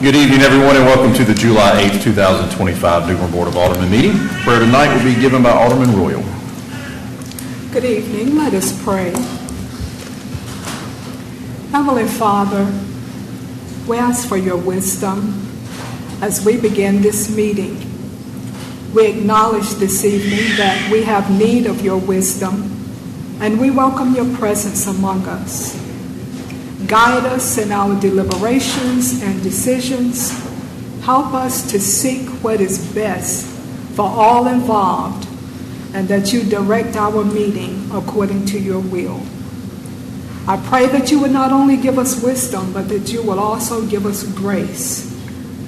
Good evening, everyone, and welcome to the July 8th, 2025 Dugmer Board of Aldermen meeting. Prayer tonight will be given by Alderman Royal. Good evening. Let us pray. Heavenly Father, we ask for your wisdom as we begin this meeting. We acknowledge this evening that we have need of your wisdom, and we welcome your presence among us. Guide us in our deliberations and decisions. Help us to seek what is best for all involved, and that you direct our meeting according to your will. I pray that you would not only give us wisdom, but that you will also give us grace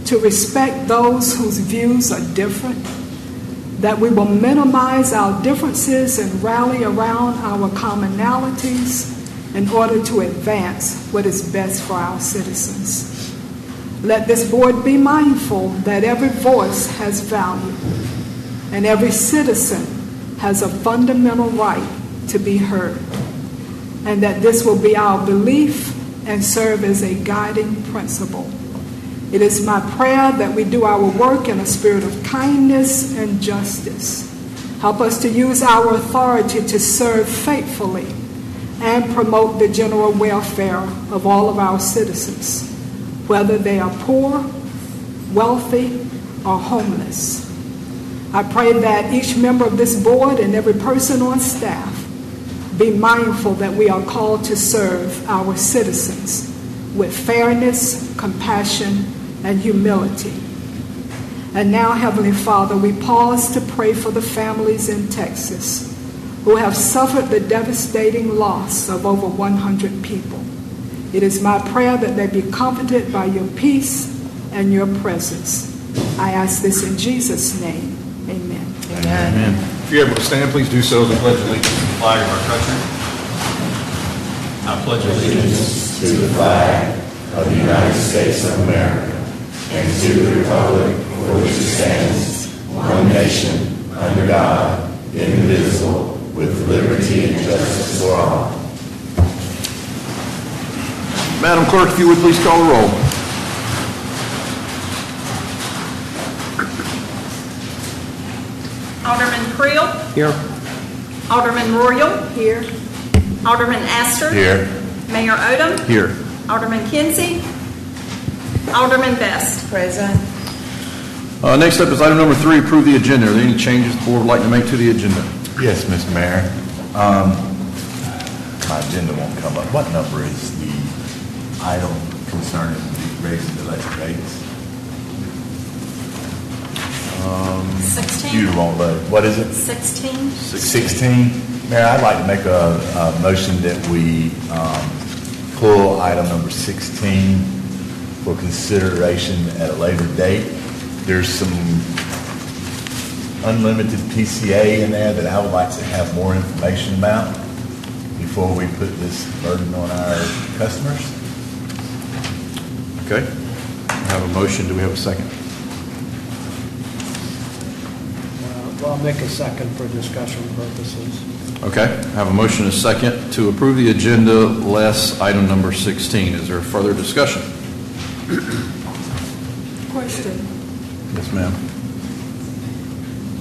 to respect those whose views are different, that we will minimize our differences and rally around our commonalities in order to advance what is best for our citizens. Let this board be mindful that every voice has value and every citizen has a fundamental right to be heard, and that this will be our belief and serve as a guiding principle. It is my prayer that we do our work in a spirit of kindness and justice. Help us to use our authority to serve faithfully and promote the general welfare of all of our citizens, whether they are poor, wealthy, or homeless. I pray that each member of this board and every person on staff be mindful that we are called to serve our citizens with fairness, compassion, and humility. And now, Heavenly Father, we pause to pray for the families in Texas who have suffered the devastating loss of over 100 people. It is my prayer that they be comforted by your peace and your presence. I ask this in Jesus' name. Amen. Amen. If you're able to stand, please do so as I pledge allegiance to the flag of our country. I pledge allegiance to the flag of the United States of America and to the republic for which it stands, one nation, under God, indivisible, with liberty and justice for all. Madam Clerk, if you would please call the roll. Alderman Creel. Here. Alderman Royal. Here. Alderman Astor. Here. Mayor Odham. Here. Alderman Kinsey. Alderman Best. Present. Next up is item number 3, approve the agenda. Are there any changes the board would like to make to the agenda? Yes, Mr. Mayor. My agenda won't come up. What number is the item concerning the raising the electric rates? 16. Computer won't load. What is it? 16. 16. Mayor, I'd like to make a motion that we pull item number 16 for consideration at a later date. There's some unlimited PCA in there that I would like to have more information about before we put this burden on our customers. Okay. I have a motion. Do we have a second? Well, I'll make a second for discussion purposes. Okay. I have a motion and a second to approve the agenda less item number 16. Is there further discussion? Question. Yes, ma'am.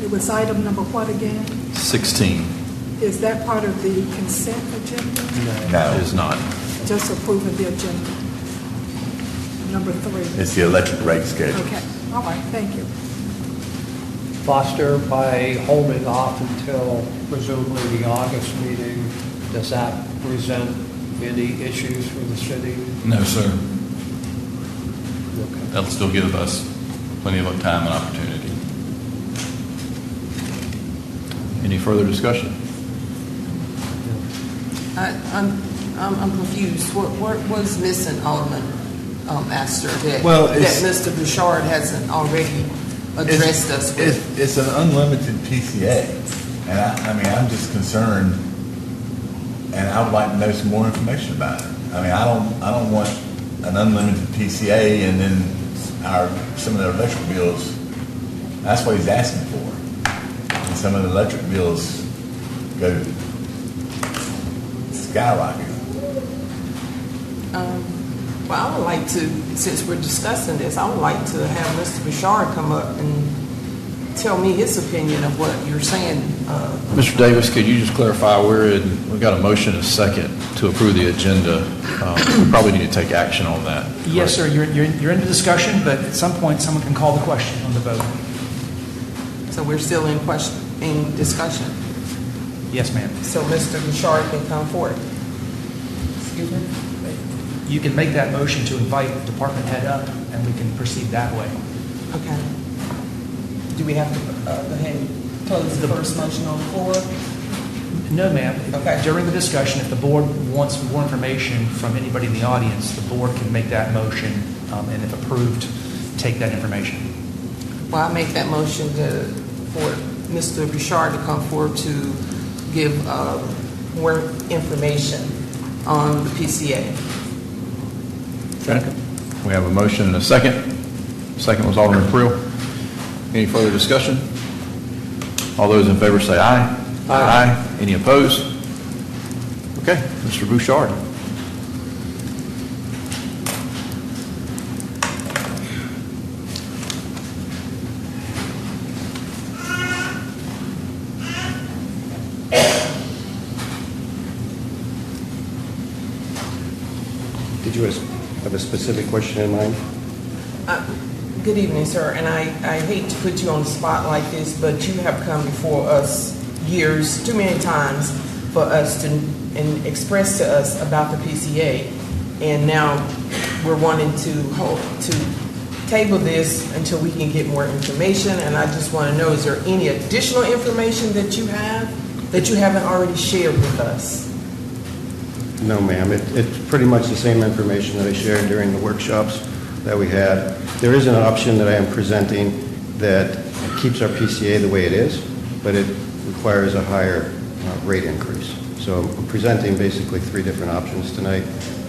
It was item number what again? 16. Is that part of the consent agenda? No, It is not. Just approving the agenda. Number 3. it's the electric rate schedule. Okay. All right. Thank you. Foster, by holding off until presumably the August meeting, does that present any issues for the city? No, sir. Okay. That'll still give us plenty of time and opportunity. Any further discussion? I'm confused. What was missing, Alderman Astor, that Mr. Bouchard hasn't already addressed us with? It's an unlimited PCA, and I'm just concerned, and I would like to know some more information about it. I don't want an unlimited PCA and then some of the electric bills. That's what he's asking for, and some of the electric bills go skyrocket. Well, I would like to, since we're discussing this, I would like to have Mr. Bouchard come up and tell me his opinion of what you're saying. Mr. Davis, could you just clarify, we've got a motion and a second to approve the agenda. We probably need to take action on that. Yes, sir, you're in the discussion, but at some point, someone can call the question on the vote. So we're still in discussion. Yes, ma'am. So Mr. Bouchard can come forward. Excuse me? You can make that motion to invite the department head up, and we can proceed that way. Okay. Do we have to go ahead and close the first motion on the floor? No, ma'am. Okay. During the discussion, if the board wants more information from anybody in the audience, the board can make that motion, and if approved, take that information. Well, I make that motion for Mr. Bouchard to come forward to give more information on the PCA. Okay. We have a motion and a second. Second was Alderman Creel. Any further discussion? All those in favor say aye. Aye. Any opposed? Okay, Mr. Bouchard. Did you have a specific question in mind? Good evening, sir, and I hate to put you on the spot like this, but you have come before us too many times for us to and express to us about the PCA, and now we're wanting to table this until we can get more information, and I just want to know, is there any additional information that you have that you haven't already shared with us? No, ma'am. It's pretty much the same information that I shared during the workshops that we had. There is an option that I am presenting that keeps our PCA the way it is, but it requires a higher rate increase. So I'm presenting basically three different options tonight.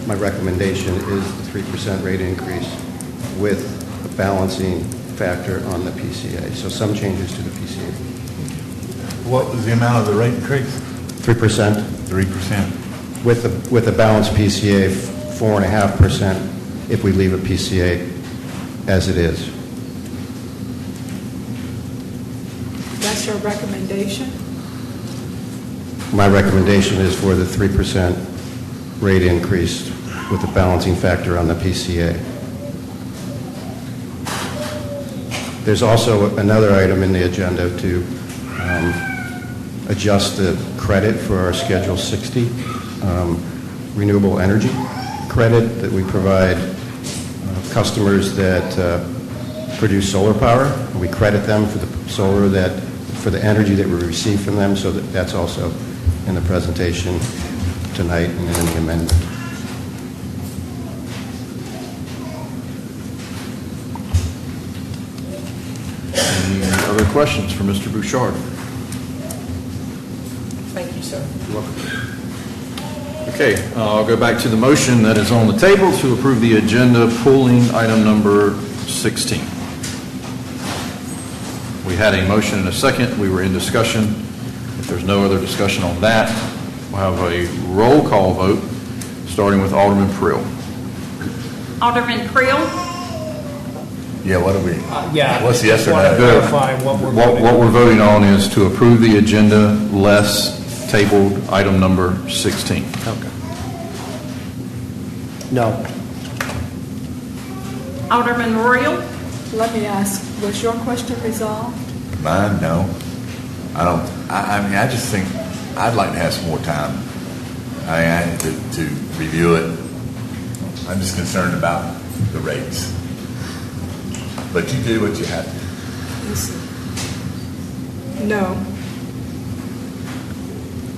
My recommendation is the 3% rate increase with a balancing factor on the PCA. So some changes to the PCA. What was the amount of the rate increase? 3%. 3%. With a balanced PCA, 4.5% if we leave a PCA as it is. That's your recommendation? My recommendation is for the 3% rate increase with a balancing factor on the PCA. There's also another item in the agenda to adjust the credit for our Schedule 60 renewable energy credit that we provide customers that produce solar power. We credit them for the energy that we receive from them, so that's also in the presentation tonight and in the amendment. Any other questions for Mr. Bouchard? Thank you, sir. You're welcome. Okay, I'll go back to the motion that is on the table to approve the agenda, pulling item number 16. We had a motion and a second. We were in discussion. If there's no other discussion on that, we'll have a roll call vote, starting with Alderman Creel. Alderman Creel, Yeah, what are we? Yeah. What's the yes or Want to no? clarify what we're voting What on. we're voting on is to approve the agenda less tabled item number 16. Okay. No. Alderman Royal, Let me ask, was your question resolved? Mine, no. I mean, I just think I'd like to have some more time. I mean, to review it. I'm just concerned about the rates. But you do what you have to do. No.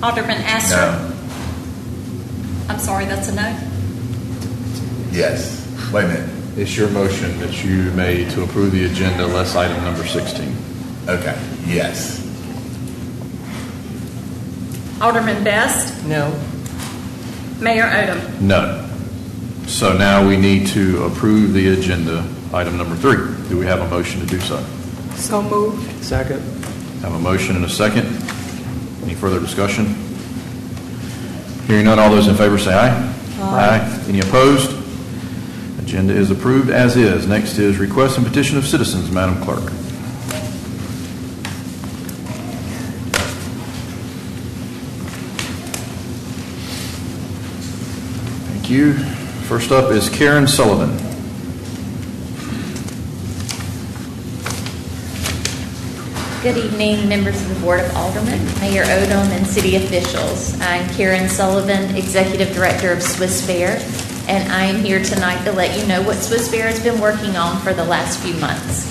Alderman Astor. No. I'm sorry, that's a no. Yes. Wait a minute. It's your motion that you made to approve the agenda less item number 16. Okay. Yes. Alderman Best, No. Mayor Odham. No. So now we need to approve the agenda item number 3. Do we have a motion to do so? So moved. Second. Have a motion and a second. Any further discussion? Hearing none, all those in favor say aye. Aye. Any opposed? Agenda is approved as is. Next is request and petition of citizens, Madam Clerk. Thank you. First up is Karen Sullivan. Good evening, members of the Board of Aldermen, Mayor Odham, and city officials. I'm Karen Sullivan, Executive Director of Swiss Bear, and I am here tonight to let you know what Swiss Bear has been working on for the last few months.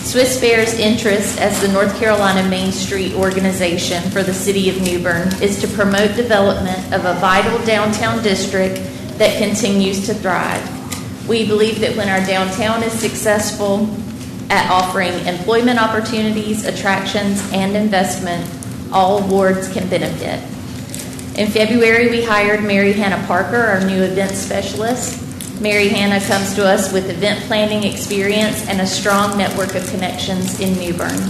Swiss Bear's interest as the North Carolina Main Street organization for the city of New Bern is to promote development of a vital downtown district that continues to thrive. We believe that when our downtown is successful at offering employment opportunities, attractions, and investment, all wards can benefit. In February, we hired Mary Hannah Parker, our new event specialist. Mary Hannah comes to us with event planning experience and a strong network of connections in New Bern.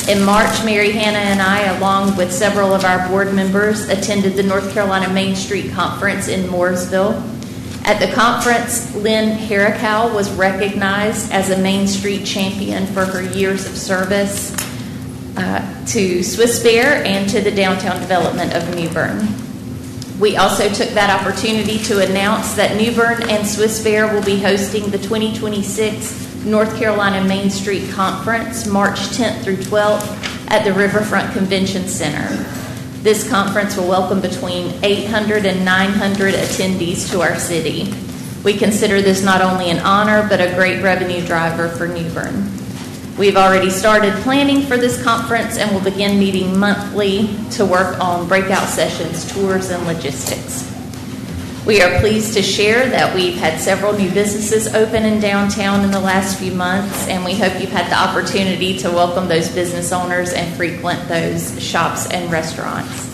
In March, Mary Hannah and I, along with several of our board members, attended the North Carolina Main Street Conference in Mooresville. At the conference, Lynn Herricow was recognized as a Main Street champion for her years of service to Swiss Bear and to the downtown development of New Bern. We also took that opportunity to announce that New Bern and Swiss Bear will be hosting the 2026 North Carolina Main Street Conference, March 10th through 12th at the Riverfront Convention Center. This conference will welcome between 800 and 900 attendees to our city. We consider this not only an honor, but a great revenue driver for New Bern. We've already started planning for this conference and will begin meeting monthly to work on breakout sessions, tours, and logistics. We are pleased to share that we've had several new businesses open in downtown in the last few months, and we hope you've had the opportunity to welcome those business owners and frequent those shops and restaurants.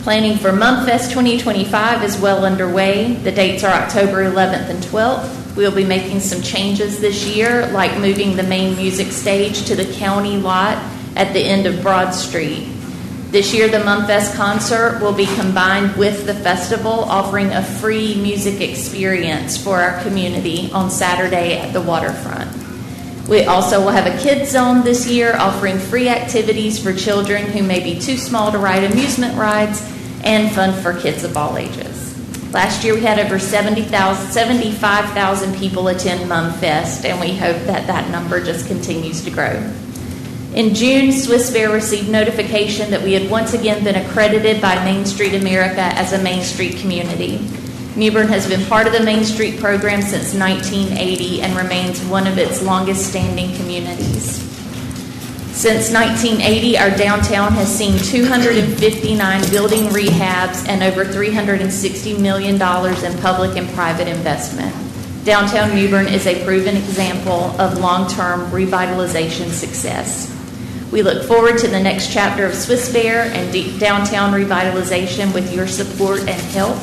Planning for MumFest 2025 is well underway. The dates are October 11th and 12th. We'll be making some changes this year, like moving the main music stage to the county lot at the end of Broad Street. This year, the MumFest concert will be combined with the festival, offering a free music experience for our community on Saturday at the waterfront. We also will have a kids zone this year, offering free activities for children who may be too small to ride amusement rides and fun for kids of all ages. Last year, we had over 75,000 people attend MumFest, and we hope that that number just continues to grow. In June, Swiss Bear received notification that we had once again been accredited by Main Street America as a Main Street community. New Bern has been part of the Main Street program since 1980 and remains one of its longest-standing communities. Since 1980, our downtown has seen 259 building rehabs and over $360 million in public and private investment. Downtown New Bern is a proven example of long-term revitalization success. We look forward to the next chapter of Swiss Bear and downtown revitalization with your support and help.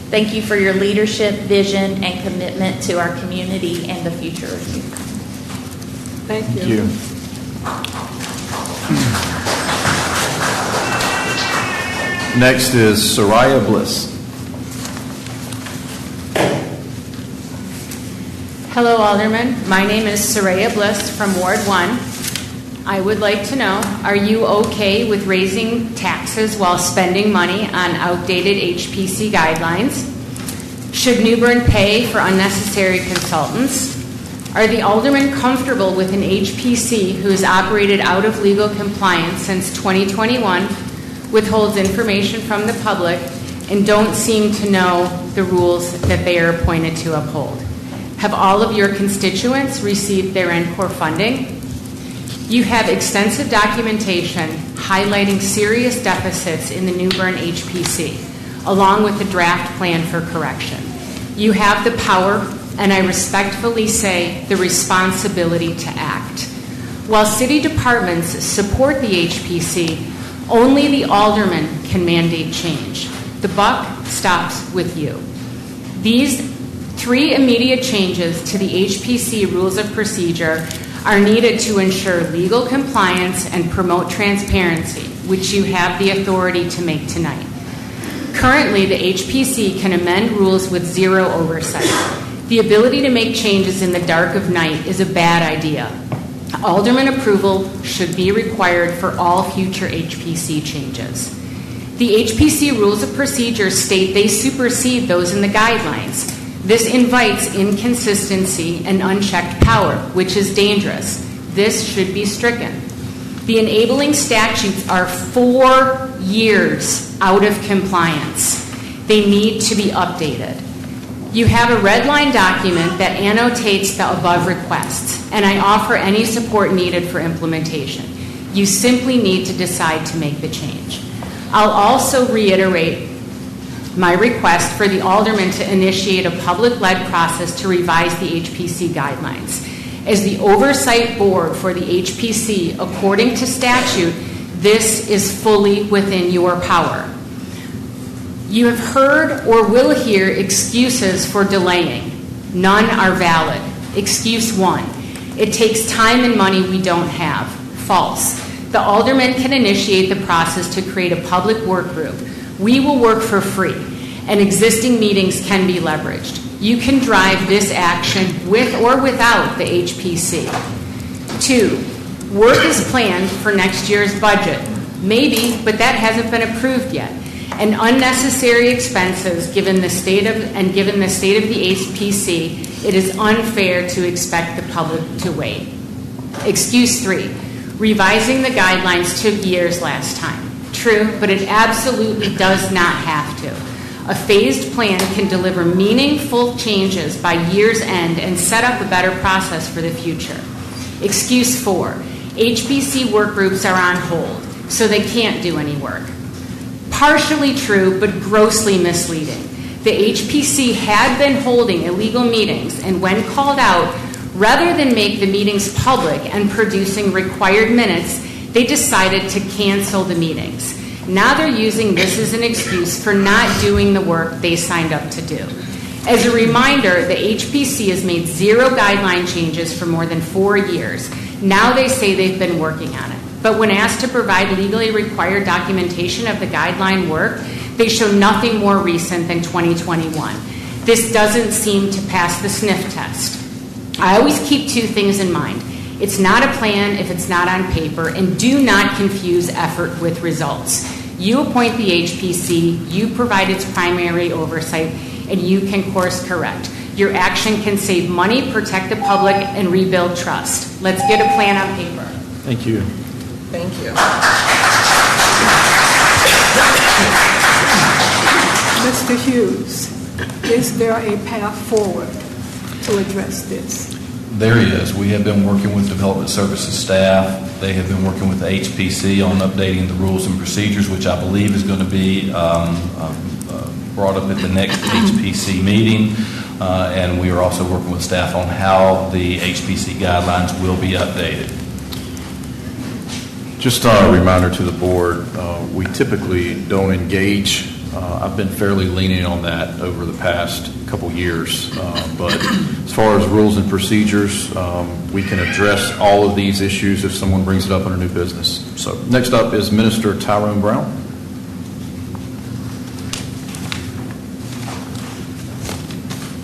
Thank you for your leadership, vision, and commitment to our community and the future of New Bern. Thank you. Thank you. Next is Soraya Bliss. Hello, Alderman. My name is Soraya Bliss from Ward 1. I would like to know, are you okay with raising taxes while spending money on outdated HPC guidelines? Should New Bern pay for unnecessary consultants? Are the aldermen comfortable with an HPC who has operated out of legal compliance since 2021, withholds information from the public, and don't seem to know the rules that they are appointed to uphold? Have all of your constituents received their NCORE funding? You have extensive documentation highlighting serious deficits in the New Bern HPC, along with the draft plan for correction. You have the power, and I respectfully say the responsibility to act. While city departments support the HPC, only the alderman can mandate change. The buck stops with you. These 3 immediate changes to the HPC rules of procedure are needed to ensure legal compliance and promote transparency, which you have the authority to make tonight. Currently, the HPC can amend rules with zero oversight. The ability to make changes in the dark of night is a bad idea. Alderman approval should be required for all future HPC changes. The HPC rules of procedure state they supersede those in the guidelines. This invites inconsistency and unchecked power, which is dangerous. This should be stricken. The enabling statutes are 4 years out of compliance. They need to be updated. You have a red line document that annotates the above requests, and I offer any support needed for implementation. You simply need to decide to make the change. I'll also reiterate my request for the Alderman to initiate a public-led process to revise the HPC guidelines. As the oversight board for the HPC, according to statute, this is fully within your power. You have heard or will hear excuses for delaying. None are valid. Excuse 1, it takes time and money we don't have. False. The Alderman can initiate the process to create a public work group. We will work for free, and existing meetings can be leveraged. You can drive this action with or without the HPC. 2, work is planned for next year's budget. Maybe, but that hasn't been approved yet. And unnecessary expenses, given the state of the HPC, it is unfair to expect the public to wait. Excuse 3, revising the guidelines took years last time. True, but it absolutely does not have to. A phased plan can deliver meaningful changes by year's end and set up a better process for the future. Excuse 4, HPC work groups are on hold, so they can't do any work. Partially true, but grossly misleading. The HPC had been holding illegal meetings, and when called out, rather than make the meetings public and producing required minutes, they decided to cancel the meetings. Now they're using this as an excuse for not doing the work they signed up to do. As a reminder, the HPC has made 0 guideline changes for more than 4 years. Now they say they've been working on it. But when asked to provide legally required documentation of the guideline work, they show nothing more recent than 2021. This doesn't seem to pass the sniff test. I always keep 2 things in mind. It's not a plan if it's not on paper, and do not confuse effort with results. You appoint the HPC, you provide its primary oversight, and you can course correct. Your action can save money, protect the public, and rebuild trust. Let's get a plan on paper. Thank you. Thank you. Mr. Hughes, is there a path forward to address this? There is. We have been working with Development Services staff. They have been working with the HPC on updating the rules and procedures, which I believe is going to be brought up at the next HPC meeting. And we are also working with staff on how the HPC guidelines will be updated. Just a reminder to the board, we typically don't engage. I've been fairly lenient on that over the past couple years. But as far as rules and procedures, we can address all of these issues if someone brings it up under new business. So next up is Minister Tyrone Brown.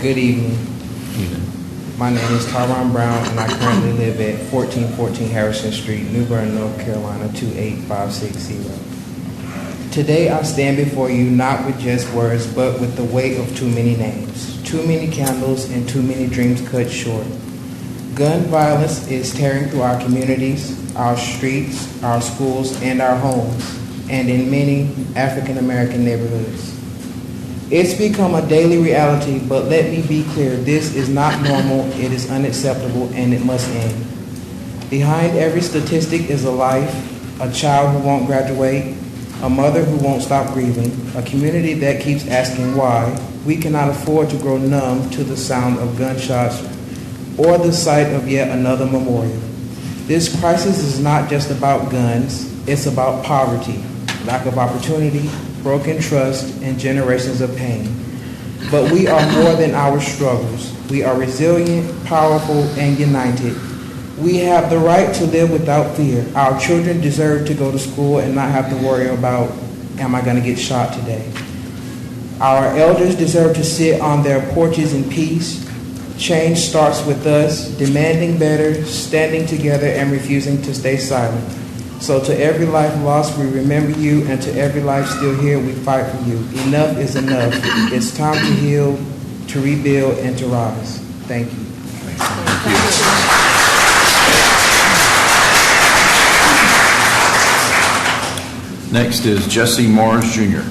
Good evening. My name is Tyrone Brown, and I currently live at 1414 Harrison Street, New Bern, North Carolina, 28560. Today I stand before you not with just words, but with the weight of too many names, too many candles, and too many dreams cut short. Gun violence is tearing through our communities, our streets, our schools, and our homes, and in many African American neighborhoods. It's become a daily reality, but let me be clear, this is not normal, it is unacceptable, and it must end. Behind every statistic is a life, a child who won't graduate, a mother who won't stop grieving, a community that keeps asking why. We cannot afford to grow numb to the sound of gunshots or the sight of yet another memorial. This crisis is not just about guns, it's about poverty, lack of opportunity, broken trust, and generations of pain. But we are more than our struggles. We are resilient, powerful, and united. We have the right to live without fear. Our children deserve to go to school and not have to worry about, am I going to get shot today? Our elders deserve to sit on their porches in peace. Change starts with us demanding better, standing together, and refusing to stay silent. So to every life lost, we remember you, and to every life still here, we fight for you. Enough is enough. It's time to heal, to rebuild, and to rise. Thank you. Next is Jesse Morris Jr.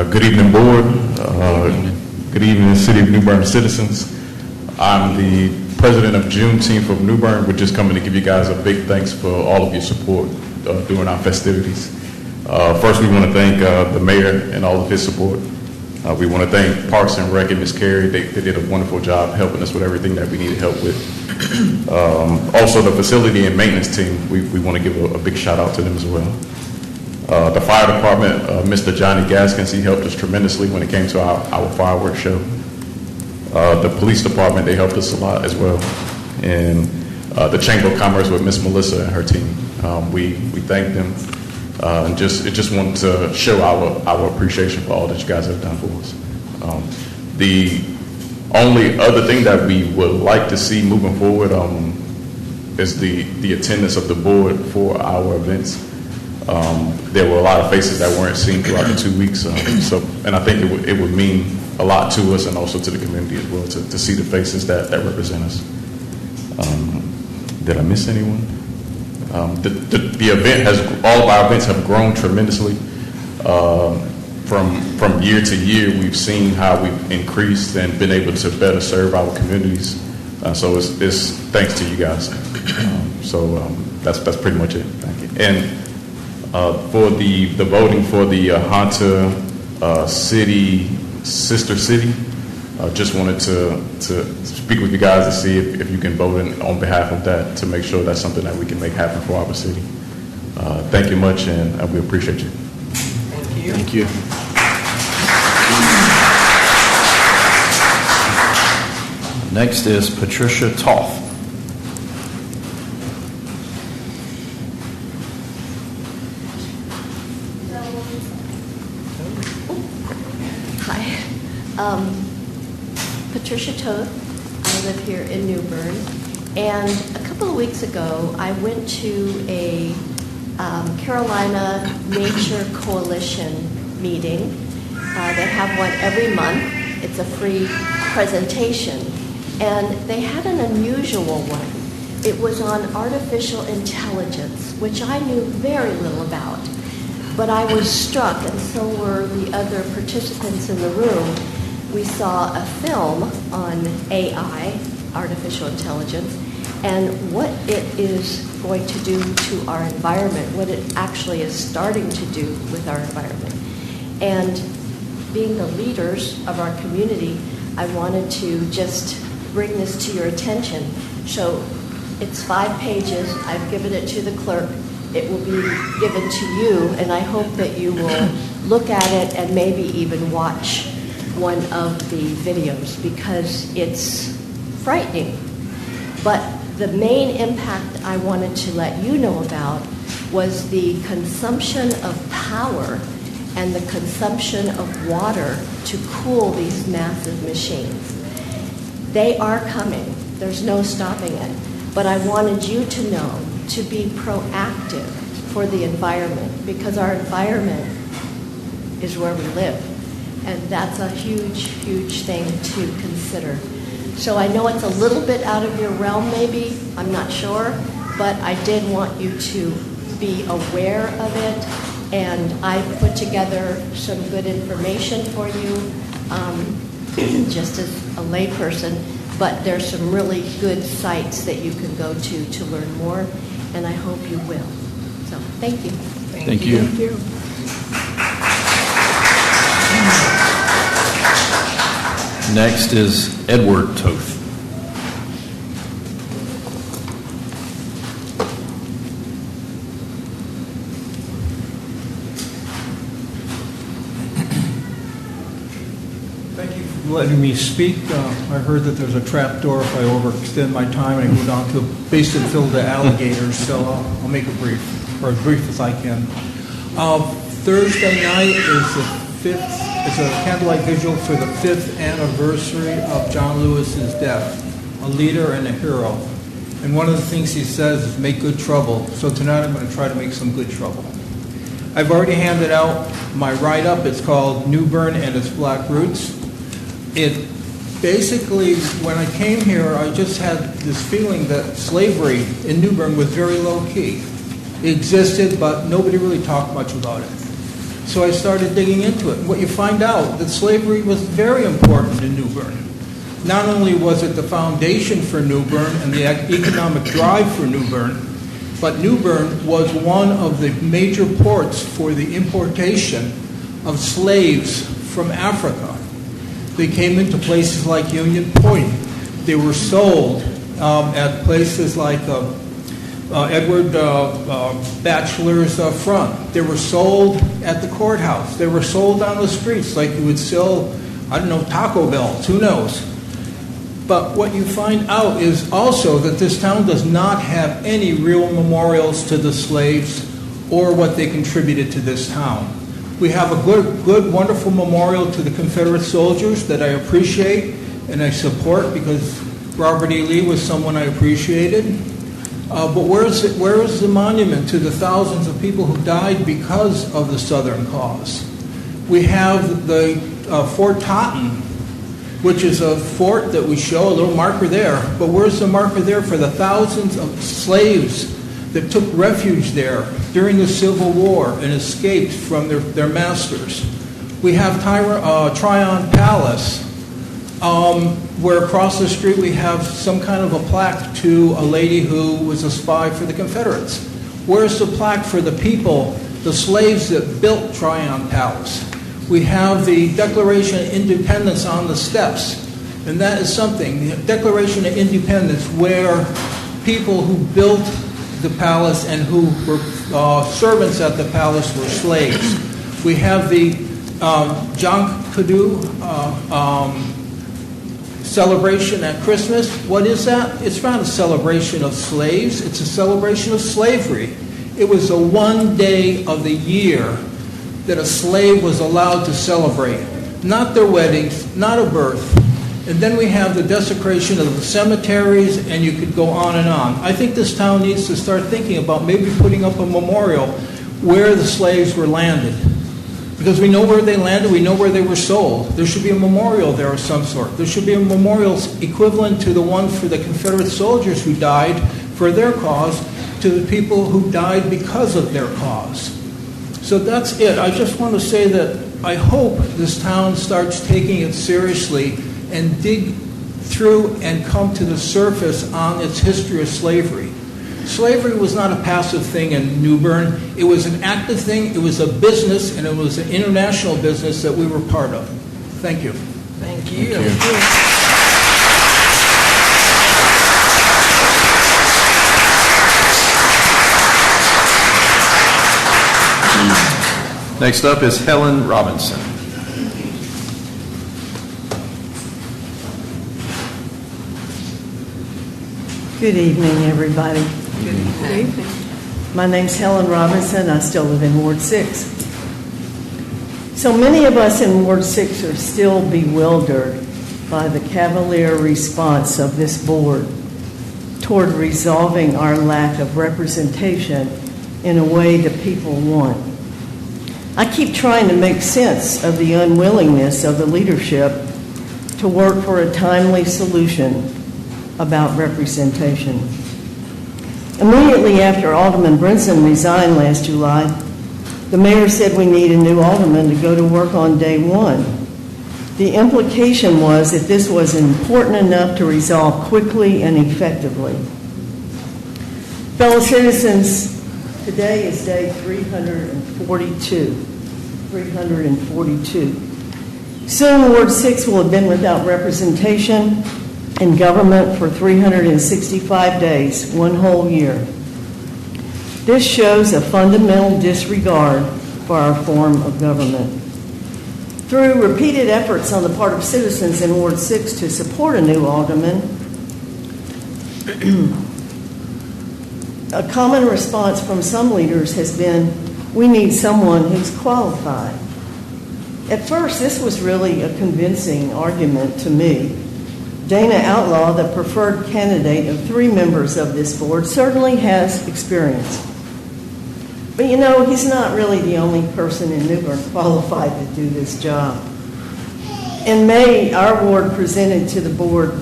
Good evening, Board. Good evening, City of New Bern citizens. I'm the president of Juneteenth of New Bern. We're just coming to give you guys a big thanks for all of your support during our festivities. First, we want to thank the mayor and all of his support. We want to thank Parks and Rec and Ms. Carey. They did a wonderful job helping us with everything that we needed help with. Also, the facility and maintenance team, we want to give a big shout out to them as well. The fire department, Mr. Johnny Gaskins, he helped us tremendously when it came to our fireworks show. The police department, they helped us a lot as well. And the Chamber of Commerce with Miss Melissa and her team, we thank them. And just wanted to show our appreciation for all that you guys have done for us. The only other thing that we would like to see moving forward is the attendance of the board for our events. There were a lot of faces that weren't seen throughout the 2 weeks, and I think it would mean a lot to us and also to the community as well to see the faces that represent us. Did I miss anyone? The event all of our events have grown tremendously. From year to year, we've seen how we've increased and been able to better serve our communities. So it's thanks to you guys. That's pretty much it. Thank you. And for the voting for the Hunter City Sister City, just wanted to speak with you guys to see if you can vote on behalf of that to make sure that's something that we can make happen for our city. Thank you much, and we appreciate you. Thank you. Thank you. Next is Patricia Toth. Patricia Toth. I live here in New Bern. And a couple of weeks ago, I went to a Carolina Nature Coalition meeting. They have one every month. It's a free presentation. And they had an unusual one. It was on artificial intelligence, which I knew very little about. But I was struck, and so were the other participants in the room. We saw a film on AI, artificial intelligence, and what it is going to do to our environment, what it actually is starting to do with our environment. And being the leaders of our community, I wanted to just bring this to your attention. So it's 5 pages. I've given it to the clerk. It will be given to you, and I hope that you will look at it and maybe even watch one of the videos because it's frightening. But the main impact I wanted to let you know about was the consumption of power and the consumption of water to cool these massive machines. They are coming. There's no stopping it. But I wanted you to know to be proactive for the environment because our environment is where we live. And that's a huge, huge thing to consider. So I know it's a little bit out of your realm maybe, I'm not sure, but I did want you to be aware of it. And I put together some good information for you, just as a layperson, but there's some really good sites that you can go to learn more, and I hope you will. So, thank you. Thank you. Thank you. Next is Edward Toth. Thank you for letting me speak. I heard that there's a trap door if I overextend my time and I go down to a basin filled with alligators, so I'll make it brief, or as brief as I can. Thursday night is it's a candlelight vigil for the 5th anniversary of John Lewis's death, a leader and a hero. And one of the things he says is make good trouble. So tonight I'm going to try to make some good trouble. I've already handed out my write-up. It's called New Bern and Its Black Roots. It basically, when I came here, I just had this feeling that slavery in New Bern was very low-key. It existed, but nobody really talked much about it. So I started digging into it. And what you find out, that slavery was very important in New Bern. Not only was it the foundation for New Bern and the economic drive for New Bern, but New Bern was one of the major ports for the importation of slaves from Africa. They came into places like Union Point. They were sold at places like Edward Bachelor's front. They were sold at the courthouse. They were sold on the streets like you would sell, I don't know, Taco Bells, who knows. But what you find out is also that this town does not have any real memorials to the slaves or what they contributed to this town. We have a good, wonderful memorial to the Confederate soldiers that I appreciate and I support because Robert E. Lee was someone I appreciated. But where is the monument to the thousands of people who died because of the Southern cause? We have the Fort Totten, which is a fort that we show, a little marker there. But where's the marker there for the thousands of slaves that took refuge there during the Civil War and escaped from their masters? We have Tryon Palace, where across the street we have some kind of a plaque to a lady who was a spy for the Confederates. Where's the plaque for the people, the slaves that built Tryon Palace? We have the Declaration of Independence on the steps, and that is something. The Declaration of Independence, where people who built the palace and who were servants at the palace were slaves. We have the Jonquidou celebration at Christmas. What is that? It's not a celebration of slaves. It's a celebration of slavery. It was the one day of the year that a slave was allowed to celebrate. Not their weddings, not a birth. And then we have the desecration of the cemeteries, and you could go on and on. I think this town needs to start thinking about maybe putting up a memorial where the slaves were landed. Because we know where they landed, we know where they were sold. There should be a memorial there of some sort. There should be a memorial equivalent to the one for the Confederate soldiers who died for their cause, to the people who died because of their cause. So that's it. I just want to say that I hope this town starts taking it seriously and dig through and come to the surface on its history of slavery. Slavery was not a passive thing in New Bern. It was an active thing. It was a business, and it was an international business that we were part of. Thank you. Thank you. Next up is Helen Robinson. Good evening, everybody. Good evening. My name's Helen Robinson. I still live in Ward 6. So many of us in Ward 6 are still bewildered by the cavalier response of this board toward resolving our lack of representation in a way the people want. I keep trying to make sense of the unwillingness of the leadership to work for a timely solution about representation. Immediately after Alderman Brinson resigned last July, the mayor said we need a new alderman to go to work on day one. The implication was that this was important enough to resolve quickly and effectively. Fellow citizens, today is day 342. 342. Soon Ward 6 will have been without representation in government for 365 days, one whole year. This shows a fundamental disregard for our form of government. Through repeated efforts on the part of citizens in Ward 6 to support a new alderman, a common response from some leaders has been, we need someone who's qualified. At first, this was really a convincing argument to me. Dana Outlaw, the preferred candidate of 3 members of this board, certainly has experience. But you know, he's not really the only person in New Bern qualified to do this job. In May, our ward presented to the board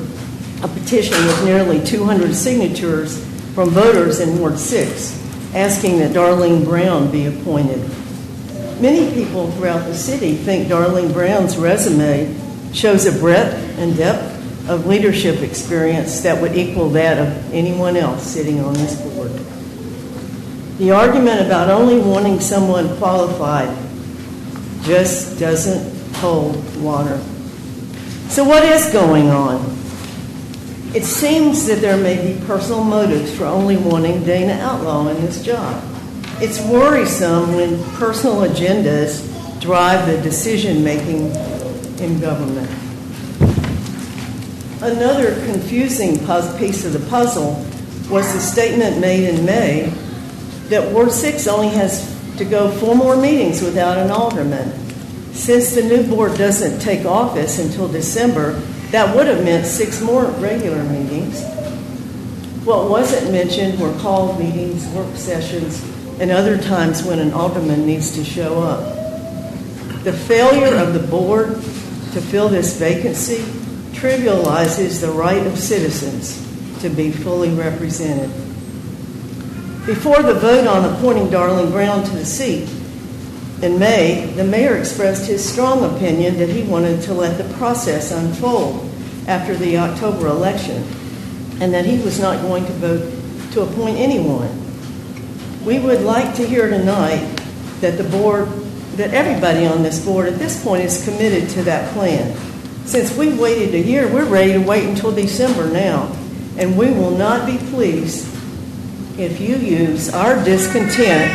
a petition with nearly 200 signatures from voters in Ward 6, asking that Darlene Brown be appointed. Many people throughout the city think Darlene Brown's resume shows a breadth and depth of leadership experience that would equal that of anyone else sitting on this board. The argument about only wanting someone qualified just doesn't hold water. So what is going on? It seems that there may be personal motives for only wanting Dana Outlaw in this job. It's worrisome when personal agendas drive the decision-making in government. Another confusing piece of the puzzle was the statement made in May that Ward 6 only has to go 4 more meetings without an alderman. Since the new board doesn't take office until December, that would have meant 6 more regular meetings. What wasn't mentioned were called meetings, work sessions, and other times when an alderman needs to show up. The failure of the board to fill this vacancy trivializes the right of citizens to be fully represented. Before the vote on appointing Darlene Brown to the seat in May, the mayor expressed his strong opinion that he wanted to let the process unfold after the October election, and that he was not going to vote to appoint anyone. We would like to hear tonight that the board, that everybody on this board at this point is committed to that plan. Since we've waited a year, we're ready to wait until December now, and we will not be pleased if you use our discontent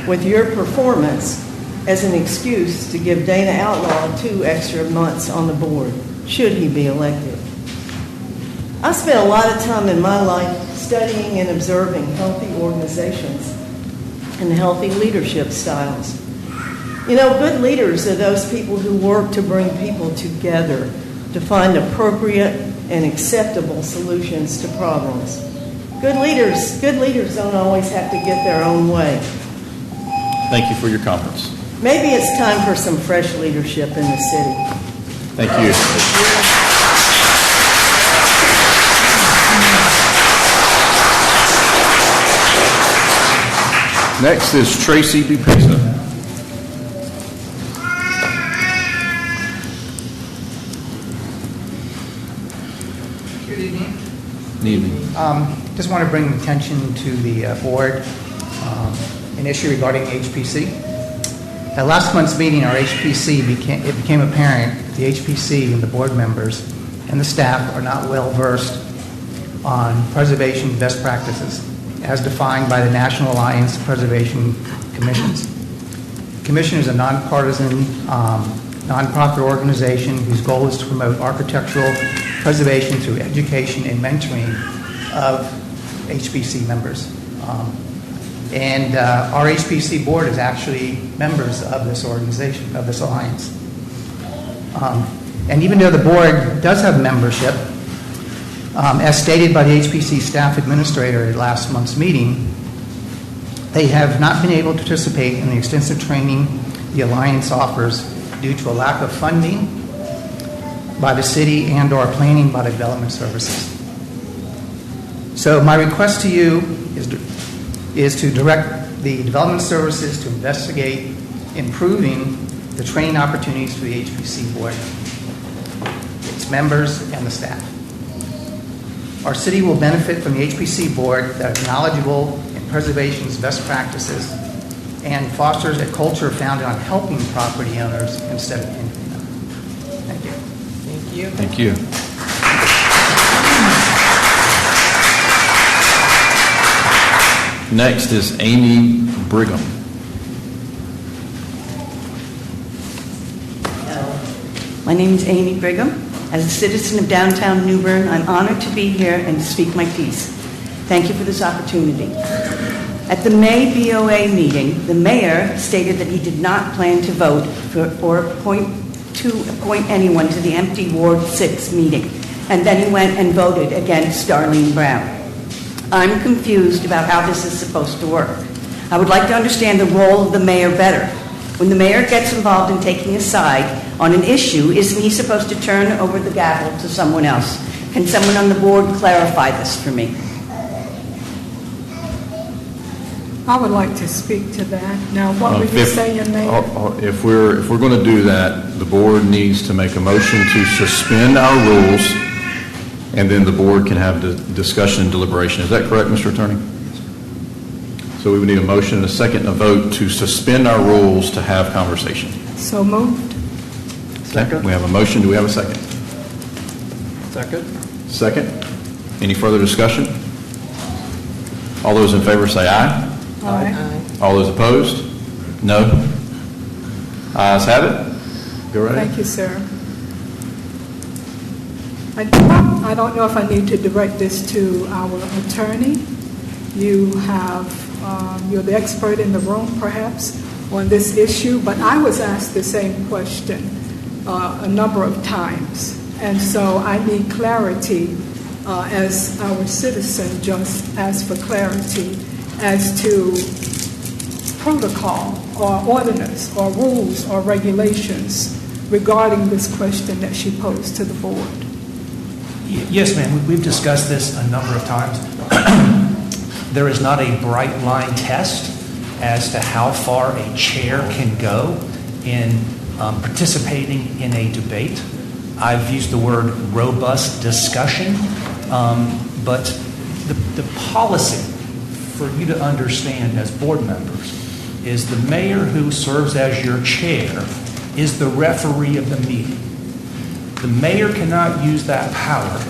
with your performance as an excuse to give Dana Outlaw 2 extra months on the board, should he be elected. I spent a lot of time in my life studying and observing healthy organizations and healthy leadership styles. You know, good leaders are those people who work to bring people together to find appropriate and acceptable solutions to problems. Good leaders don't always have to get their own way. Thank you for your comments. Maybe it's time for some fresh leadership in the city. Thank you. Next is Tracy Dupesa. Good evening. Good evening. Just want to bring attention to the board an issue regarding HPC. At last month's meeting, our HPC became apparent that the HPC and the board members and the staff are not well versed on preservation best practices as defined by the National Alliance of Preservation Commissions. The commission is a nonpartisan, nonprofit organization whose goal is to promote architectural preservation through education and mentoring of HPC members. Our HPC board is actually members of this organization, of this alliance. And even though the board does have membership, as stated by the HPC staff administrator at last month's meeting, they have not been able to participate in the extensive training the alliance offers due to a lack of funding by the city and or planning by the development services. So my request to you is to direct the development services to investigate improving the training opportunities for the HPC board, its members, and the staff. Our city will benefit from the HPC board that is knowledgeable in preservation's best practices and fosters a culture founded on helping property owners instead of hindering them. Thank you. Thank you. Thank you. Next is Amy Brigham. My name is Amy Brigham. As a citizen of downtown New Bern, I'm honored to be here and to speak my piece. Thank you for this opportunity. At the May BOA meeting, the mayor stated that he did not plan to vote or appoint anyone to the empty Ward 6 meeting, and then he went and voted against Darlene Brown. I'm confused about how this is supposed to work. I would like to understand the role of the mayor better. When the mayor gets involved in taking a side on an issue, isn't he supposed to turn over the gavel to someone else? Can someone on the board clarify this for me? I would like to speak to that. Now, what were you saying, Mayor? If we're going to do that, the board needs to make a motion to suspend our rules, and then the board can have the discussion and deliberation. Is that correct, Mr. Attorney? So we would need a motion and a second and a vote to suspend our rules to have conversation. So moved. Second. We have a motion. Do we have a second? Second. Second. Any further discussion? All those in favor say aye. Aye. All those opposed? No. Ayes have it. Go right ahead. Thank you, sir. I don't know if I need to direct this to our attorney. You're the expert in the room, perhaps, on this issue, but I was asked the same question a number of times, and so I need clarity as our citizen just asked for clarity as to protocol or ordinance or rules or regulations regarding this question that she posed to the board. Yes, ma'am. We've discussed this a number of times. There is not a bright line test as to how far a chair can go in participating in a debate. I've used the word robust discussion, but the policy for you to understand as board members is the mayor who serves as your chair is the referee of the meeting. The mayor cannot use that power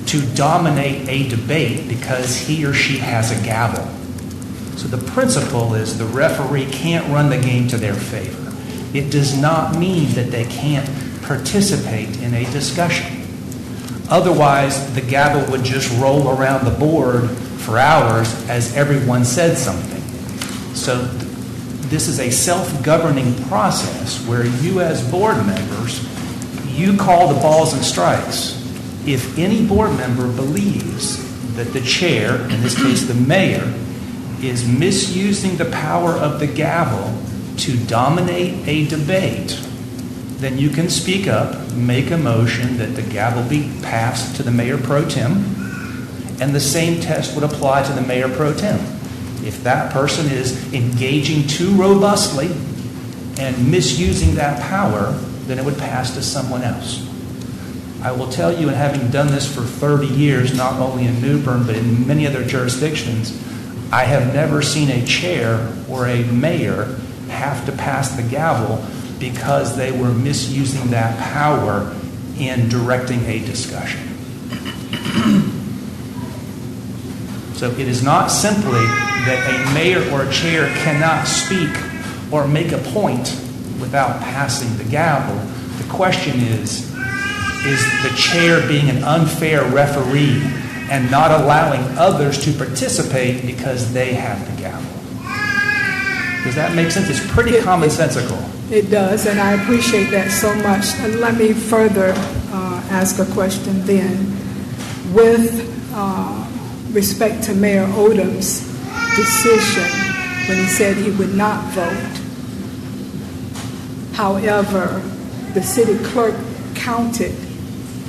to dominate a debate because he or she has a gavel. So the principle is the referee can't run the game to their favor. It does not mean that they can't participate in a discussion. Otherwise, the gavel would just roll around the board for hours as everyone said something. So this is a self-governing process where you as board members, you call the balls and strikes. If any board member believes that the chair, in this case the mayor, is misusing the power of the gavel to dominate a debate, then you can speak up, make a motion that the gavel be passed to the mayor pro tem, and the same test would apply to the mayor pro tem. If that person is engaging too robustly and misusing that power, then it would pass to someone else. I will tell you, and having done this for 30 years, not only in New Bern, but in many other jurisdictions, I have never seen a chair or a mayor have to pass the gavel because they were misusing that power in directing a discussion. So it is not simply that a mayor or a chair cannot speak or make a point without passing the gavel. The question is the chair being an unfair referee and not allowing others to participate because they have the gavel? Does that make sense? It's pretty commonsensical. It does, and I appreciate that so much. And let me further ask a question then. With respect to Mayor Odham's decision when he said he would not vote, however, the city clerk counted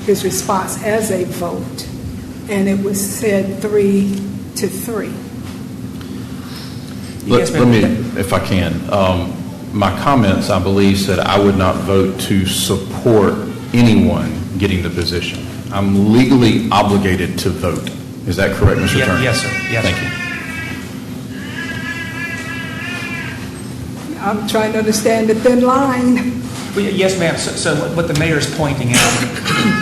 his response as a vote, and it was said 3-3. Let me, if I can, my comments, I believe, said I would not vote to support anyone getting the position. I'm legally obligated to vote. Is that correct, Mr. Attorney? Yes, sir. Yes, Thank you. I'm trying to understand the thin line. Well, yes, ma'am. So what the mayor is pointing out,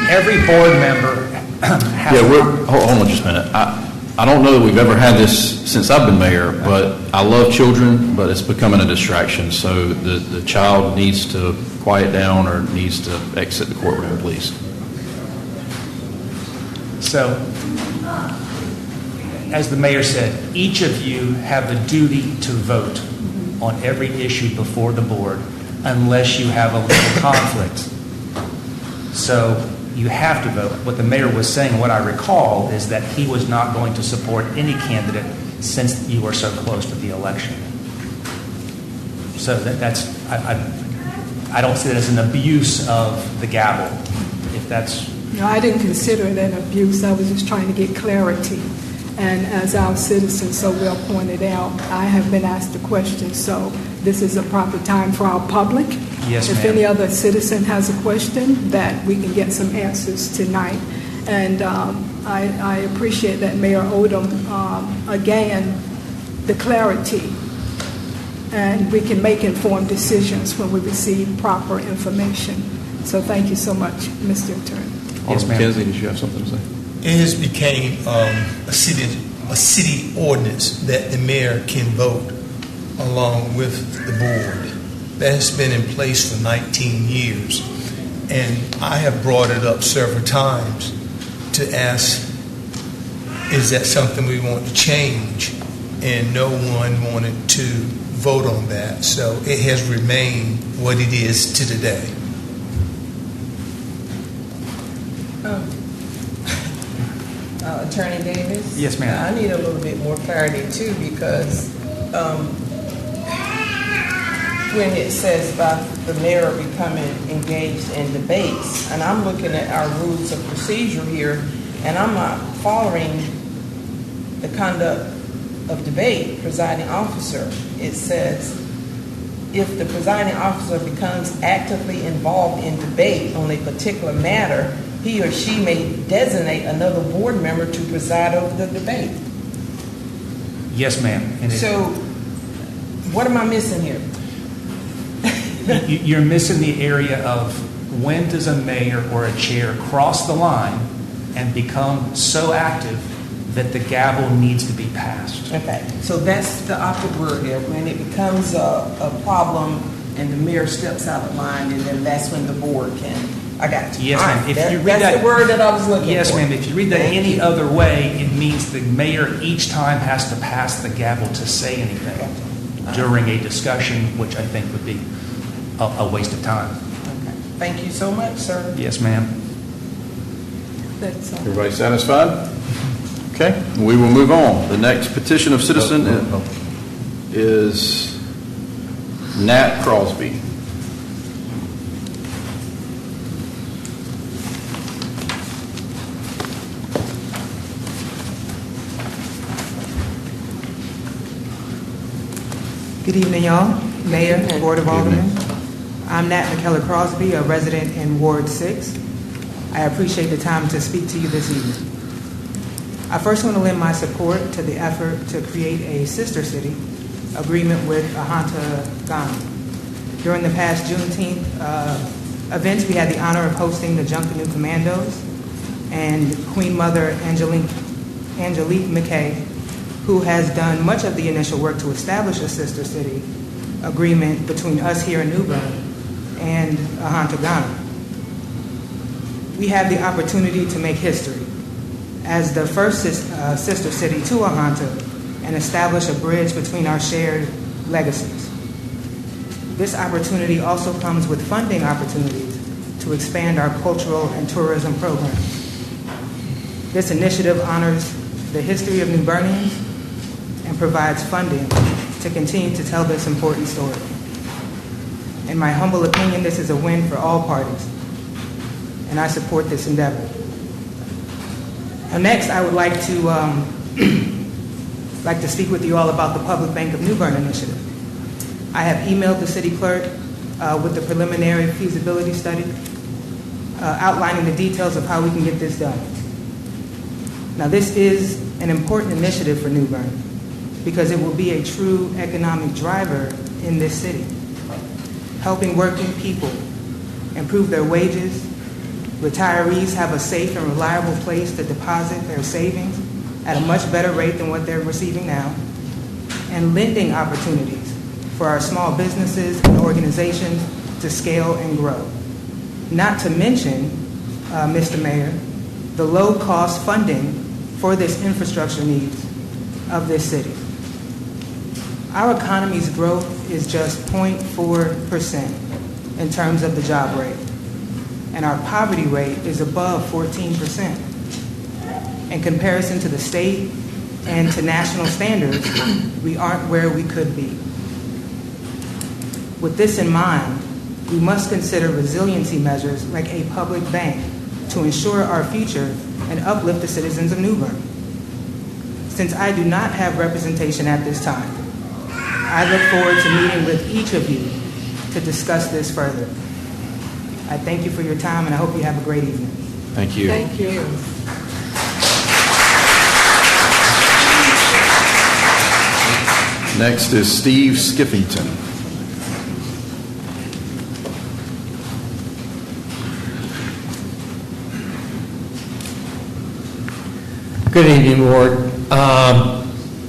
every board member has... Yeah, hold on just a minute. I don't know that we've ever had this since I've been mayor, but I love children, but it's becoming a distraction. So the child needs to quiet down or needs to exit the courtroom, please. So, as the mayor said, each of you have a duty to vote on every issue before the board unless you have a legal conflict. So you have to vote. What the mayor was saying, what I recall, is that he was not going to support any candidate since you were so close to the election. So I don't see that as an abuse of the gavel, if that's... No, I didn't consider it an abuse. I was just trying to get clarity. And as our citizen so well pointed out, I have been asked a question, so this is a proper time for our public. Yes, if ma'am. any other citizen has a question, that we can get some answers tonight. And I appreciate that Mayor Odham, again, the clarity. And we can make informed decisions when we receive proper information. So thank you so much, Mr. Attorney. Yes, ma'am. Kenzie, did you have something to say? It has became a city ordinance that the mayor can vote along with the board. That has been in place for 19 years. And I have brought it up several times to ask, is that something we want to change? And no one wanted to vote on that. So it has remained what it is to today. Attorney Davis? Yes, ma'am. I need a little bit more clarity too, because when it says about the mayor becoming engaged in debates, and I'm looking at our rules of procedure here, and I'm not following the conduct of debate, presiding officer. It says, if the presiding officer becomes actively involved in debate on a particular matter, he or she may designate another board member to preside over the debate. Yes, ma'am. And So, what am I missing here? you're missing the area of when does a mayor or a chair cross the line and become so active that the gavel needs to be passed. Okay, so that's the opposite word here. When it becomes a problem and the mayor steps out of line, and then that's when the board can. I got you. Yes, All ma'am. right, If you read that's that, the word that I was looking for. Yes, ma'am. If you read that Thank any you. other way, it means the mayor each time has to pass the gavel to say anything during a discussion, which I think would be a waste of time. Okay. Thank you so much, sir. Yes, ma'am. That's all. Everybody satisfied? Okay, we will move on. The next petition of citizen is Nat Crosby. Good evening, y'all. Mayor, Board of Aldermen. I'm Nat McKellar Crosby, a resident in Ward 6. I appreciate the time to speak to you this evening. I first want to lend my support to the effort to create a sister city agreement with Ahanta Ghana. During the past Juneteenth events, we had the honor of hosting the Junkanoo Commandos and Queen Mother Angelique McKay, who has done much of the initial work to establish a sister city agreement between us here in New Bern and Ahanta Ghana. We have the opportunity to make history as the first sister city to Ahanta and establish a bridge between our shared legacies. This opportunity also comes with funding opportunities to expand our cultural and tourism programs. This initiative honors the history of New Bernians and provides funding to continue to tell this important story. In my humble opinion, this is a win for all parties, and I support this endeavor. Now, next, I would like to speak with you all about the Public Bank of New Bern initiative. I have emailed the city clerk with the preliminary feasibility study outlining the details of how we can get this done. Now, this is an important initiative for New Bern because it will be a true economic driver in this city, helping working people improve their wages, retirees have a safe and reliable place to deposit their savings, at a much better rate than what they're receiving now, and lending opportunities for our small businesses and organizations to scale and grow. Not to mention, Mr. Mayor, the low-cost funding for this infrastructure needs of this city. Our economy's growth is just 0.4% in terms of the job rate, and our poverty rate is above 14%. In comparison to the state and to national standards, we aren't where we could be. With this in mind, we must consider resiliency measures like a public bank to ensure our future and uplift the citizens of New Bern. Since I do not have representation at this time, I look forward to meeting with each of you to discuss this further. I thank you for your time, and I hope you have a great evening. Thank you. Thank you. Next is Steve Skiffington. Good evening, Ward.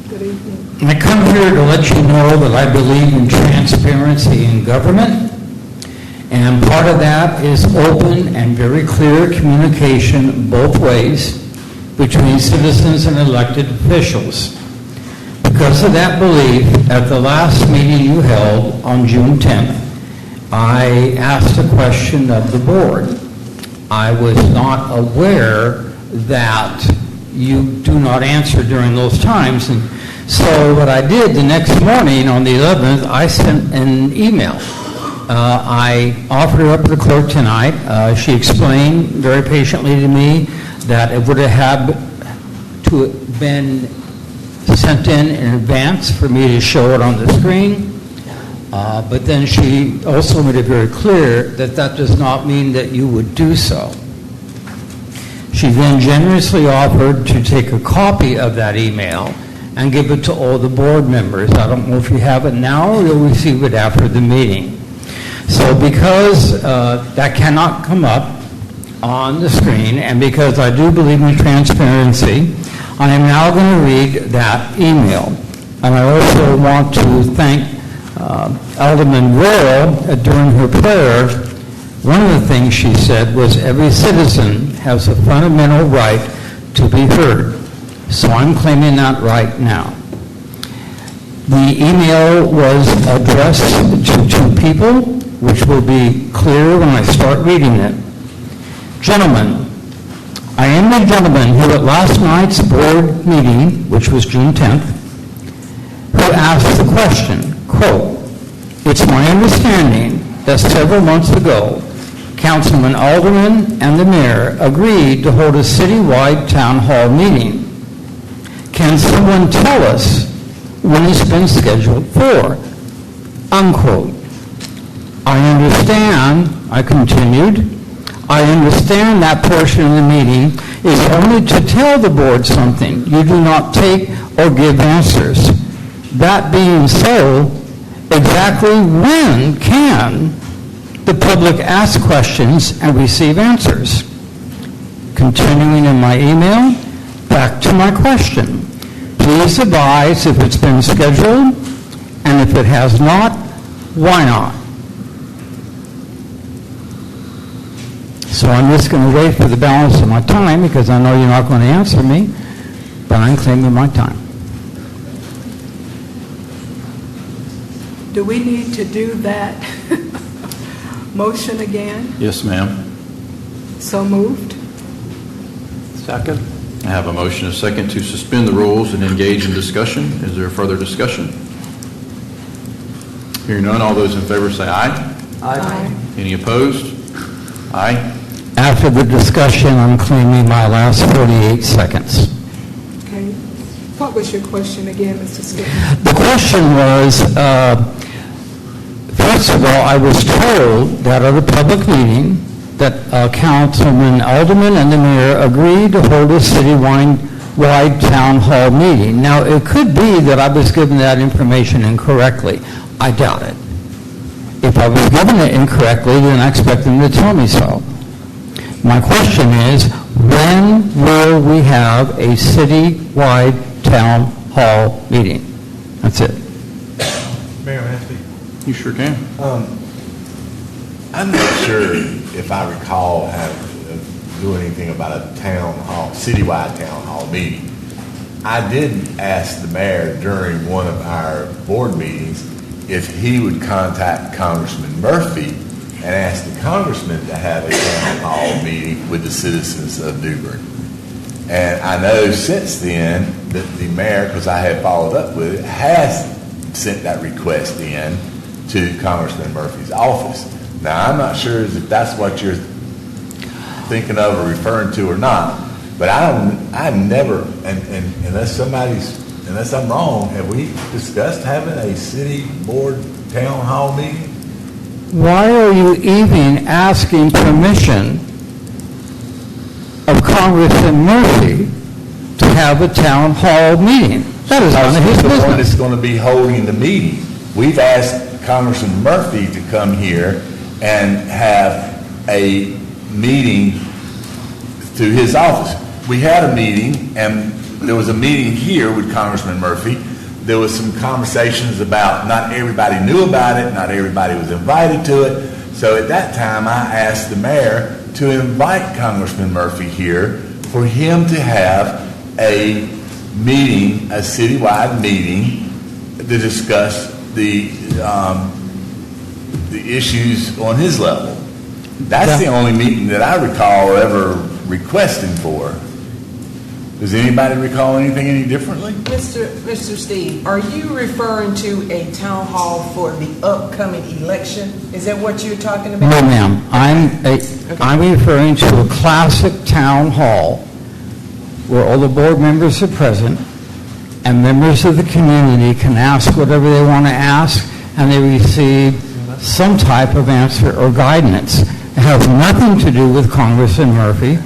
Good evening. I come here to let you know that I believe in transparency in government, and part of that is open and very clear communication both ways between citizens and elected officials. Because of that belief, at the last meeting you held on June 10th, I asked a question of the board. I was not aware that you do not answer during those times. And so what I did the next morning on the 11th, I sent an email. I offered it up to the clerk tonight. She explained very patiently to me that it would have to have been sent in advance for me to show it on the screen. But then she also made it very clear that that does not mean that you would do so. She then generously offered to take a copy of that email and give it to all the board members. I don't know if you have it now or you'll receive it after the meeting. So because that cannot come up on the screen, and because I do believe in transparency, I am now going to read that email. And I also want to thank Alderman Royal during her prayer. One of the things she said was every citizen has a fundamental right to be heard. So I'm claiming that right now. The email was addressed to two people, which will be clear when I start reading it. Gentlemen, I am the gentleman who at last night's board meeting, which was June 10th, who asked the question, quote, "It's my understanding that several months ago, Councilman Alderman and the mayor agreed to hold a citywide town hall meeting. Can someone tell us when it's been scheduled for?" Unquote. I understand, I continued, I understand that portion of the meeting is only to tell the board something. You do not take or give answers. That being so, exactly when can the public ask questions and receive answers? Continuing in my email, back to my question. Please advise if it's been scheduled, and if it has not, why not? So I'm just going to wait for the balance of my time because I know you're not going to answer me, but I'm claiming my time. Do we need to do that motion again? Yes, ma'am. So moved. Second. I have a motion, a second, to suspend the rules and engage in discussion. Is there further discussion? Hearing none, all those in favor say aye. Aye. Any opposed? Aye. After the discussion, I'm claiming my last 48 seconds. Okay. What was your question again, Mr. Skip? The question was, first of all, I was told that at a public meeting that Councilman Alderman and the mayor agreed to hold a citywide town hall meeting. Now, it could be that I was given that information incorrectly. I doubt it. If I was given it incorrectly, then I expect them to tell me so. My question is, when will we have a citywide town hall meeting? That's it. Mayor, may I speak? You sure can. I'm not sure if I recall doing anything about a town hall, citywide town hall meeting. I did ask the mayor during one of our board meetings if he would contact Congressman Murphy and ask the congressman to have a town hall meeting with the citizens of New Bern. And I know since then that the mayor, because I had followed up with it, has sent that request in to Congressman Murphy's office. Now, I'm not sure if that's what you're thinking of or referring to or not, but I never, and unless I'm wrong, have we discussed having a city board town hall meeting? Why are you even asking permission of Congressman Murphy to have a town hall meeting? That is none of his the one business. that's going to be holding the meeting. We've asked Congressman Murphy to come here and have a meeting through his office. We had a meeting, and there was a meeting here with Congressman Murphy. There was some conversations about not everybody knew about it, not everybody was invited to it. So at that time, I asked the mayor to invite Congressman Murphy here for him to have a meeting, a citywide meeting, to discuss the issues on his level. That's the only meeting that I recall ever requesting for. Does anybody recall anything any differently? Mr. Steve, are you referring to a town hall for the upcoming election? Is that what you're talking about? No, ma'am. I'm referring to a classic town hall where all the board members are present and members of the community can ask whatever they want to ask and they receive some type of answer or guidance. It has nothing to do with Congressman Murphy.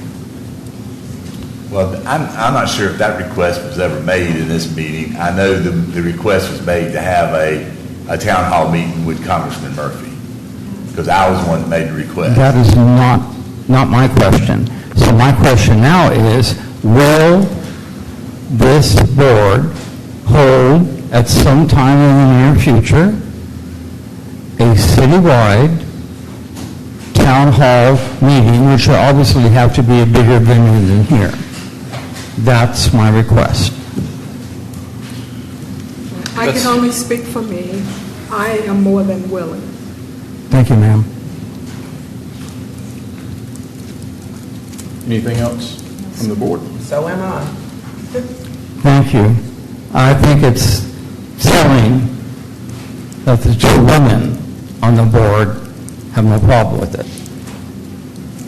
Well, I'm not sure if that request was ever made in this meeting. I know the request was made to have a town hall meeting with Congressman Murphy, because I was the one that made the request. That is not my question. So my question now is, will this board hold at some time in the near future a citywide town hall meeting, which will obviously have to be a bigger venue than here? That's my request. I can only speak for me. I am more than willing. Thank you, ma'am. Anything else from the board? So am I. Thank you. I think it's telling that the two women on the board have no problem with it.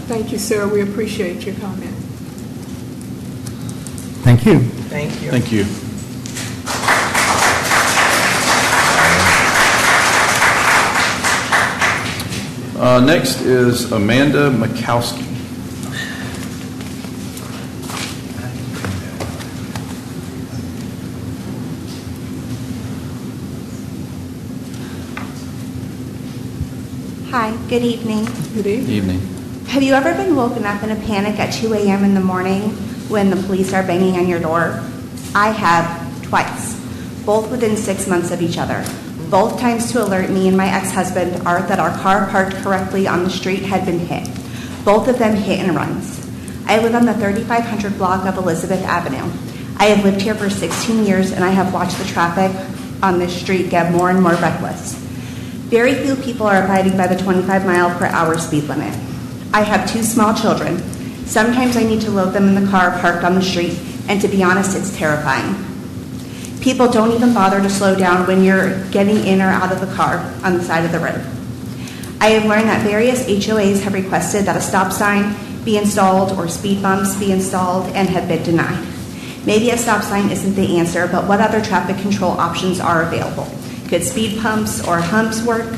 Thank you, sir. We appreciate your comment. Thank you. Thank you. Thank you. Next is Amanda Mikowski. Hi, good evening. Good evening. Evening. Have you ever been woken up in a panic at 2 a.m. in the morning when the police are banging on your door? I have twice, both within 6 months of each other. Both times to alert me and my ex-husband that our car parked correctly on the street had been hit. Both of them hit and runs. I live on the 3500 block of Elizabeth Avenue. I have lived here for 16 years and I have watched the traffic on this street get more and more reckless. Very few people are abiding by the 25 mile per hour speed limit. I have 2 small children. Sometimes I need to load them in the car parked on the street, and to be honest, it's terrifying. People don't even bother to slow down when you're getting in or out of the car on the side of the road. I have learned that various HOAs have requested that a stop sign be installed or speed bumps be installed and have been denied. Maybe a stop sign isn't the answer, but what other traffic control options are available? Could speed pumps or humps work?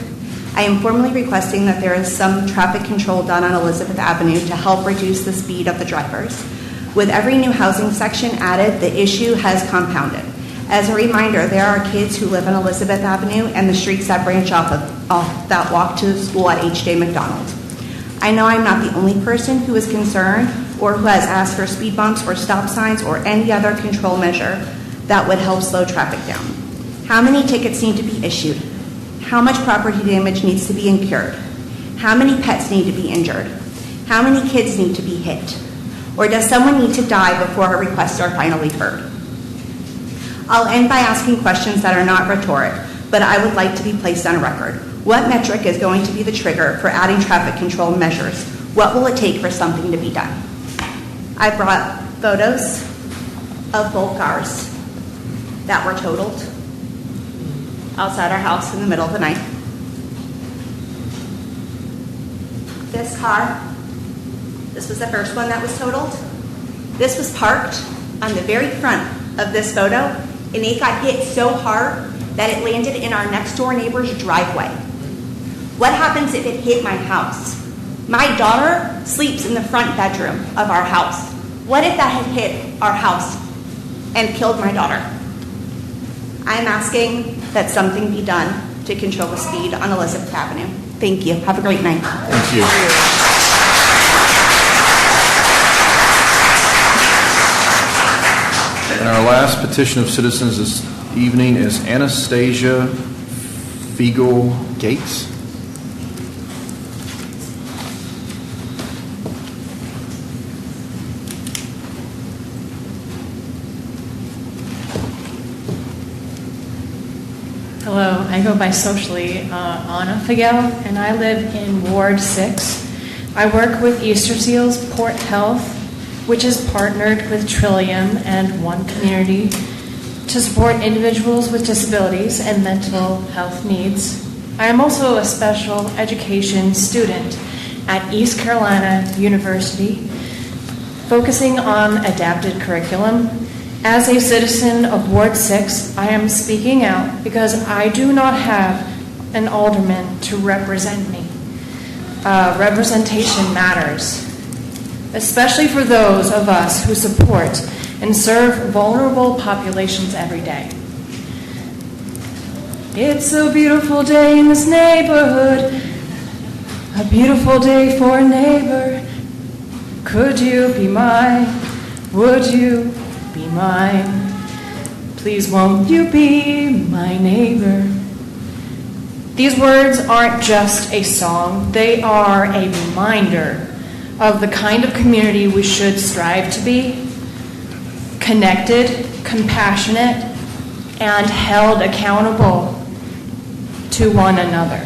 I am formally requesting that there is some traffic control done on Elizabeth Avenue to help reduce the speed of the drivers. With every new housing section added, the issue has compounded. As a reminder, there are kids who live on Elizabeth Avenue and the streets that branch off that walk to school at H.J. McDonald. I know I'm not the only person who is concerned or who has asked for speed bumps or stop signs or any other control measure that would help slow traffic down? How many tickets need to be issued? How much property damage needs to be incurred? How many pets need to be injured? How many kids need to be hit? Or does someone need to die before our requests are finally heard? I'll end by asking questions that are not rhetoric, but I would like to be placed on record. What metric is going to be the trigger for adding traffic control measures? What will it take for something to be done? I brought photos of both cars that were totaled outside our house in the middle of the night. This car, this was the first one that was totaled. This was parked on the very front of this photo, and it got hit so hard that it landed in our next door neighbor's driveway. What happens if it hit my house? My daughter sleeps in the front bedroom of our house. What if that had hit our house and killed my daughter? I'm asking that something be done to control the speed on Elizabeth Avenue. Thank you. Have a great night. Thank you. And our last petition of citizens this evening is Anastasia Fiegel Gates. Hello, I go by socially Anna Figel, and I live in Ward 6. I work with Easter Seals Port Health, which is partnered with Trillium and One Community to support individuals with disabilities and mental health needs. I am also a special education student at East Carolina University, focusing on adapted curriculum. As a citizen of Ward 6, I am speaking out because I do not have an alderman to represent me. Representation matters, especially for those of us who support and serve vulnerable populations every day. It's a beautiful day in this neighborhood, a beautiful day for a neighbor. Could you be mine? Would you be mine? Please won't you be my neighbor? These words aren't just a song, they are a reminder of the kind of community we should strive to be: connected, compassionate, and held accountable to one another.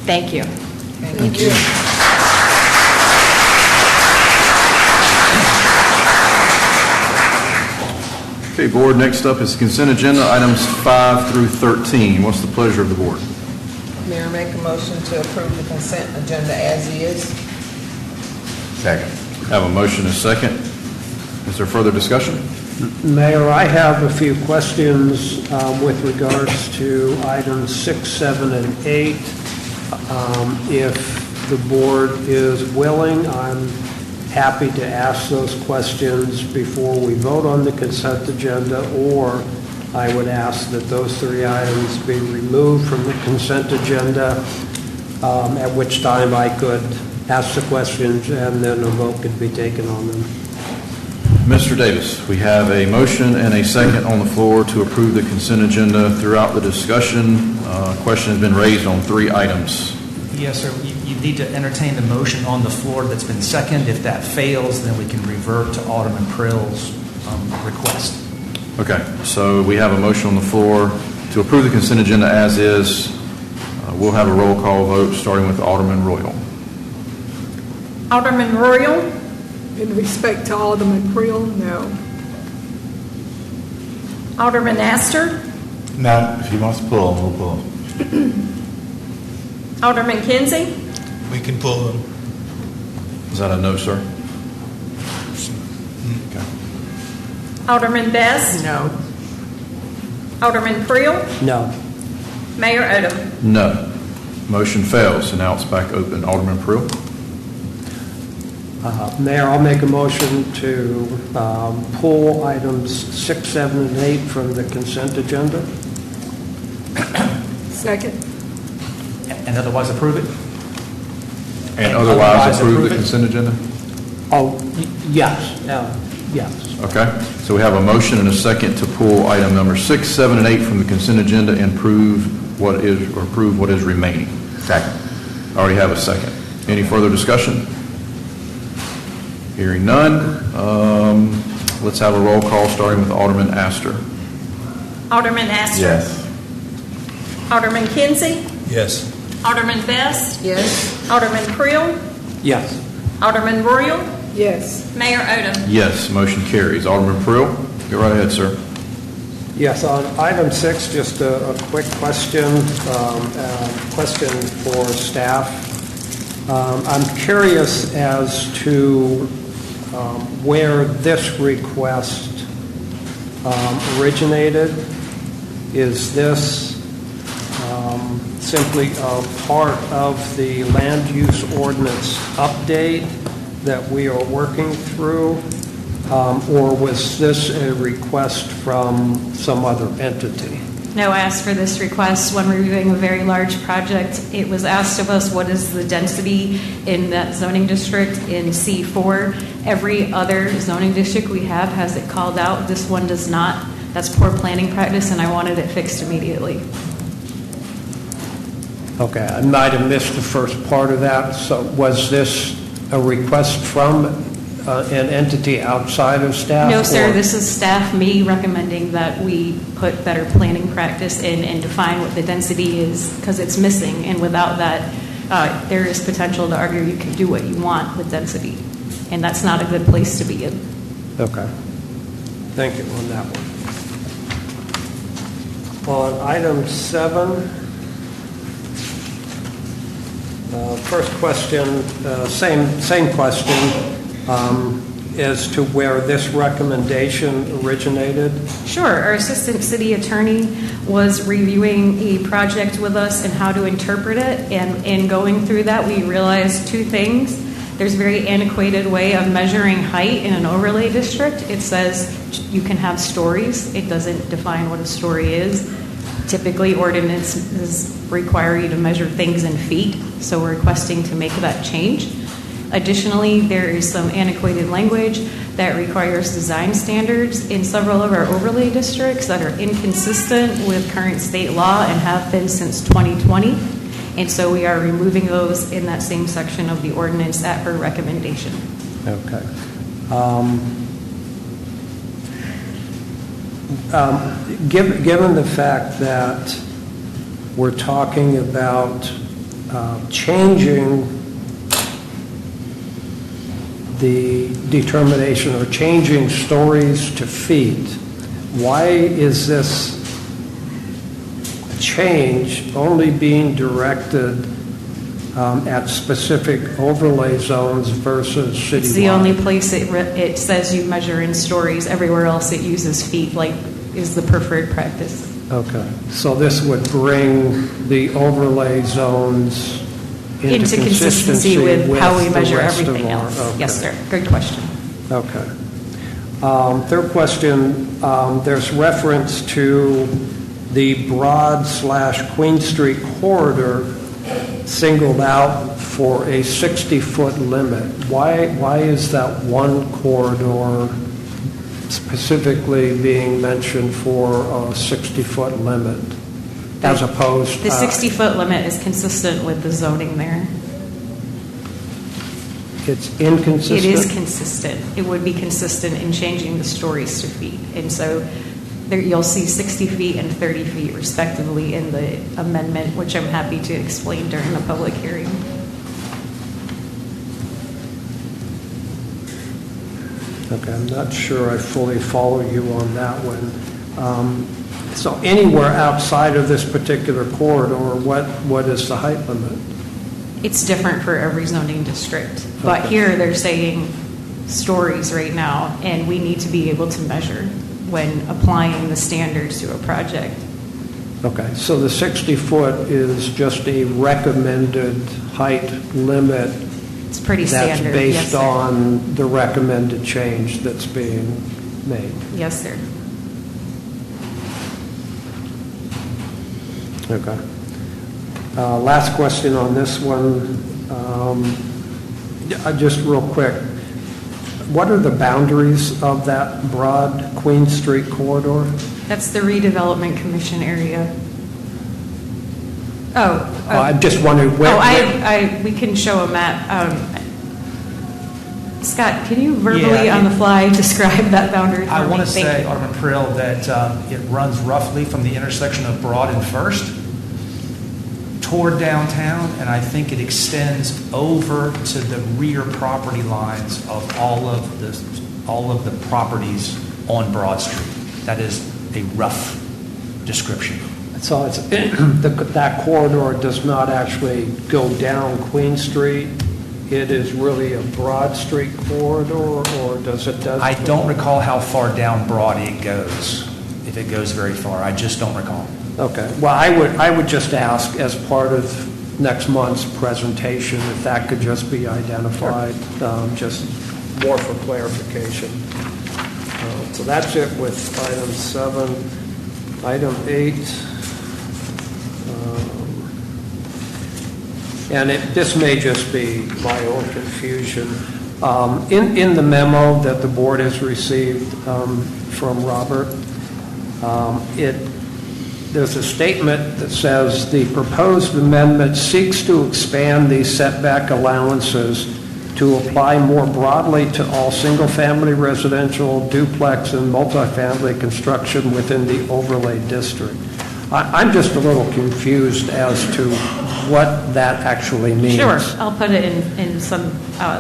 Thank you. Thank you. Okay, board, next up is consent agenda, items 5 through 13. What's the pleasure of the board? Mayor, make a motion to approve the consent agenda as is. Second. Have a motion and a second. Is there further discussion? Mayor, I have a few questions with regards to items 6, 7, and 8. If the board is willing, I'm happy to ask those questions before we vote on the consent agenda, or I would ask that those 3 items be removed from the consent agenda, at which time I could ask the questions and then a vote could be taken on them. Mr. Davis, we have a motion and a second on the floor to approve the consent agenda. Throughout the discussion, question has been raised on 3 items. Yes, sir. You need to entertain the motion on the floor that's been seconded. If that fails, then we can revert to Alderman Prill's request. Okay, so we have a motion on the floor to approve the consent agenda as is. We'll have a roll call vote starting with Alderman Royal. Alderman Royal, In respect to Alderman Creel, no. Alderman Astor, No, if he wants to pull him, we'll pull him. Alderman Kinsey, We can pull them. Is that a no, sir? Alderman Best, No. Alderman Creel, No. Mayor Odham. No. Motion fails, and now it's back open. Alderman Preel. Mayor, I'll make a motion to pull items 6, 7, and 8 from the consent agenda. Second. And otherwise approve it? And otherwise approve the consent agenda? Oh, yes, yes. Okay, so we have a motion and a second to pull item number 6, 7, and 8 from the consent agenda and approve what is remaining. Second. I already have a second. Any further discussion? Hearing none, let's have a roll call starting with Alderman Astor. Alderman Astor. Yes. Alderman Kinsey. Yes. Alderman Best. Yes. Alderman Creel. Yes. Alderman Royal. Yes. Mayor Odom. Yes, motion carries. Alderman Pruill, go right ahead, sir. Yes, on item 6, just a quick question for staff. I'm curious as to where this request originated. Is this simply a part of the land use ordinance update that we are working through? Or was this a request from some other entity? No, I asked for this request when we were doing a very large project. It was asked of us, what is the density in that zoning district in C4? Every other zoning district we have has it called out. This one does not. That's poor planning practice, and I wanted it fixed immediately. Okay, I might have missed the first part of that. So was this a request from an entity outside of staff? No, sir, or- this is staff, me recommending that we put better planning practice in and define what the density is, because it's missing, and without that, there is potential to argue you can do what you want with density, and that's not a good place to be in. Okay. Thank you on that one. On item 7, first question, same question, as to where this recommendation originated. Sure. Our assistant city attorney was reviewing a project with us and how to interpret it. And in going through that, we realized 2 things. There's a very antiquated way of measuring height in an overlay district. It says you can have stories. It doesn't define what a story is. Typically, ordinances require you to measure things in feet. So we're requesting to make that change. Additionally, there is some antiquated language that requires design standards in several of our overlay districts that are inconsistent with current state law and have been since 2020. And so we are removing those in that same section of the ordinance at her recommendation. Okay. Given the fact that we're talking about changing the determination or changing stories to feet, why is this change only being directed at specific overlay zones versus citywide? It's the only place it says you measure in stories. Everywhere else it uses feet, like is the preferred practice. Okay, so this would bring the overlay zones into consistency with how we the measure rest of everything our- else. okay. Yes, sir. Good question. Okay. Third question, there's reference to the Broad/Queen Street corridor singled out for a 60-foot limit. Why is that one corridor specifically being mentioned for a 60-foot limit as opposed The 60-foot limit is consistent with the zoning there. It's inconsistent? It is consistent. It would be consistent in changing the stories to feet. And so there, you'll see 60 feet and 30 feet respectively in the amendment, which I'm happy to explain during the public hearing. Okay, I'm not sure I fully follow you on that one. So anywhere outside of this particular corridor, what is the height limit? It's different for every zoning district. But Okay. here they're saying stories right now, and we need to be able to measure when applying the standards to a project. Okay, so the 60-foot is just a recommended height limit. It's pretty standard. That's Yes, based sir. on the recommended change that's being made. Yes, sir. Okay. Last question on this one. Just real quick. What are the boundaries of that broad Queen Street corridor? That's the Redevelopment Commission area. I'm just wondering where... we can show a map. Scott, can you verbally on the fly describe that boundary for me? I want to Thank say, you. Alderman Prill, that it runs roughly from the intersection of Broad and First toward downtown, and I think it extends over to the rear property lines of all of the properties on Broad Street. That is a rough description. So it's, that corridor does not actually go down Queen Street? It is really a Broad Street corridor, or does it? I don't recall how far down Broad it goes, if it goes very far. I just don't recall. Okay. Well, I would just ask, as part of next month's presentation, if that could just be identified, just more for clarification. So that's it with item 7. Item 8. And this may just be my own confusion. In the memo that the board has received from Robert, there's a statement that says the proposed amendment seeks to expand these setback allowances to apply more broadly to all single-family residential, duplex, and multifamily construction within the overlay district. I'm just a little confused as to what that actually means. Sure, I'll put it in some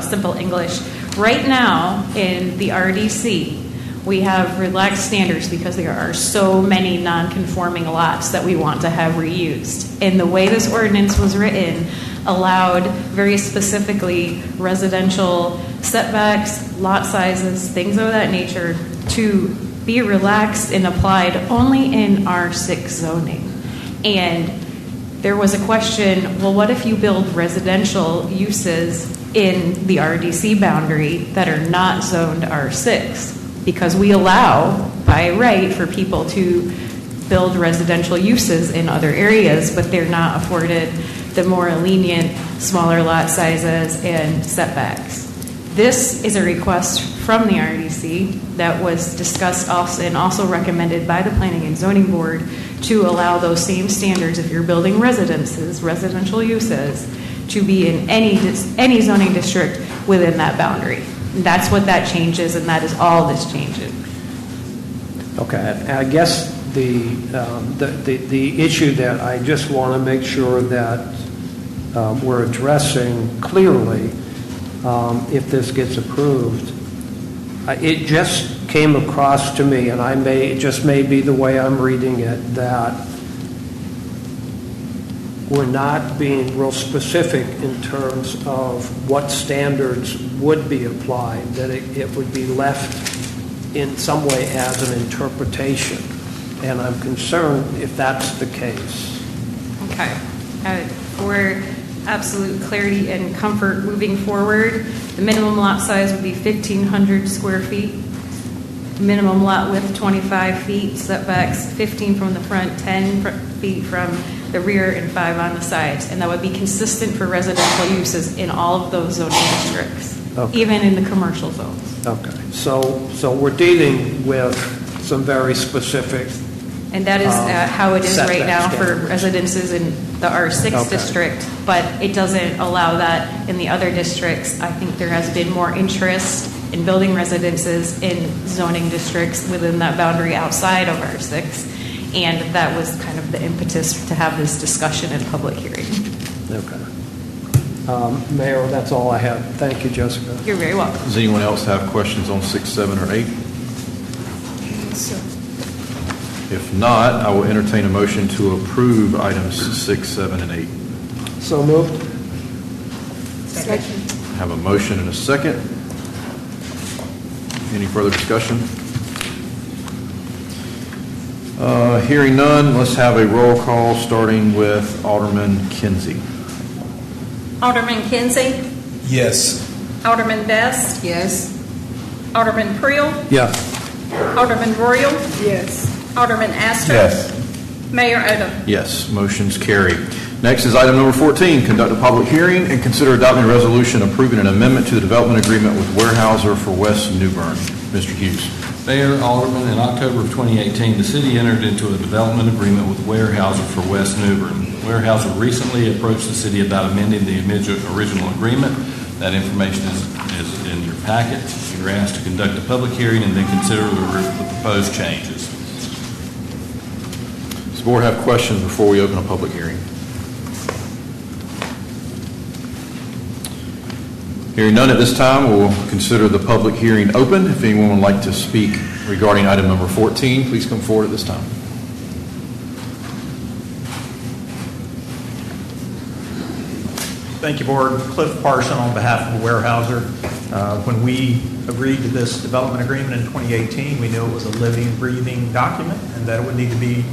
simple English. Right now, in the RDC, we have relaxed standards because there are so many non-conforming lots that we want to have reused. And the way this ordinance was written allowed very specifically residential setbacks, lot sizes, things of that nature to be relaxed and applied only in R6 zoning. And there was a question, well, what if you build residential uses in the RDC boundary that are not zoned R6? Because we allow, by right, for people to build residential uses in other areas, but they're not afforded the more lenient, smaller lot sizes and setbacks. This is a request from the RDC that was discussed and also recommended by the Planning and Zoning Board to allow those same standards if you're building residences, residential uses, to be in any zoning district within that boundary. And that's what that changes, and that is all this changes. Okay, I guess the issue that I just want to make sure that we're addressing clearly, if this gets approved, it just came across to me, and it just may be the way I'm reading it, that we're not being real specific in terms of what standards would be applied, that it would be left in some way as an interpretation. And I'm concerned if that's the case. Okay. For absolute clarity and comfort moving forward, the minimum lot size would be 1,500 square feet. Minimum lot width 25 feet, setbacks 15 from the front, 10 feet from the rear, and 5 on the sides. And that would be consistent for residential uses in all of those zoning districts, even in the commercial zones. Okay. So we're dealing with some very specific. And that is how it is right now standards for residences in the R6 district, but it doesn't allow that in the other districts. I think there has been more interest in building residences in zoning districts within that boundary outside of R6, and that was kind of the impetus to have this discussion and public hearing. Okay. Mayor, that's all I have. Thank you, Jessica. You're very welcome. Does anyone else have questions on 6, 7, or 8? If not, I will entertain a motion to approve items 6, 7, and 8. So moved. Second. I have a motion and a second. Any further discussion? Hearing none, let's have a roll call starting with Alderman Kinsey. Alderman Kinsey, Yes. Alderman Best, Yes. Alderman Prill, Yes. Alderman Royal, Yes. Alderman Astor, Yes. Mayor Odham. Yes, motion's carried. Next is item number 14, conduct a public hearing and consider adopting a resolution approving an amendment to the development agreement with Weyerhaeuser for West New Bern. Mr. Hughes. Mayor, Alderman, in October of 2018, the city entered into a development agreement with Weyerhaeuser for West New Bern. Weyerhaeuser recently approached the city about amending the original agreement. That information is in your packet. You're asked to conduct a public hearing and then consider the proposed changes. Does the board have questions before we open a public hearing? Hearing none at this time, we'll consider the public hearing open. If anyone would like to speak regarding item number 14, please come forward at this time. Thank you, Board. Cliff Parson on behalf of Weyerhaeuser. When we agreed to this development agreement in 2018, we knew it was a living, breathing document and that it would need to be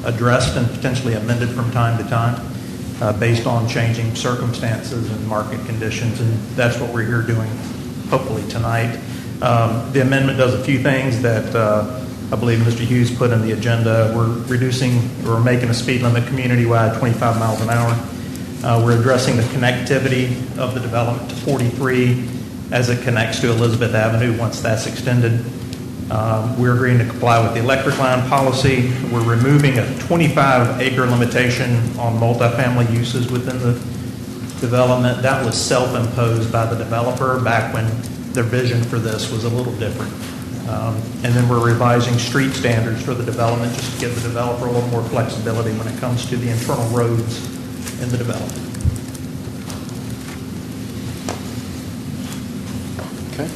addressed and potentially amended from time to time based on changing circumstances and market conditions, and that's what we're here doing, hopefully tonight. The amendment does a few things that I believe Mr. Hughes put in the agenda. We're making a speed limit community-wide 25 miles an hour. We're addressing the connectivity of the development to 43 as it connects to Elizabeth Avenue once that's extended. We're agreeing to comply with the electric line policy. We're removing a 25-acre limitation on multifamily uses within the development. That was self-imposed by the developer back when their vision for this was a little different. And then we're revising street standards for the development just to give the developer a little more flexibility when it comes to the internal roads in the development. Okay.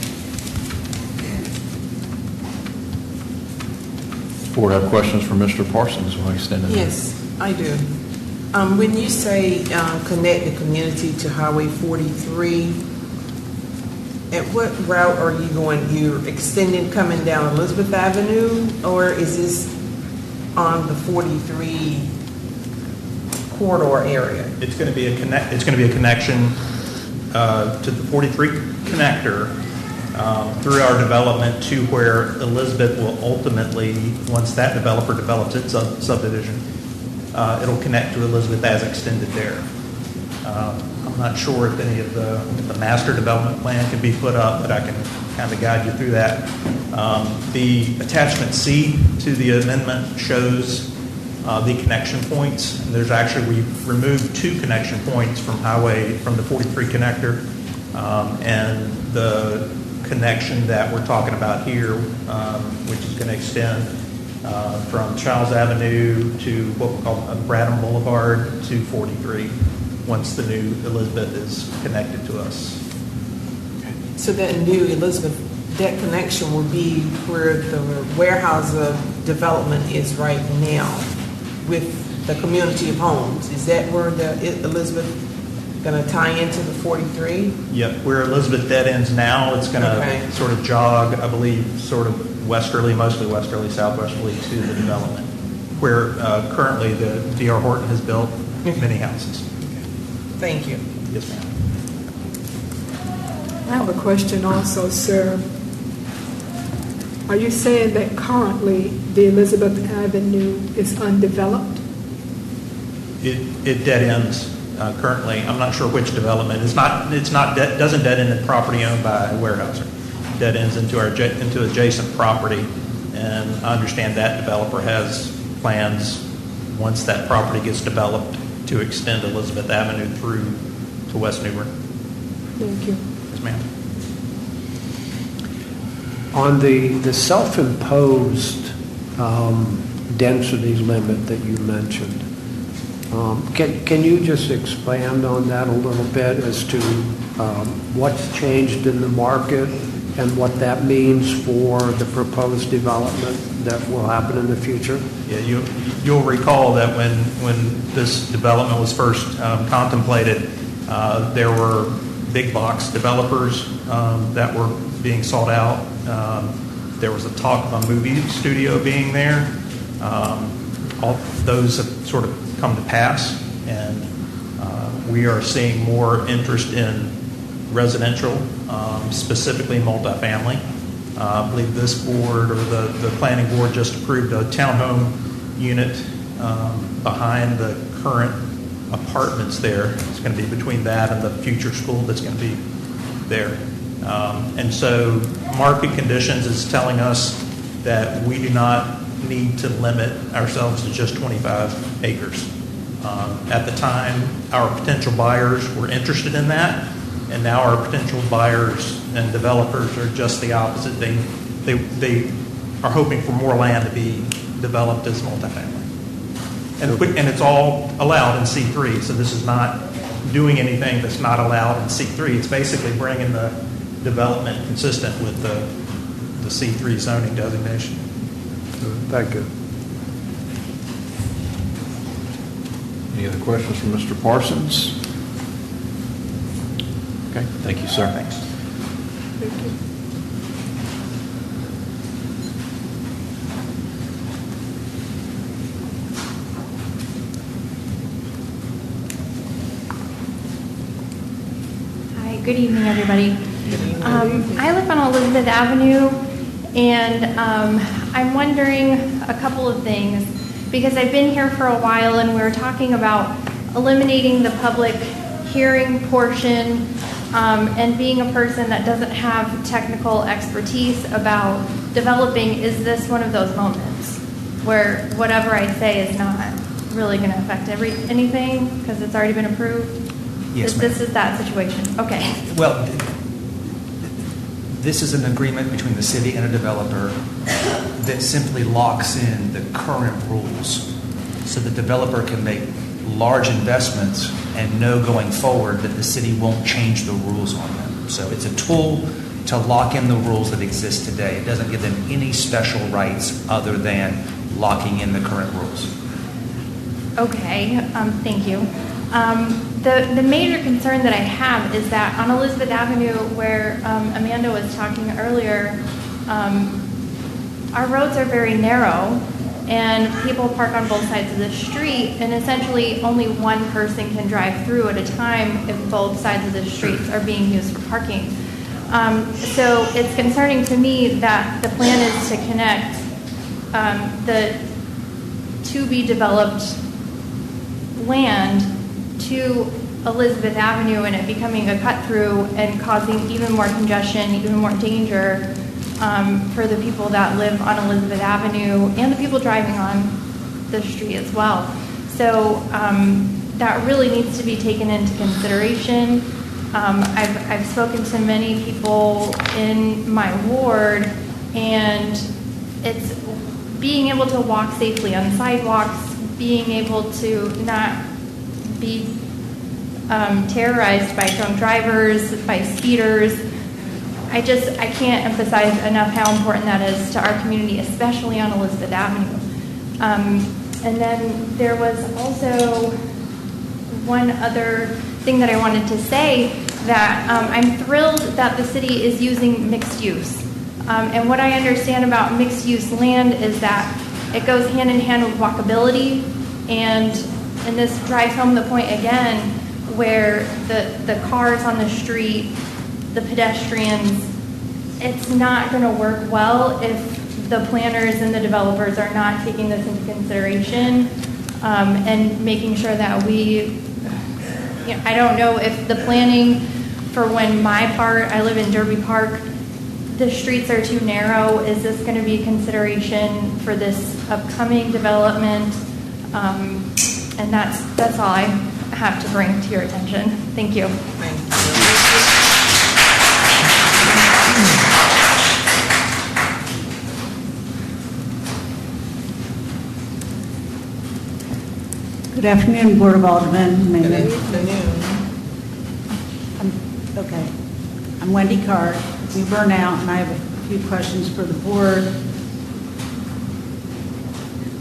Does the board have questions for Mr. Parsons while he's standing there? Yes, I do. When you say connect the community to Highway 43, at what route are you going? You're extending coming down Elizabeth Avenue, or is this on the 43 corridor area? It's going to be a connection to the 43 connector through our development to where Elizabeth will ultimately, once that developer develops its subdivision, it'll connect to Elizabeth as extended there. I'm not sure if any of the master development plan can be put up, but I can kind of guide you through that. The attachment C to the amendment shows the connection points. And there's actually, we've removed 2 connection points from the 43 connector, and the connection that we're talking about here, which is going to extend from Charles Avenue to what we call Bradham Boulevard to 43 once the new Elizabeth is connected to us. So that new Elizabeth, that connection will be where the warehouse development is right now with the community of homes. Is that where the Elizabeth going to tie into the 43? Yep, where Elizabeth dead ends now, it's going to sort of jog, I believe, sort of westerly, mostly westerly, southwesterly to the development, where currently the D.R. Horton has built many houses. Thank you. Yes, ma'am. I have a question also, sir. Are you saying that currently the Elizabeth Avenue is undeveloped? It dead ends currently. I'm not sure which development. Doesn't dead end in property owned by Weyerhaeuser. Dead ends into adjacent property, and I understand that developer has plans once that property gets developed to extend Elizabeth Avenue through to West New Bern. Thank you. Yes, ma'am. On the self-imposed density limit that you mentioned, can you just expand on that a little bit as to what's changed in the market and what that means for the proposed development that will happen in the future? Yeah, you'll recall that when this development was first contemplated, there were big box developers that were being sought out. There was a talk of a movie studio being there. All those have sort of come to pass, and we are seeing more interest in residential, specifically multifamily. I believe this board or the planning board just approved a townhome unit behind the current apartments there. It's going to be between that and the future school that's going to be there. And so market conditions is telling us that we do not need to limit ourselves to just 25 acres. At the time, our potential buyers were interested in that, and now our potential buyers and developers are just the opposite. They are hoping for more land to be developed as multifamily. And it's all allowed in C3, so this is not doing anything that's not allowed in C3. It's basically bringing the development consistent with the C3 zoning designation. Thank you. Any other questions from Mr. Parsons? Okay, thank you, sir. Thanks. Thank you. Hi, good evening, everybody. I live on Elizabeth Avenue, and I'm wondering a couple of things, because I've been here for a while, and we were talking about eliminating the public hearing portion, and being a person that doesn't have technical expertise about developing. Is this one of those moments where whatever I say is not really going to affect anything because it's already been approved? Yes, This is that situation. Okay. Well, this is an agreement between the city and a developer that simply locks in the current rules so the developer can make large investments and know going forward that the city won't change the rules on them. So it's a tool to lock in the rules that exist today. It doesn't give them any special rights other than locking in the current rules. Okay, thank you. The major concern that I have is that on Elizabeth Avenue, where Amanda was talking earlier, our roads are very narrow, and people park on both sides of the street, and essentially only one person can drive through at a time if both sides of the streets are being used for parking. So it's concerning to me that the plan is to connect the to-be-developed land to Elizabeth Avenue, and it becoming a cut-through and causing even more congestion, even more danger for the people that live on Elizabeth Avenue and the people driving on the street as well. So that really needs to be taken into consideration. I've spoken to many people in my ward, and it's being able to walk safely on sidewalks, being able to not be terrorized by drunk drivers, by speeders. I can't emphasize enough how important that is to our community, especially on Elizabeth Avenue. And then there was also one other thing that I wanted to say, that I'm thrilled that the city is using mixed use. And what I understand about mixed use land is that it goes hand in hand with walkability, and this drives home the point again where the cars on the street, the pedestrians, it's not going to work well if the planners and the developers are not taking this into consideration and making sure that I don't know if the planning for when I live in Derby Park, the streets are too narrow. Is this going to be a consideration for this upcoming development? And that's all I have to bring to your attention. Thank you. Good afternoon, Board of Aldermen. Good afternoon. Okay. I'm Wendy Carr, New Burnout, and I have a few questions for the board.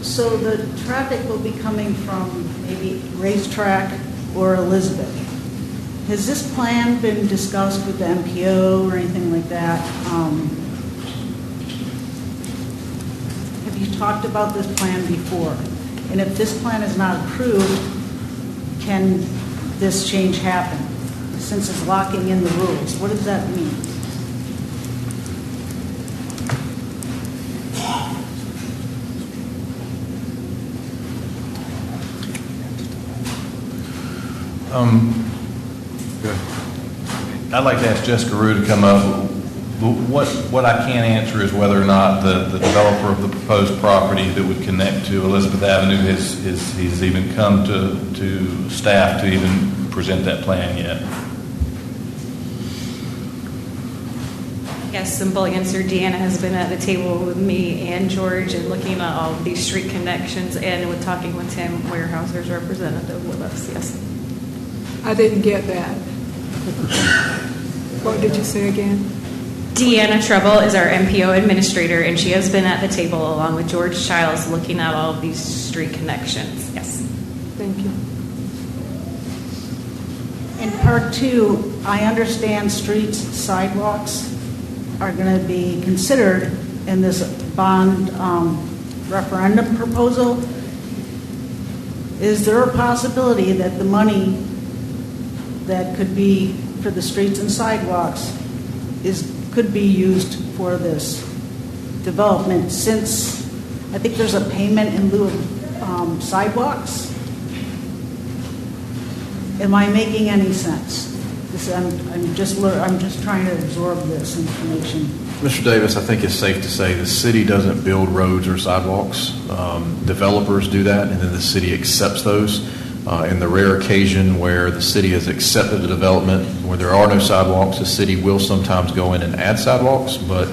So the traffic will be coming from maybe Racetrack or Elizabeth. Has this plan been discussed with the MPO or anything like that? Have you talked about this plan before? And if this plan is not approved, can this change happen? Since it's locking in the rules, what does that mean? Good. I'd like to ask Jessica Rue to come up. What I can't answer is whether or not the developer of the proposed property that would connect to Elizabeth Avenue he's even come to staff to even present that plan yet. Yes, simple answer. Deanna has been at the table with me and George and looking at all of these street connections and with talking with Tim Weyerhaeuser's representative with us, yes. I didn't get that. What did you say again? Deanna Treble is our MPO administrator, and she has been at the table along with George Childs looking at all of these street connections, yes. Thank you. In part 2, I understand streets, sidewalks are going to be considered in this bond referendum proposal. Is there a possibility that the money that could be for the streets and sidewalks could be used for this development, since I think there's a payment in lieu of sidewalks? Am I making any sense? I'm just trying to absorb this information. Mr. Davis, I think it's safe to say the city doesn't build roads or sidewalks. Developers do that, and then the city accepts those. In the rare occasion where the city has accepted the development where there are no sidewalks, the city will sometimes go in and add sidewalks, but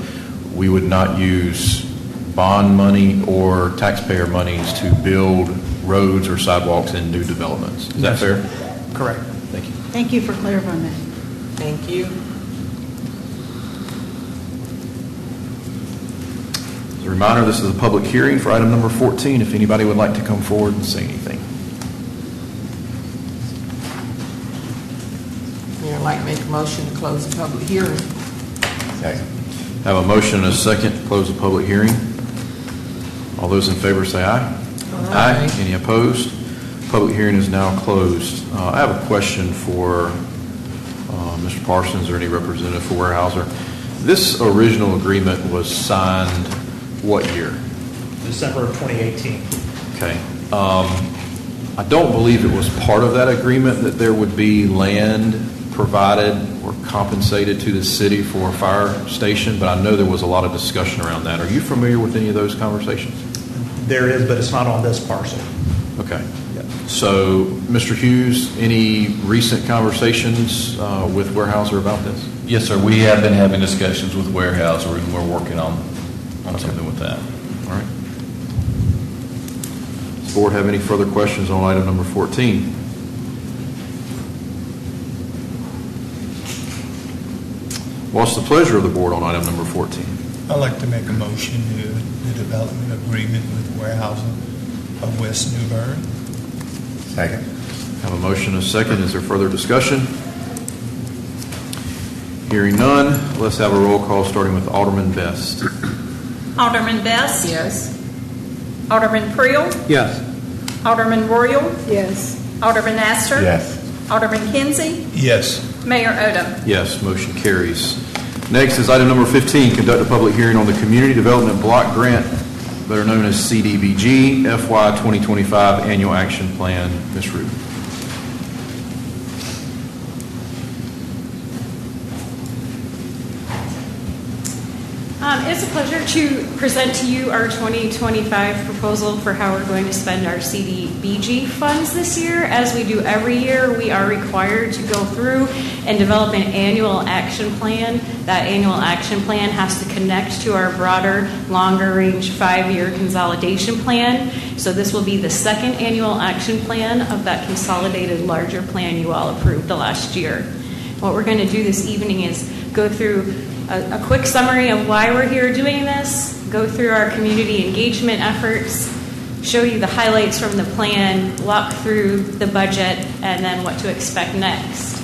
we would not use bond money or taxpayer monies to build roads or sidewalks in new developments. Is that fair? Correct. Thank you. Thank you for clarifying that. Thank you. As a reminder, this is a public hearing for item number 14. If anybody would like to come forward and say anything. I'd like to make a motion to close the public hearing. Second. Have a motion and a second to close the public hearing. All those in favor say aye. Aye. Any opposed? Public hearing is now closed. I have a question for Mr. Parsons or any representative for Weyerhaeuser. This original agreement was signed what year? December of 2018. Okay. I don't believe it was part of that agreement that there would be land provided or compensated to the city for a fire station, but I know there was a lot of discussion around that. Are you familiar with any of those conversations? There is, but it's not on this parcel. Okay. So, Mr. Hughes, any recent conversations with Weyerhaeuser about this? Yes, sir. We have been having discussions with Weyerhaeuser, and we're working on something with that. All right. Does the board have any further questions on item number 14? What's the pleasure of the board on item number 14? I'd like to make a motion to the development agreement with Weyerhaeuser of West New Bern. Second. Have a motion and a second. Is there further discussion? Hearing none, let's have a roll call starting with Alderman Best. Alderman Best? Yes. Alderman Priel? Yes. Alderman Royal? Yes. Alderman Astor? Yes. Alderman Kinsey? Yes. Mayor Odham? Yes, motion carries. Next is item number 15, conduct a public hearing on the Community Development Block Grant, better known as CDBG, FY 2025 Annual Action Plan. Ms. Root. It's a pleasure to present to you our 2025 proposal for how we're going to spend our CDBG funds this year. As we do every year, we are required to go through and develop an annual action plan. That annual action plan has to connect to our broader, longer-range 5-year consolidation plan. So this will be the second annual action plan of that consolidated larger plan you all approved the last year. What we're going to do this evening is go through a quick summary of why we're here doing this, go through our community engagement efforts, show you the highlights from the plan, walk through the budget, and then what to expect next.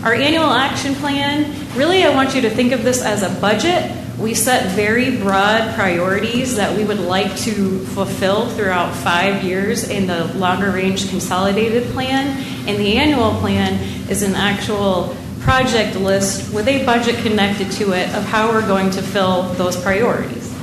Our annual action plan, really I want you to think of this as a budget. We set very broad priorities that we would like to fulfill throughout 5 years in the longer range consolidated plan, and the annual plan is an actual project list with a budget connected to it of how we're going to fill those priorities.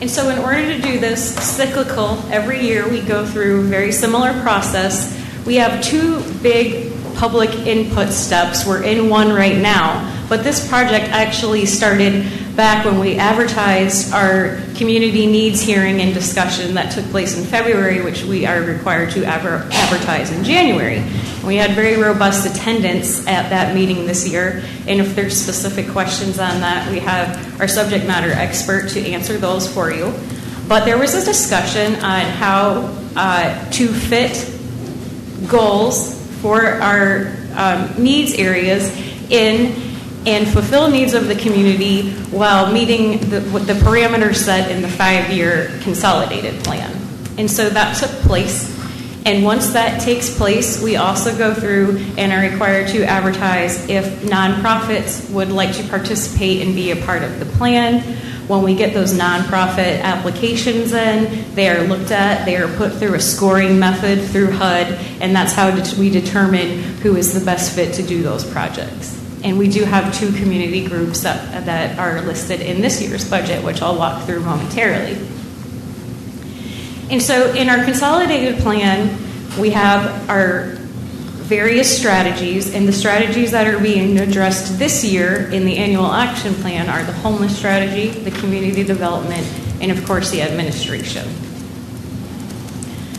And so in order to do this cyclical, every year we go through a very similar process We have two big public input steps. We're in one right now, but this project actually started back when we advertised our community needs hearing and discussion that took place in February, which we are required to advertise in January. We had very robust attendance at that meeting this year, and if there's specific questions on that, we have our subject matter expert to answer those for you. But there was a discussion on how to fit goals for our needs areas in and fulfill needs of the community while meeting the parameters set in the 5-year consolidated plan. And so that took place. And once that takes place, we also go through and are required to advertise if nonprofits would like to participate and be a part of the plan. When we get those nonprofit applications in, they are looked at, they are put through a scoring method through HUD, and that's how we determine who is the best fit to do those projects. And we do have 2 community groups that are listed in this year's budget, which I'll walk through momentarily. And so in our consolidated plan, we have our various strategies, and the strategies that are being addressed this year in the annual action plan are the homeless strategy, the community development, and of course the administration.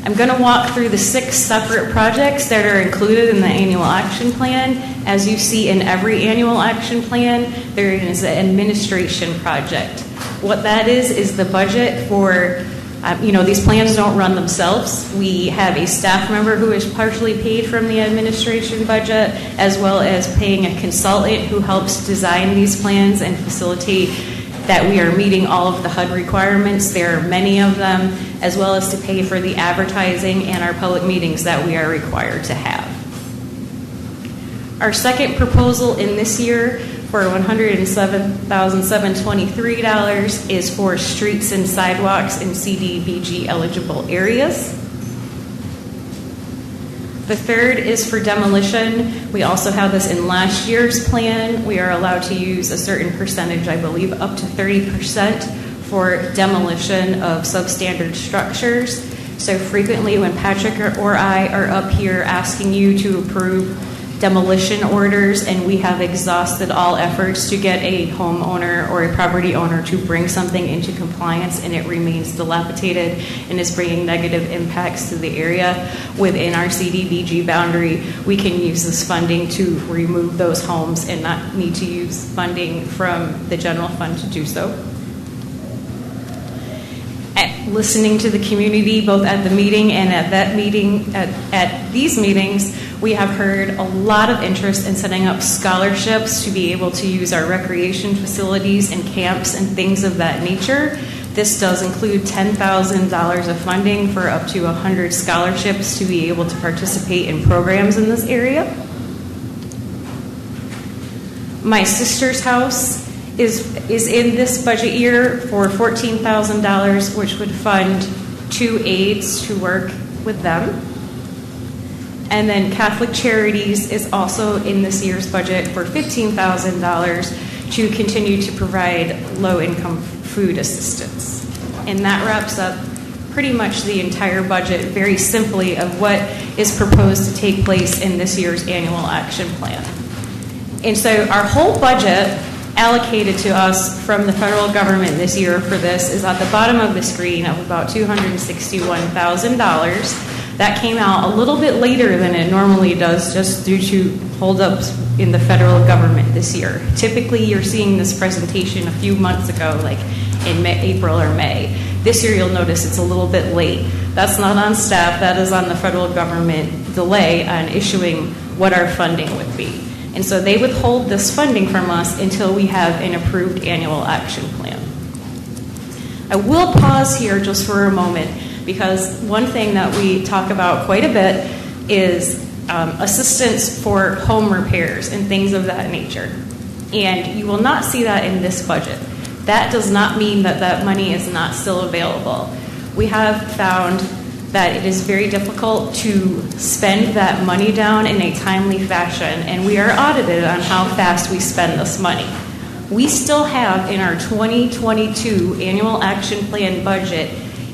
I'm going to walk through the 6 separate projects that are included in the annual action plan. As you see in every annual action plan, there is an administration project. What that is the budget for, these plans don't run themselves. We have a staff member who is partially paid from the administration budget, as well as paying a consultant who helps design these plans and facilitate that we are meeting all of the HUD requirements. There are many of them, as well as to pay for the advertising and our public meetings that we are required to have. Our second proposal in this year for $107,723 is for streets and sidewalks in CDBG eligible areas. The third is for demolition. We also have this in last year's plan. We are allowed to use a certain percentage, I believe up to 30%, for demolition of substandard structures. So frequently when Patrick or I are up here asking you to approve demolition orders and we have exhausted all efforts to get a homeowner or a property owner to bring something into compliance and it remains dilapidated and is bringing negative impacts to the area within our CDBG boundary, we can use this funding to remove those homes and not need to use funding from the general fund to do so. Listening to the community both at the meeting and at that meeting, at these meetings, we have heard a lot of interest in setting up scholarships to be able to use our recreation facilities and camps and things of that nature. This does include $10,000 of funding for up to 100 scholarships to be able to participate in programs in this area. My sister's house is in this budget year for $14,000, which would fund 2 aides to work with them. And then Catholic Charities is also in this year's budget for $15,000 to continue to provide low-income food assistance. And that wraps up pretty much the entire budget, very simply, of what is proposed to take place in this year's annual action plan. And so our whole budget allocated to us from the federal government this year for this is at the bottom of the screen of about $261,000. That came out a little bit later than it normally does just due to holdups in the federal government this year. Typically, you're seeing this presentation a few months ago, like in April or May. This year, you'll notice it's a little bit late. That's not on staff. That is on the federal government delay on issuing what our funding would be. And so they withhold this funding from us until we have an approved annual action plan. I will pause here just for a moment because one thing that we talk about quite a bit is assistance for home repairs and things of that nature. And you will not see that in this budget. That does not mean that that money is not still available. We have found that it is very difficult to spend that money down in a timely fashion, and we are audited on how fast we spend this money. We still have in our 2022 annual action plan budget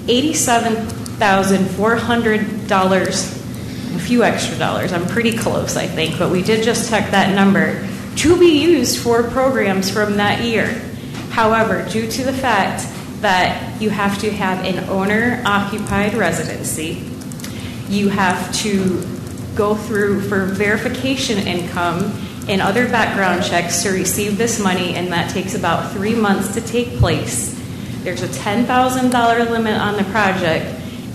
$87,400 a few extra dollars. I'm pretty close, I think, but we did just check that number to be used for programs from that year. However, due to the fact that you have to have an owner-occupied residency, you have to go through for verification income and other background checks to receive this money, and that takes about 3 months to take place. There's a $10,000 limit on the project,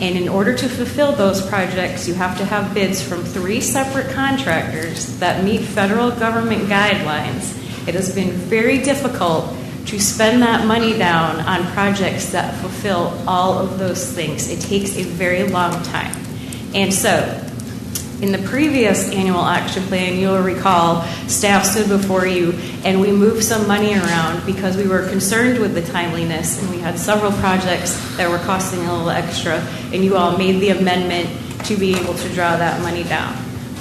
and in order to fulfill those projects, you have to have bids from 3 separate contractors that meet federal government guidelines. It has been very difficult to spend that money down on projects that fulfill all of those things. It takes a very long time. And so, in the previous annual action plan, you'll recall, staff stood before you and we moved some money around because we were concerned with the timeliness, and we had several projects that were costing a little extra, and you all made the amendment to be able to draw that money down.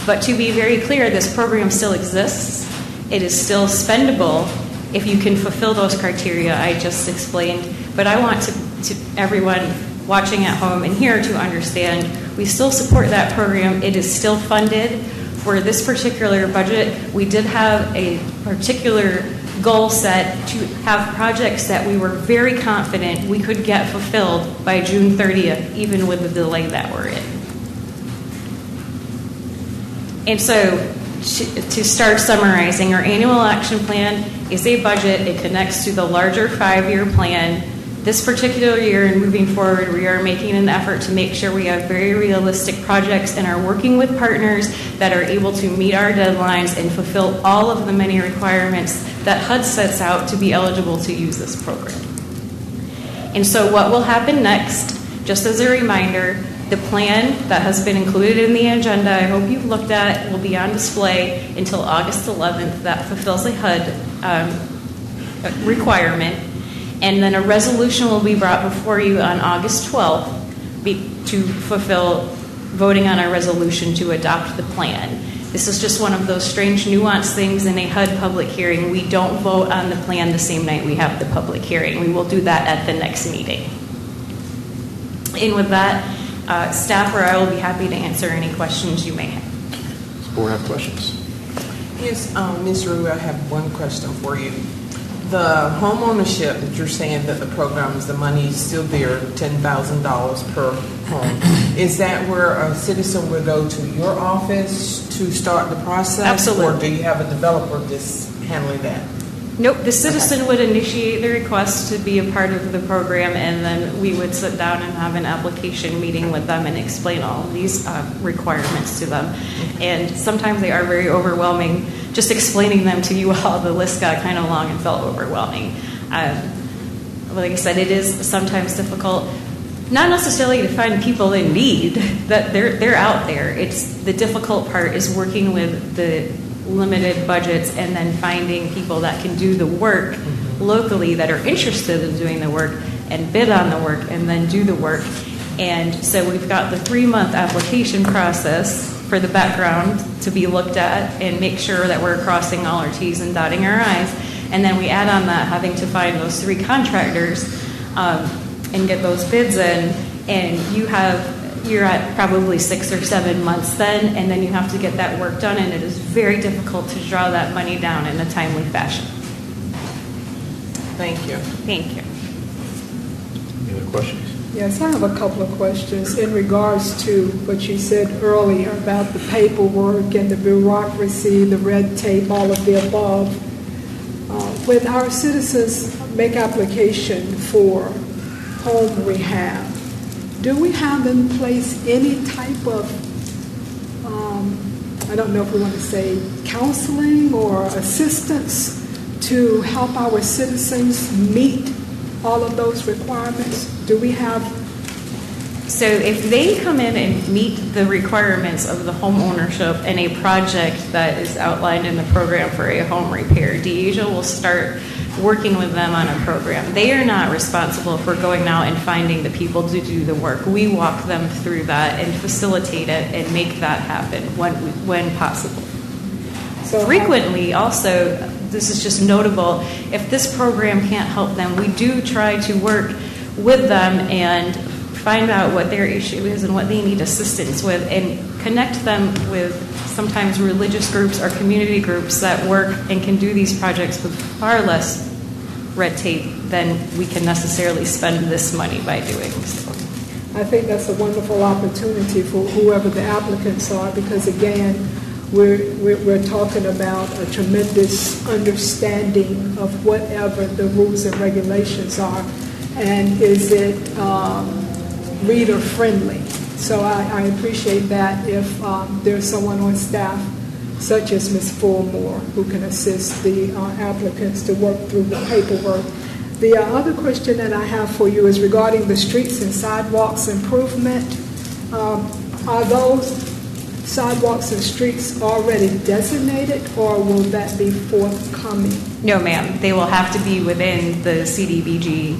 But to be very clear, this program still exists. It is still spendable if you can fulfill those criteria I just explained. But I want to everyone watching at home and here to understand, we still support that program. It is still funded. For this particular budget, we did have a particular goal set to have projects that we were very confident we could get fulfilled by June 30th, even with the delay that we're in. And so, to start summarizing, our annual action plan is a budget. It connects to the larger 5-year plan. This particular year and moving forward, we are making an effort to make sure we have very realistic projects and are working with partners that are able to meet our deadlines and fulfill all of the many requirements that HUD sets out to be eligible to use this program. And so what will happen next, just as a reminder, the plan that has been included in the agenda, I hope you've looked at, will be on display until August 11th. That fulfills a HUD requirement. And then a resolution will be brought before you on August 12th to fulfill voting on a resolution to adopt the plan. This is just one of those strange nuanced things in a HUD public hearing. We don't vote on the plan the same night we have the public hearing. We will do that at the next meeting. And with that, staff or I will be happy to answer any questions you may have. Does the board have questions? Yes, Ms. Rue, I have one question for you. The home ownership that you're saying that the program is, the money is still there, $10,000 per home. Is that where a citizen would go to your office to start the process? Absolutely. Or do you have a developer just handling that? Nope, the citizen would initiate the request to be a part of the program, and then we would sit down and have an application meeting with them and explain all of these requirements to them. And sometimes they are very overwhelming. Just explaining them to you all, the list got kind of long and felt overwhelming. Like I said, it is sometimes difficult, not necessarily to find people in need, that they're out there. It's the difficult part is working with the limited budgets and then finding people that can do the work locally that are interested in doing the work and bid on the work and then do the work. And so we've got the 3-month application process for the background to be looked at and make sure that we're crossing all our T's and dotting our I's. And then we add on that having to find those 3 contractors and get those bids in, and you're at probably 6 or 7 months then, and then you have to get that work done, and it is very difficult to draw that money down in a timely fashion. Thank you. Thank you. Any other questions? Yes, I have a couple of questions in regards to what you said earlier about the paperwork and the bureaucracy, the red tape, all of the above. When our citizens make application for home rehab, do we have in place any type of, I don't know if we want to say counseling or assistance to help our citizens meet all of those requirements? Do we have? So if they come in and meet the requirements of the home ownership and a project that is outlined in the program for a home repair, DEASA will start working with them on a program. They are not responsible for going out and finding the people to do the work. We walk them through that and facilitate it and make that happen when possible. So frequently, also, this is just notable, if this program can't help them, we do try to work with them and find out what their issue is and what they need assistance with, and connect them with sometimes religious groups or community groups that work and can do these projects with far less red tape than we can necessarily spend this money by doing. So. I think that's a wonderful opportunity for whoever the applicants are, because again, we're talking about a tremendous understanding of whatever the rules and regulations are, and is it reader friendly. So I appreciate that if there's someone on staff such as Ms. Fullmore who can assist the applicants to work through the paperwork. The other question that I have for you is regarding the streets and sidewalks improvement. Are those sidewalks and streets already designated, or will that be forthcoming? No, ma'am. They will have to be within the CDBG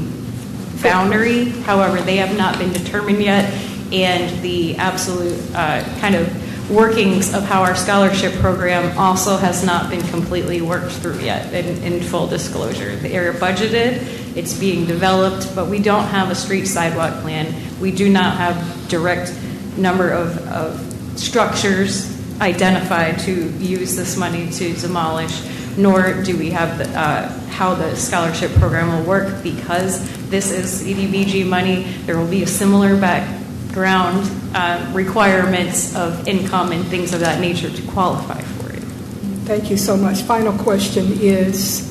boundary. However, they have not been determined yet, and the absolute kind of workings of how our scholarship program also has not been completely worked through yet, in full disclosure. They are budgeted, it's being developed, but we don't have a street sidewalk plan. We do not have direct number of structures identified to use this money to demolish, nor do we have how the scholarship program will work. Because this is CDBG money, there will be a similar background requirements of income and things of that nature to qualify for it. Thank you so much. Final question is,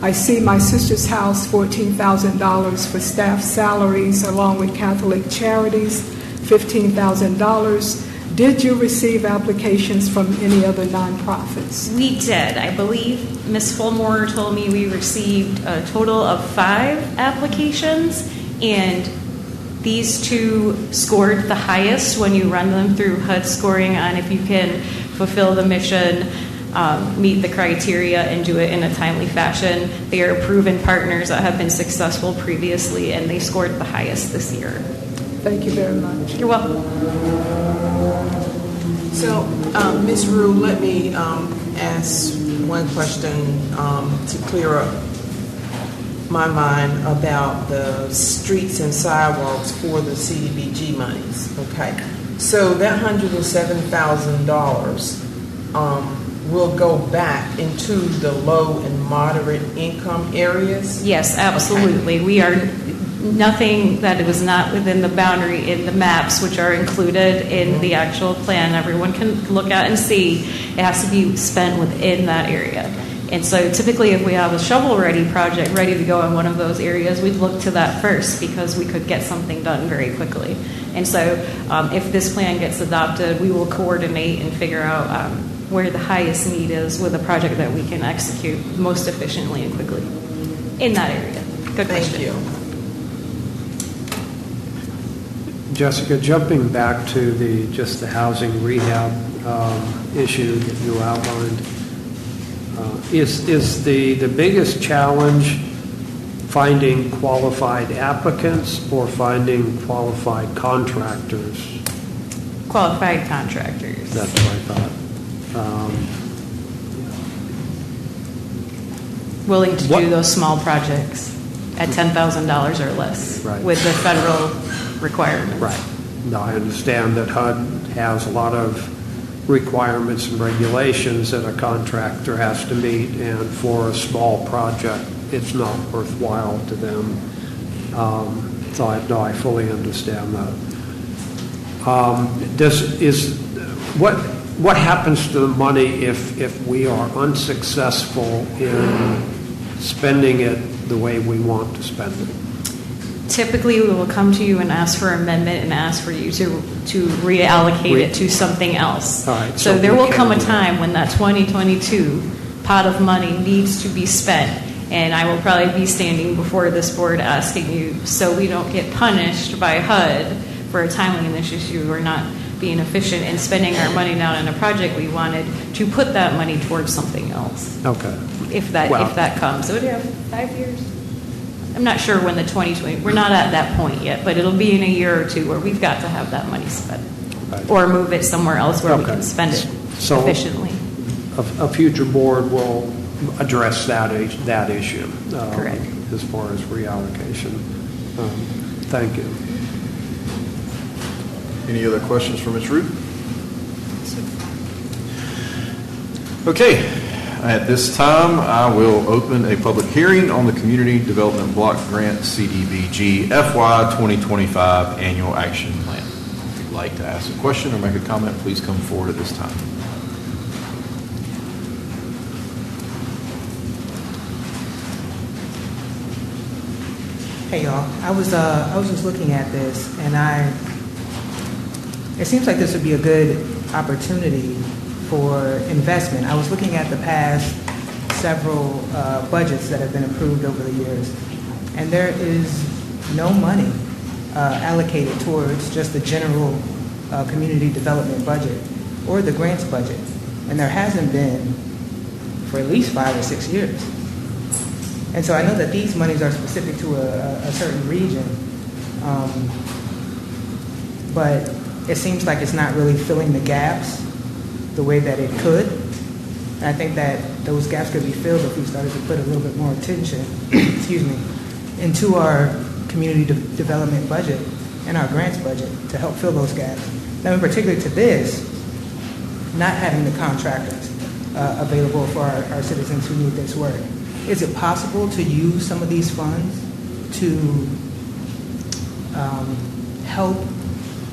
I see my sister's house, $14,000 for staff salaries along with Catholic charities, $15,000. Did you receive applications from any other nonprofits? We did. I believe Ms. Fullmore told me we received a total of 5 applications, and these 2 scored the highest when you run them through HUD scoring on if you can fulfill the mission, meet the criteria, and do it in a timely fashion. They are proven partners that have been successful previously, and they scored the highest this year. Thank you very much. You're welcome. So, Ms. Rue, let me ask one question to clear up my mind about the streets and sidewalks for the CDBG monies. Okay, so that $107,000 will go back into the low and moderate income areas? Yes, absolutely. Okay. We are nothing that was not within the boundary in the maps, which are included in the actual plan. Everyone can look at and see. It has to be spent within that area. And so typically if we have a shovel-ready project ready to go in one of those areas, we'd look to that first because we could get something done very quickly. And so if this plan gets adopted, we will coordinate and figure out where the highest need is with a project that we can execute most efficiently and quickly in that area. Good question. Thank you. Jessica, jumping back to the housing rehab issue that you outlined, is the biggest challenge finding qualified applicants or finding qualified contractors? Qualified contractors. That's what I thought. Willing to do those small projects at $10,000 or less with the federal requirements. Right. Now, I understand that HUD has a lot of requirements and regulations that a contractor has to meet, and for a small project, it's not worthwhile to them. So I fully understand that. What happens to the money if we are unsuccessful in spending it the way we want to spend it? Typically, we will come to you and ask for amendment and ask for you to reallocate it to something else. All right, so there will come a time when that 2022 pot of money needs to be spent, and I will probably be standing before this board asking you, so we don't get punished by HUD for a timeliness issue or not being efficient in spending our money down in a project we wanted, to put that money towards something else. Okay. If that comes. So would you have 5 years? I'm not sure when the 2020, we're not at that point yet, but it'll be in a year or two where we've got to have that money spent. Right. Or move it somewhere else where we can spend it efficiently. A future board will address that issue. Correct. As far as reallocation. Thank you. Any other questions for Ms. Ruth? Okay, at this time, I will open a public hearing on the Community Development Block Grant CDBG FY 2025 Annual Action Plan. If you'd like to ask a question or make a comment, please come forward at this time. Hey y'all, I was just looking at this, and it seems like this would be a good opportunity for investment. I was looking at the past several budgets that have been approved over the years, and there is no money allocated towards just the general community development budget or the grants budget, and there hasn't been for at least 5 or 6 years. And so I know that these monies are specific to a certain region, but it seems like it's not really filling the gaps the way that it could. And I think that those gaps could be filled if we started to put a little bit more attention, excuse me, into our community development budget and our grants budget to help fill those gaps. Now, in particular to this, not having the contractors available for our citizens who need this work. Is it possible to use some of these funds to help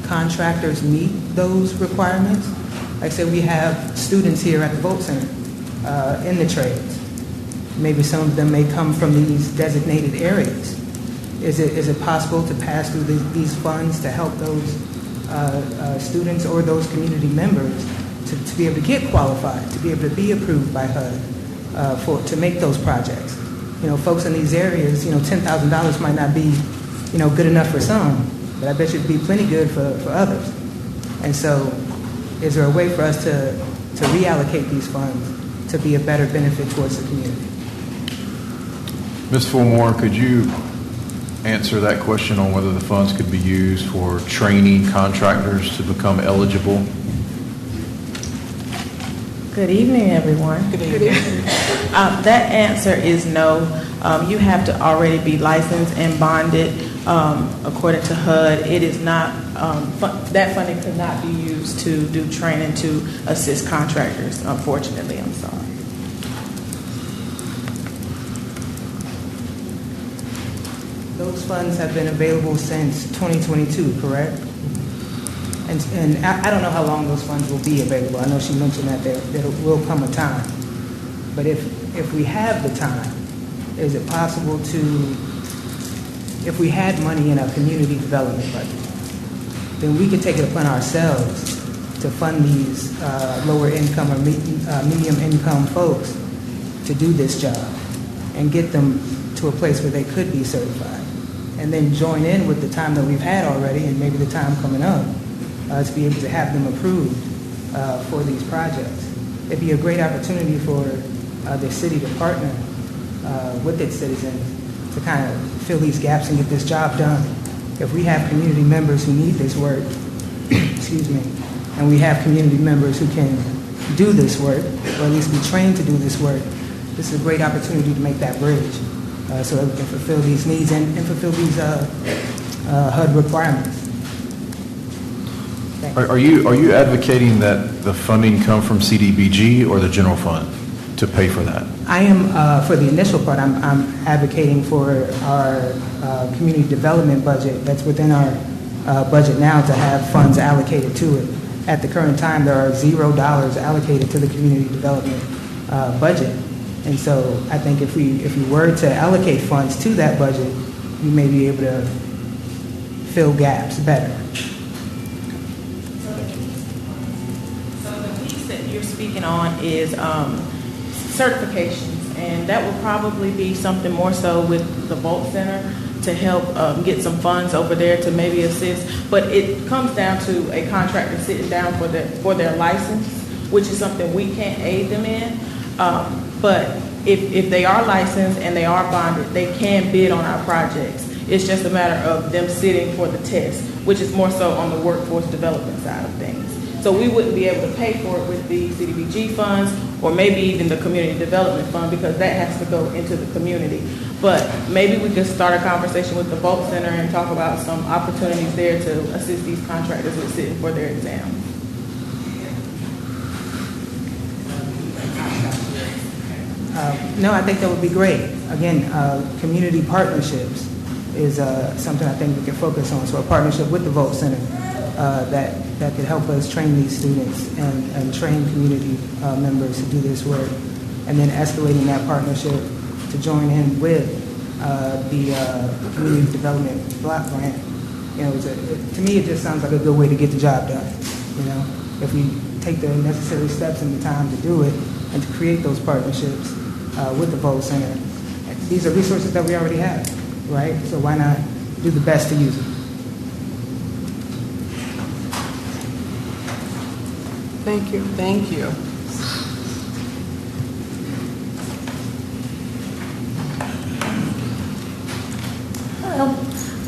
contractors meet those requirements? Like say we have students here at the Vote Center in the trades. Maybe some of them may come from these designated areas. Is it possible to pass through these funds to help those students or those community members to be able to get qualified, to be able to be approved by HUD? To make those projects. Folks in these areas, $10,000 might not be, good enough for some, but I bet you it'd be plenty good for others. And so is there a way for us to reallocate these funds to be a better benefit towards the community? Ms. Fulmore, could you answer that question on whether the funds could be used for training contractors to become eligible? Good evening, everyone. Good evening. That answer is no. You have to already be licensed and bonded according to HUD. It is not, that funding could not be used to do training to assist contractors, unfortunately. I'm sorry. Those funds have been available since 2022, correct? And I don't know how long those funds will be available. I know she mentioned that there will come a time. But if we have the time, is it possible to, if we had money in our community development budget, then we could take it upon ourselves to fund these lower income or medium income folks to do this job and get them to a place where they could be certified. And then join in with the time that we've had already and maybe the time coming up. To be able to have them approved for these projects. It'd be a great opportunity for the city to partner with its citizens to kind of fill these gaps and get this job done. If we have community members who need this work, excuse me, and we have community members who can do this work, or at least be trained to do this work, this is a great opportunity to make that bridge so that we can fulfill these needs and fulfill these HUD requirements. Are you advocating that the funding come from CDBG or the general fund to pay for that? I am, for the initial part, I'm advocating for our community development budget that's within our budget now to have funds allocated to it. At the current time, there are $0 allocated to the community development budget. And so I think if we were to allocate funds to that budget, we may be able to fill gaps better. You're speaking on is certifications, and that will probably be something more so with the Vote Center to help get some funds over there to maybe assist. But it comes down to a contractor sitting down for their license, which is something we can't aid them in. But if they are licensed and they are bonded, they can bid on our projects. It's just a matter of them sitting for the test, which is more so on the workforce development side of things. So we wouldn't be able to pay for it with the CDBG funds or maybe even the community development fund because that has to go into the community. But maybe we could start a conversation with the Voc Center and talk about some opportunities there to assist these contractors with sitting for their exam. No, I think that would be great. Again, community partnerships is something I think we can focus on. So a partnership with the Voc Center that could help us train these students and train community members to do this work. And then escalating that partnership to join in with the community development block grant. You know, to me, it just sounds like a good way to get the job done. You know, if we take the necessary steps and the time to do it and to create those partnerships with the Voc Center. These are resources that we already have, right? So why not do the best to use them? Thank you. Thank you. Hello.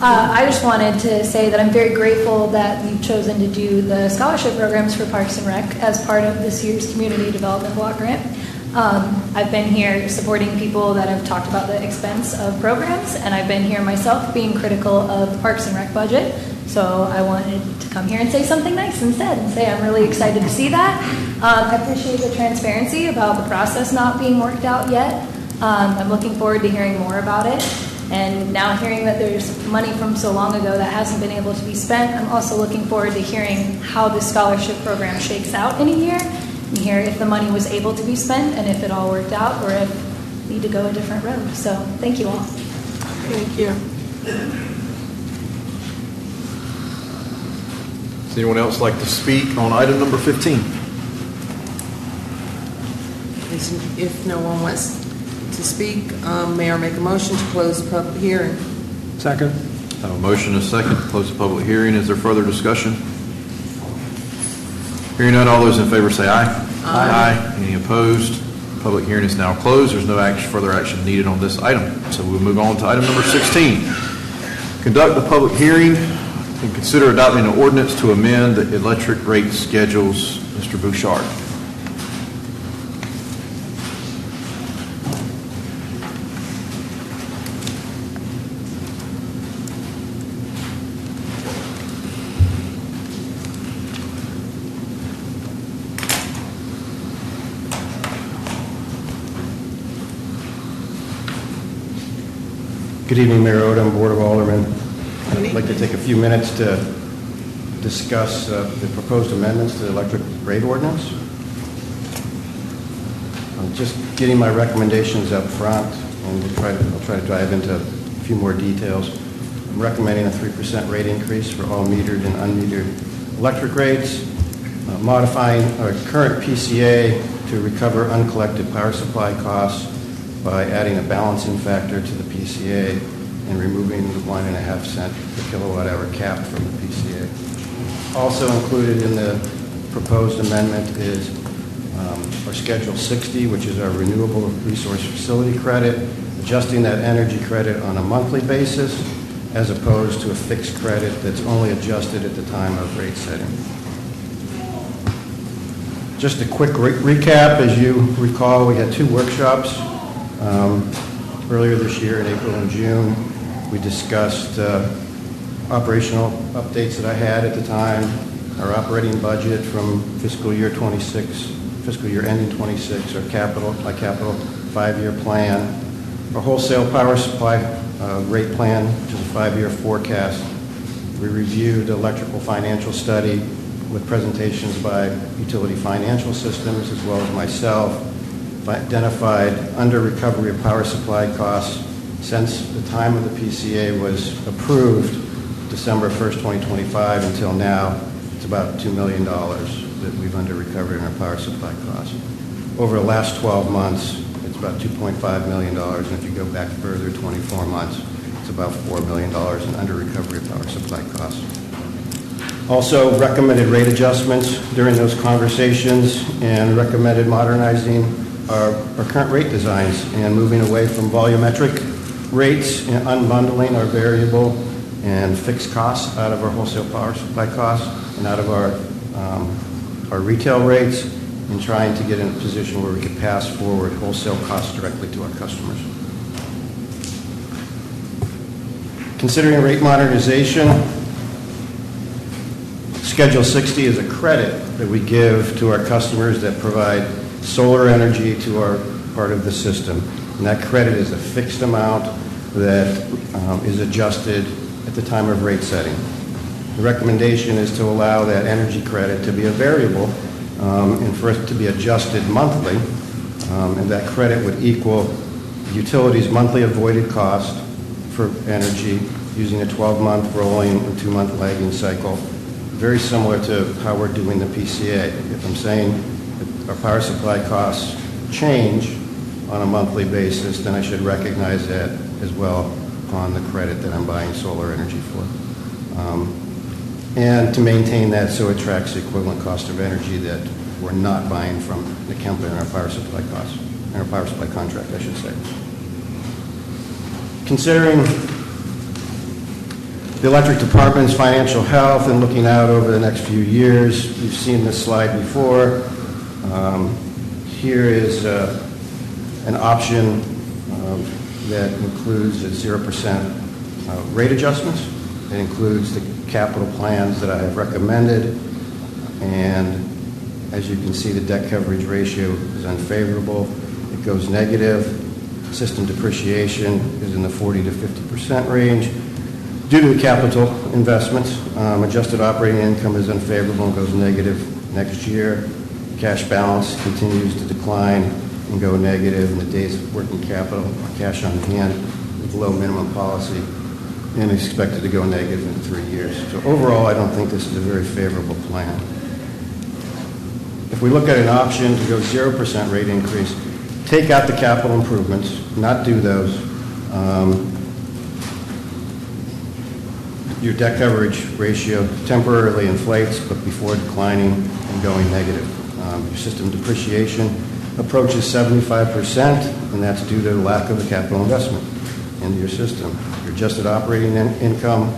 I just wanted to say that I'm very grateful that you've chosen to do the scholarship programs for Parks and Rec as part of this year's Community Development Block Grant. I've been here supporting people that have talked about the expense of programs, and I've been here myself being critical of the Parks and Rec budget. So I wanted to come here and say something nice instead and say I'm really excited to see that. I appreciate the transparency about the process not being worked out yet. I'm looking forward to hearing more about it. And now hearing that there's money from so long ago that hasn't been able to be spent, I'm also looking forward to hearing how the scholarship program shakes out in a year. And hear if the money was able to be spent and if it all worked out or if we need to go a different road. So thank you all. Thank you. Does anyone else like to speak on item number 15? If no one wants to speak, Mayor, make a motion to close the public hearing. Second. I have a motion and a second to close the public hearing. Is there further discussion? Hearing none, all those in favor say aye. Aye. Any opposed? Public hearing is now closed. There's no further action needed on this item. So we'll move on to item number 16. Conduct the public hearing and consider adopting an ordinance to amend the electric rate schedules. Mr. Bouchard. Good evening, Mayor Odham, Board of Aldermen. I'd like to take a few minutes to discuss the proposed amendments to the electric rate ordinance. I'm just getting my recommendations up front, and I'll try to dive into a few more details. I'm recommending a 3% rate increase for all metered and unmetered electric rates, modifying our current PCA to recover uncollected power supply costs by adding a balancing factor to the PCA and removing the 1.5 cent per kilowatt hour cap from the PCA. Also included in the proposed amendment is our Schedule 60, which is our renewable resource facility credit, adjusting that energy credit on a monthly basis as opposed to a fixed credit that's only adjusted at the time of rate setting. Just a quick recap. As you recall, we had two workshops earlier this year in April and June. We discussed operational updates that I had at the time, our operating budget from fiscal year 26, fiscal year ending 26, our capital 5-year plan, our wholesale power supply rate plan, which is a 5-year forecast. We reviewed electrical financial study with presentations by utility financial systems as well as myself, identified under recovery of power supply costs since the time of the PCA was approved, December 1st, 2025 until now. It's about $2 million that we've under recovered in our power supply costs. Over the last 12 months, it's about $2.5 million, and if you go back further, 24 months, it's about $4 million in under recovery of power supply costs. Also recommended rate adjustments during those conversations and recommended modernizing our current rate designs and moving away from volumetric rates and unbundling our variable and fixed costs out of our wholesale power supply costs and out of our our retail rates and trying to get in a position where we could pass forward wholesale costs directly to our customers. Considering rate modernization, Schedule 60 is a credit that we give to our customers that provide solar energy to our part of the system. And that credit is a fixed amount that is adjusted at the time of rate setting. The recommendation is to allow that energy credit to be a variable and for it to be adjusted monthly, and that credit would equal the utility's monthly avoided cost for energy using a 12-month rolling or 2-month lagging cycle, very similar to how we're doing the PCA. If I'm saying that our power supply costs change on a monthly basis, then I should recognize that as well on the credit that I'm buying solar energy for. And to maintain that so it tracks the equivalent cost of energy that we're not buying from the company in our power supply costs, in our power supply contract, I should say. Considering the electric department's financial health and looking out over the next few years, you've seen this slide before. Here is an option that includes a 0% rate adjustments. It includes the capital plans that I have recommended, and as you can see, the debt coverage ratio is unfavorable. It goes negative. System depreciation is in the 40 to 50% range. Due to the capital investments, adjusted operating income is unfavorable and goes negative next year. Cash balance continues to decline and go negative, and the days of working capital, cash on hand, is below minimum policy and is expected to go negative in 3 years. So overall, I don't think this is a very favorable plan. If we look at an option to go 0% rate increase, take out the capital improvements, not do those, your debt coverage ratio temporarily inflates, but before declining and going negative. Your system depreciation approaches 75%, and that's due to the lack of a capital investment into your system. Your adjusted operating income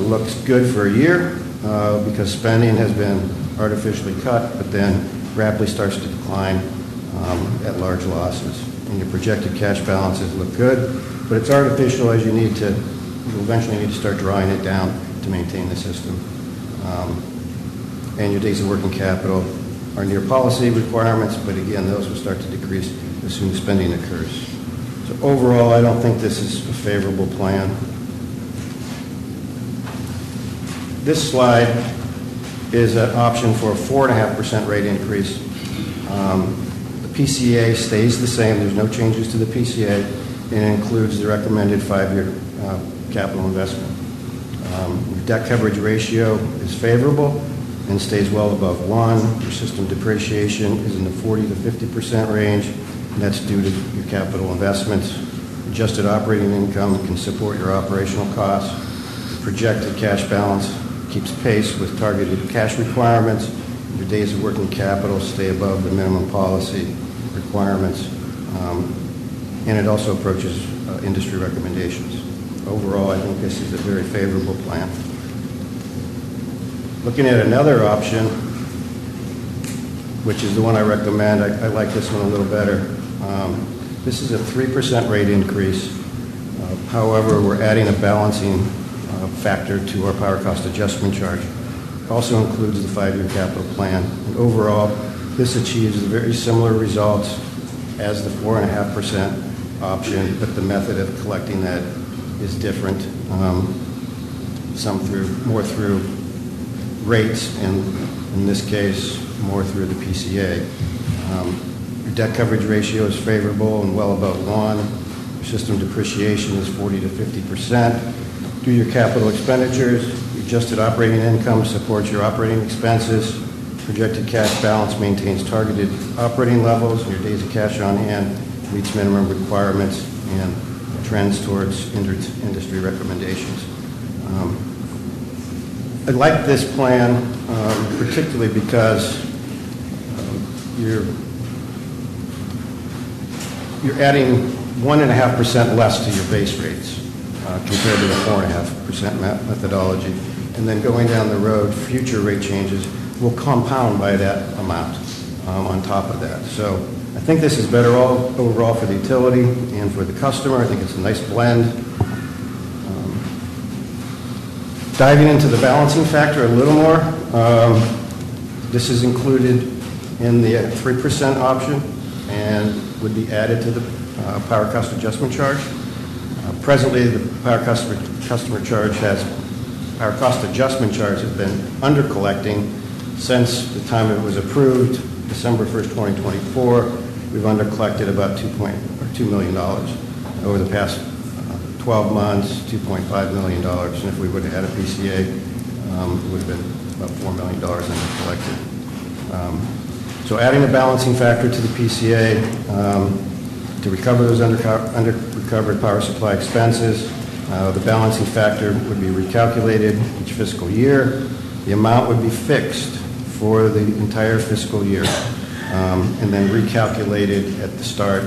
looks good for a year because spending has been artificially cut, but then rapidly starts to decline at large losses. And your projected cash balances look good, but it's artificial as you eventually need to start drawing it down to maintain the system. And your days of working capital are near policy requirements, but again, those will start to decrease as soon as spending occurs. So overall, I don't think this is a favorable plan. This slide is an option for a 4.5% rate increase. The PCA stays the same. There's no changes to the PCA, and it includes the recommended 5-year capital investment. Your debt coverage ratio is favorable and stays well above 1. Your system depreciation is in the 40 to 50% range, and that's due to your capital investments. Adjusted operating income can support your operational costs. Projected cash balance keeps pace with targeted cash requirements. Your days of working capital stay above the minimum policy requirements, and it also approaches industry recommendations. Overall, I think this is a very favorable plan. Looking at another option, which is the one I recommend, I like this one a little better. This is a 3% rate increase. However, we're adding a balancing factor to our power cost adjustment charge. It also includes the 5-year capital plan. And overall, this achieves very similar results as the 4.5% option, but the method of collecting that is different. More through rates, and in this case, more through the PCA. Your debt coverage ratio is favorable and well above 1. Your system depreciation is 40 to 50%. Do your capital expenditures. Your adjusted operating income supports your operating expenses. Projected cash balance maintains targeted operating levels, and your days of cash on hand meets minimum requirements and trends towards industry recommendations. I like this plan particularly because you're adding 1.5% less to your base rates compared to the 4.5% methodology. And then going down the road, future rate changes will compound by that amount on top of that. So I think this is better overall for the utility and for the customer. I think it's a nice blend. Diving into the balancing factor a little more, this is included in the 3% option and would be added to the power cost adjustment charge. Presently, the power cost adjustment charge has been under collecting since the time it was approved, December 1st, 2024. We've under collected about $2 million over the past 12 months, $2.5 million. And if we would have had a PCA, it would have been about $4 million under collected. So adding a balancing factor to the PCA to recover those under recovered power supply expenses, the balancing factor would be recalculated each fiscal year. The amount would be fixed for the entire fiscal year and then recalculated at the start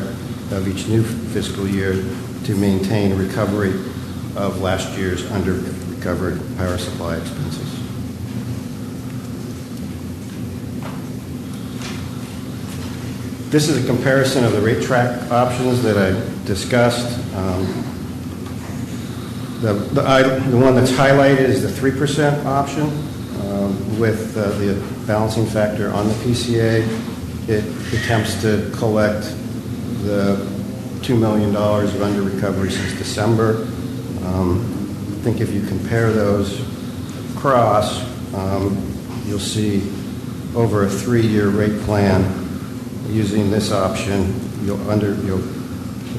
of each new fiscal year to maintain recovery of last year's under recovered power supply expenses. This is a comparison of the rate track options that I discussed. The one that's highlighted is the 3% option with the balancing factor on the PCA. It attempts to collect the $2 million of under recovery since December. I think if you compare those across, you'll see over a 3-year rate plan using this option, you'll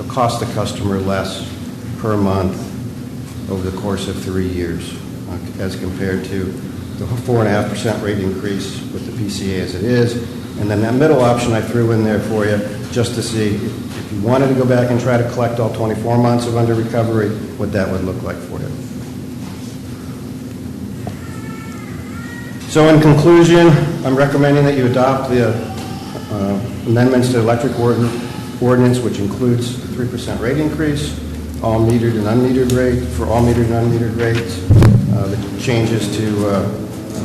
cost the customer less per month over the course of 3 years as compared to the 4.5% rate increase with the PCA as it is. And then that middle option I threw in there for you just to see if you wanted to go back and try to collect all 24 months of under recovery, what that would look like for you. So in conclusion, I'm recommending that you adopt the amendments to the electric ordinance, which includes the 3% rate increase, all metered and unmetered rate, for all metered and unmetered rates, the changes to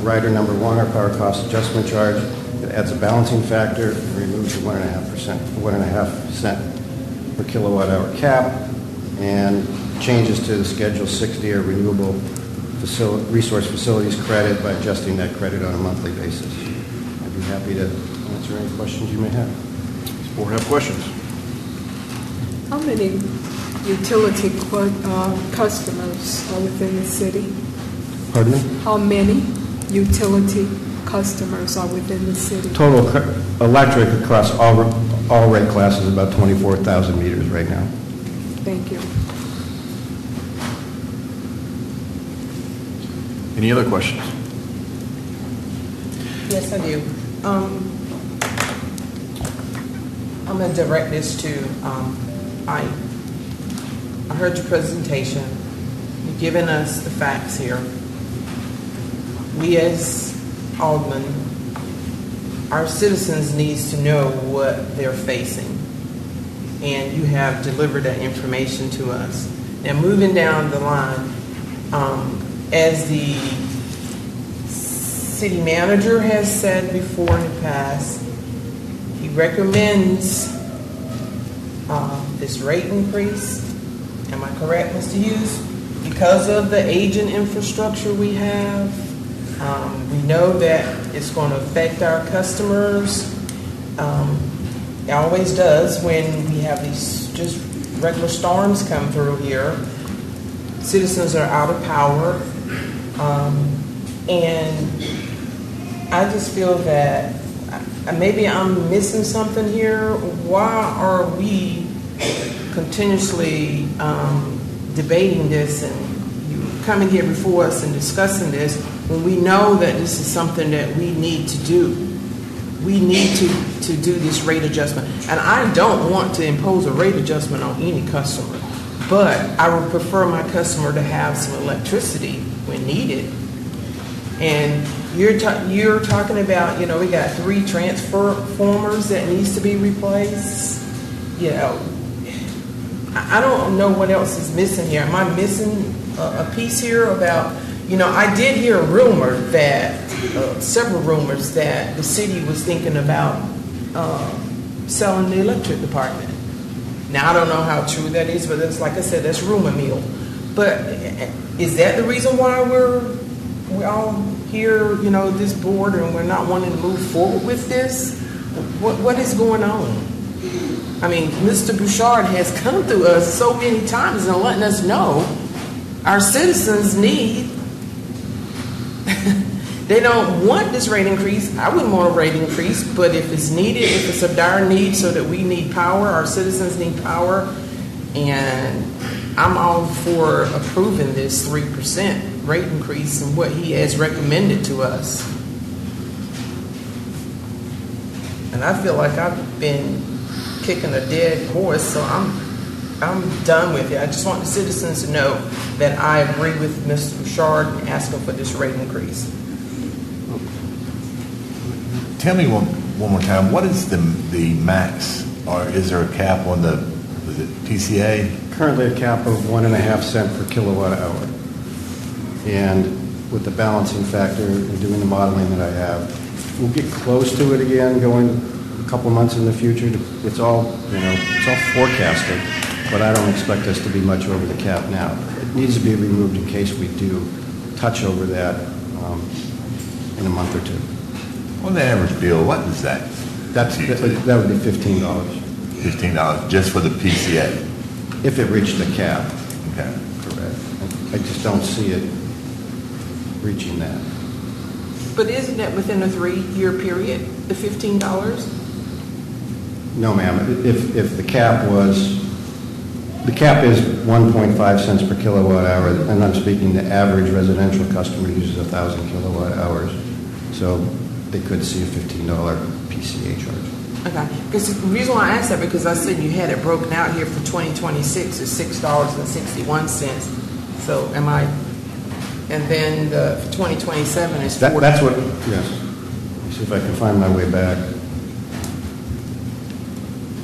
rider number 1, our power cost adjustment charge. It adds a balancing factor, and removes the 1.5 cent per kilowatt hour cap, and changes to the Schedule 60 or renewable resource facilities credit by adjusting that credit on a monthly basis. I'd be happy to answer any questions you may have. Does the board have questions? How many utility customers are within the city? Pardon me? How many utility customers are within the city? Total electric across all rate classes is about 24,000 meters right now. Thank you. Any other questions? Yes, I do. I'm going to direct this to, I heard your presentation. You've given us the facts here. We as Aldermen, our citizens needs to know what they're facing. And you have delivered that information to us. Now moving down the line, as the city manager has said before in the past, he recommends this rate increase. Am I correct, Mr. Hughes? Because of the aging infrastructure we have, we know that it's going to affect our customers. It always does when we have these just regular storms come through here. Citizens are out of power. And I just feel that maybe I'm missing something here. Why are we continuously debating this and you coming here before us and discussing this when we know that this is something that we need to do? We need to do this rate adjustment. And I don't want to impose a rate adjustment on any customer, but I would prefer my customer to have some electricity when needed. And you're talking about, we got 3 transformers that needs to be replaced. I don't know what else is missing here. Am I missing a piece here about, I did hear a rumor that several rumors that the city was thinking about selling the electric department. Now, I don't know how true that is, but that's, like I said, that's rumor mill. But is that the reason why we're all here, this board, and we're not wanting to move forward with this? What is going on? I mean, Mr. Bouchard has come to us so many times and letting us know our citizens need. They don't want this rate increase. I wouldn't want a rate increase, but if it's needed, if it's a dire need so that we need power, our citizens need power, and I'm all for approving this 3% rate increase and what he has recommended to us. And I feel like I've been kicking a dead horse, so I'm done with it. I just want the citizens to know that I agree with Mr. Bouchard and asking for this rate increase. Tell me one more time, what is the max, or is there a cap on the PCA? Currently a cap of 1.5 cents per kilowatt hour. And with the balancing factor and doing the modeling that I have, we'll get close to it again going a couple months in the future. It's all forecasted, but I don't expect us to be much over the cap now. It needs to be removed in case we do touch over that in a month or two. On the average bill, what is that? That would be $15. $15 just for the PCA? If it reached the cap. Okay. Correct. I just don't see it reaching that. But isn't that within a 3-year period, the $15? No, ma'am. If the cap is 1.5 cents per kilowatt hour, and I'm speaking the average residential customer uses 1,000 kilowatt hours, so they could see a $15 PCA charge. Okay, because the reason why I asked that, because I said you had it broken out here for 2026 is $6.61. So am I? And then for 2027 is 40. That's what. Yes. Let me see if I can find my way back.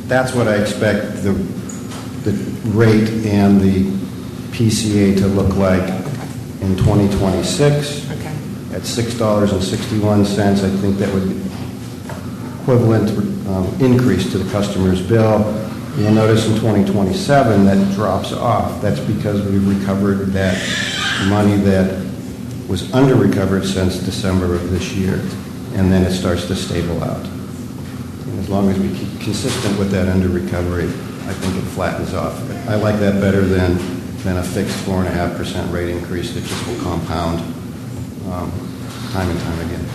That's what I expect the rate and the PCA to look like in 2026. Okay. At $6.61, I think that would be equivalent increase to the customer's bill. You'll notice in 2027 that drops off. That's because we've recovered that money that was under-recovered since December of this year, and then it starts to stable out. And as long as we keep consistent with that under-recovery, I think it flattens off. I like that better than a fixed 4.5% rate increase that just will compound time and time again.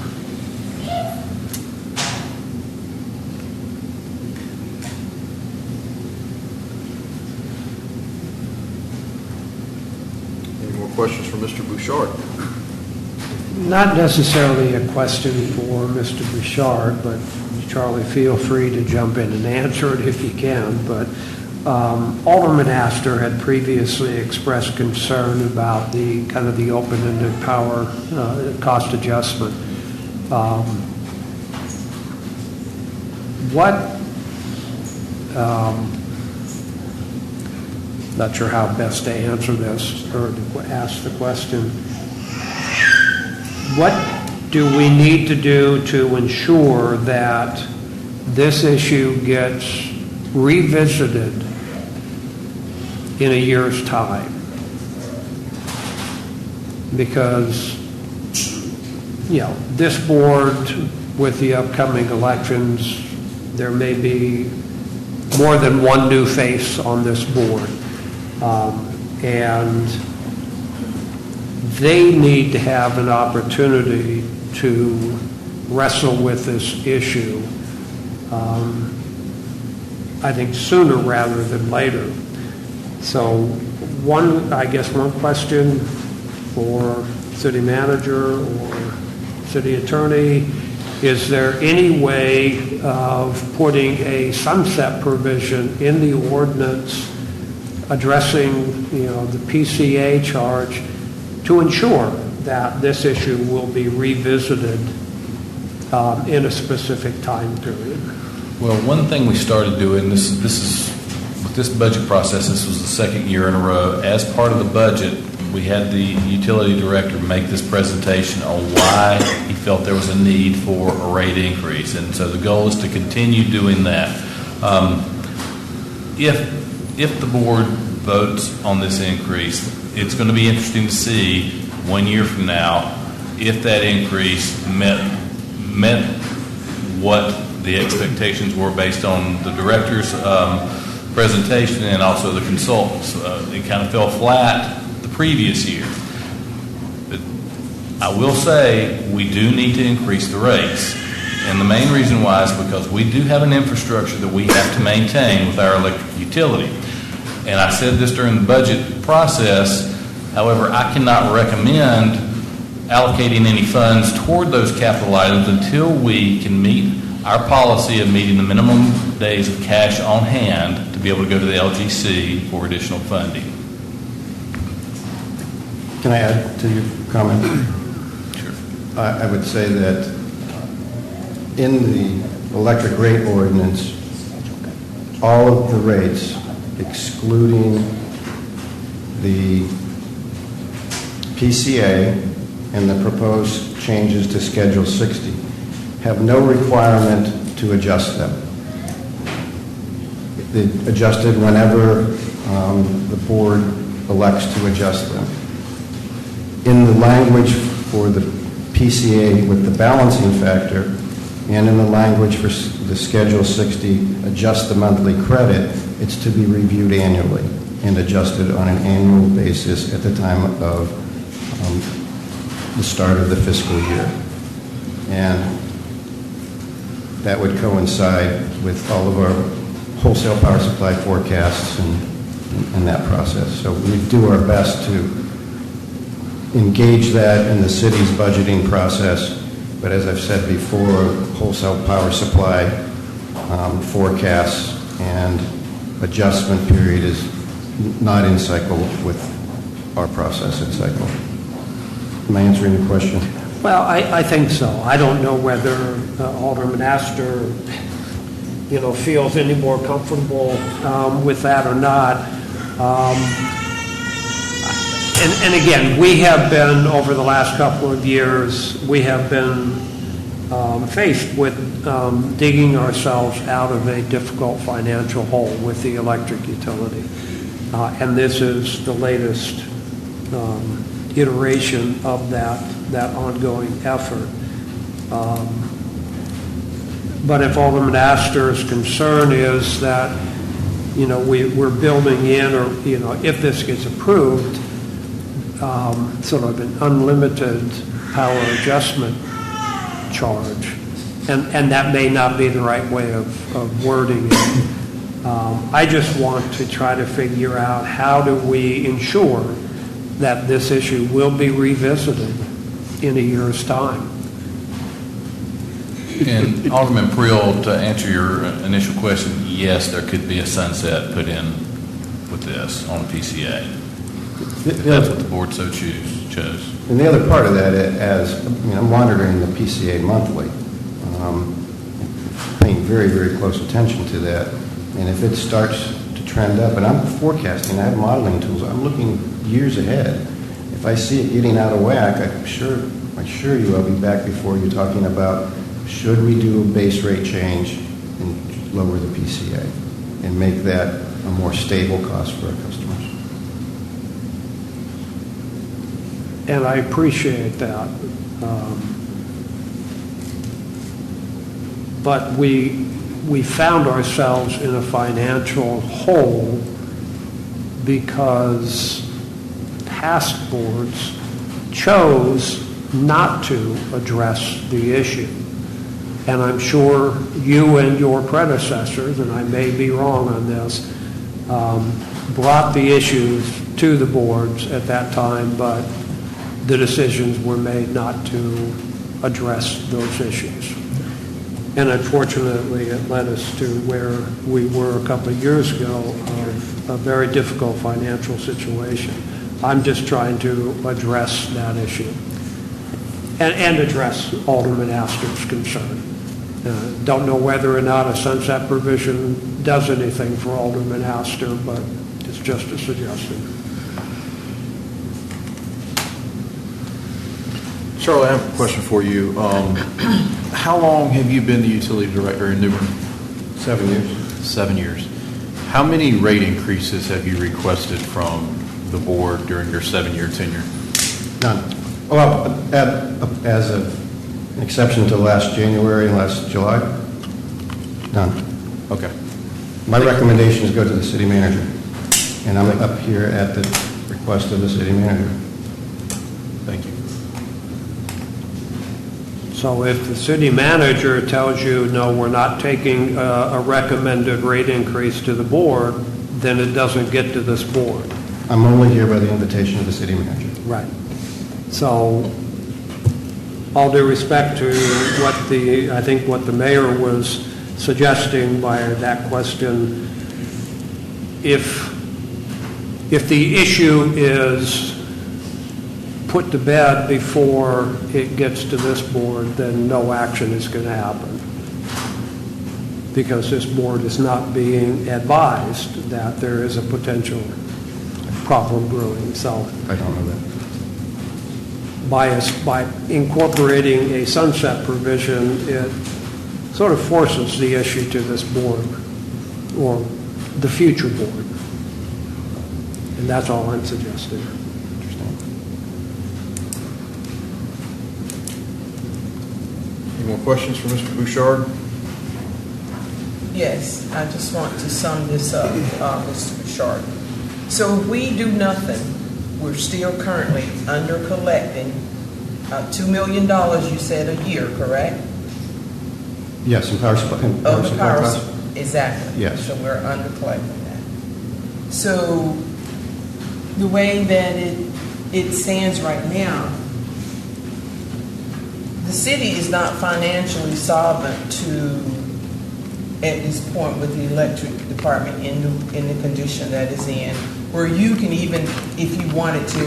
Questions for Mr. Bouchard? Not necessarily a question for Mr. Bouchard, but Charlie, feel free to jump in and answer it if you can. But Alderman Astor had previously expressed concern about the kind of the open-ended power cost adjustment. Not sure how best to answer this or to ask the question. What do we need to do to ensure that this issue gets revisited in a year's time? Because, this board, with the upcoming elections, there may be more than one new face on this board. And they need to have an opportunity to wrestle with this issue, I think sooner rather than later. So one question for city manager or city attorney, is there any way of putting a sunset provision in the ordinance addressing, the PCA charge to ensure that this issue will be revisited in a specific time period? Well, one thing we started doing, this is with this budget process, this was the second year in a row. As part of the budget, we had the utility director make this presentation on why he felt there was a need for a rate increase. And so the goal is to continue doing that. If the board votes on this increase, it's going to be interesting to see 1 year from now if that increase met what the expectations were based on the director's presentation and also the consultants. It kind of fell flat the previous year. But I will say we do need to increase the rates. And the main reason why is because we do have an infrastructure that we have to maintain with our electric utility. And I said this during the budget process, however, I cannot recommend allocating any funds toward those capital items until we can meet our policy of meeting the minimum days of cash on hand to be able to go to the LGC for additional funding. Can I add to your comment? Sure. I would say that in the electric rate ordinance, all of the rates, excluding the PCA and the proposed changes to Schedule 60, have no requirement to adjust them. They're adjusted whenever the board elects to adjust them. In the language for the PCA with the balancing factor, and in the language for the Schedule 60, adjust the monthly credit, it's to be reviewed annually and adjusted on an annual basis at the time of the start of the fiscal year. And that would coincide with all of our wholesale power supply forecasts and that process. So we do our best to engage that in the city's budgeting process. But as I've said before, wholesale power supply forecasts and adjustment period is not in cycle with our process in cycle. Am I answering the question? Well, I think so. I don't know whether Alderman Astor, feels any more comfortable with that or not. And again, we have been, over the last couple of years, we have been faced with digging ourselves out of a difficult financial hole with the electric utility. And this is the latest iteration of that ongoing effort. But if Alderman Astor's concern is that, we're building in, or, if this gets approved, sort of an unlimited power adjustment charge, and that may not be the right way of wording it. I just want to try to figure out how do we ensure that this issue will be revisited in a year's time. And Alderman Prill, to answer your initial question, yes, there could be a sunset put in with this on PCA. If that's what the board so chose. And the other part of that, I'm monitoring the PCA monthly, paying very, very close attention to that. And if it starts to trend up, and I'm forecasting, I have modeling tools, I'm looking years ahead. If I see it getting out of whack, I assure you I'll be back before you talking about should we do a base rate change and lower the PCA and make that a more stable cost for our customers. And I appreciate that. But we found ourselves in a financial hole because past boards chose not to address the issue. And I'm sure you and your predecessors, and I may be wrong on this, brought the issues to the boards at that time, but the decisions were made not to address those issues. And unfortunately, it led us to where we were a couple of years ago of a very difficult financial situation. I'm just trying to address that issue and address Alderman Astor's concern. Don't know whether or not a sunset provision does anything for Alderman Astor, but it's just a suggestion. Charlie, I have a question for you. How long have you been the utility director in New Bern? 7 years. 7 years. How many rate increases have you requested from the board during your 7-year tenure? None. Well, as an exception to last January and last July, none. Okay. My recommendations go to the city manager, and I'm up here at the request of the city manager. Thank you. So if the city manager tells you, no, we're not taking a recommended rate increase to the board, then it doesn't get to this board. I'm only here by the invitation of the city manager. Right. So, all due respect to I think what the mayor was suggesting by that question, if the issue is put to bed before it gets to this board, then no action is going to happen. Because this board is not being advised that there is a potential problem brewing. So I don't know that. By incorporating a sunset provision, it sort of forces the issue to this board or the future board. And that's all I'm suggesting. Any more questions for Mr. Bouchard? Yes, I just want to sum this up, Mr. Bouchard. So if we do nothing, we're still currently under collecting $2 million, you said, a year, correct? Yes, in power supply. Exactly. Yes. So we're under collecting that. So the way that it stands right now, the city is not financially solvent to, at this point, with the electric department in the condition that it's in, where you can even, if you wanted to,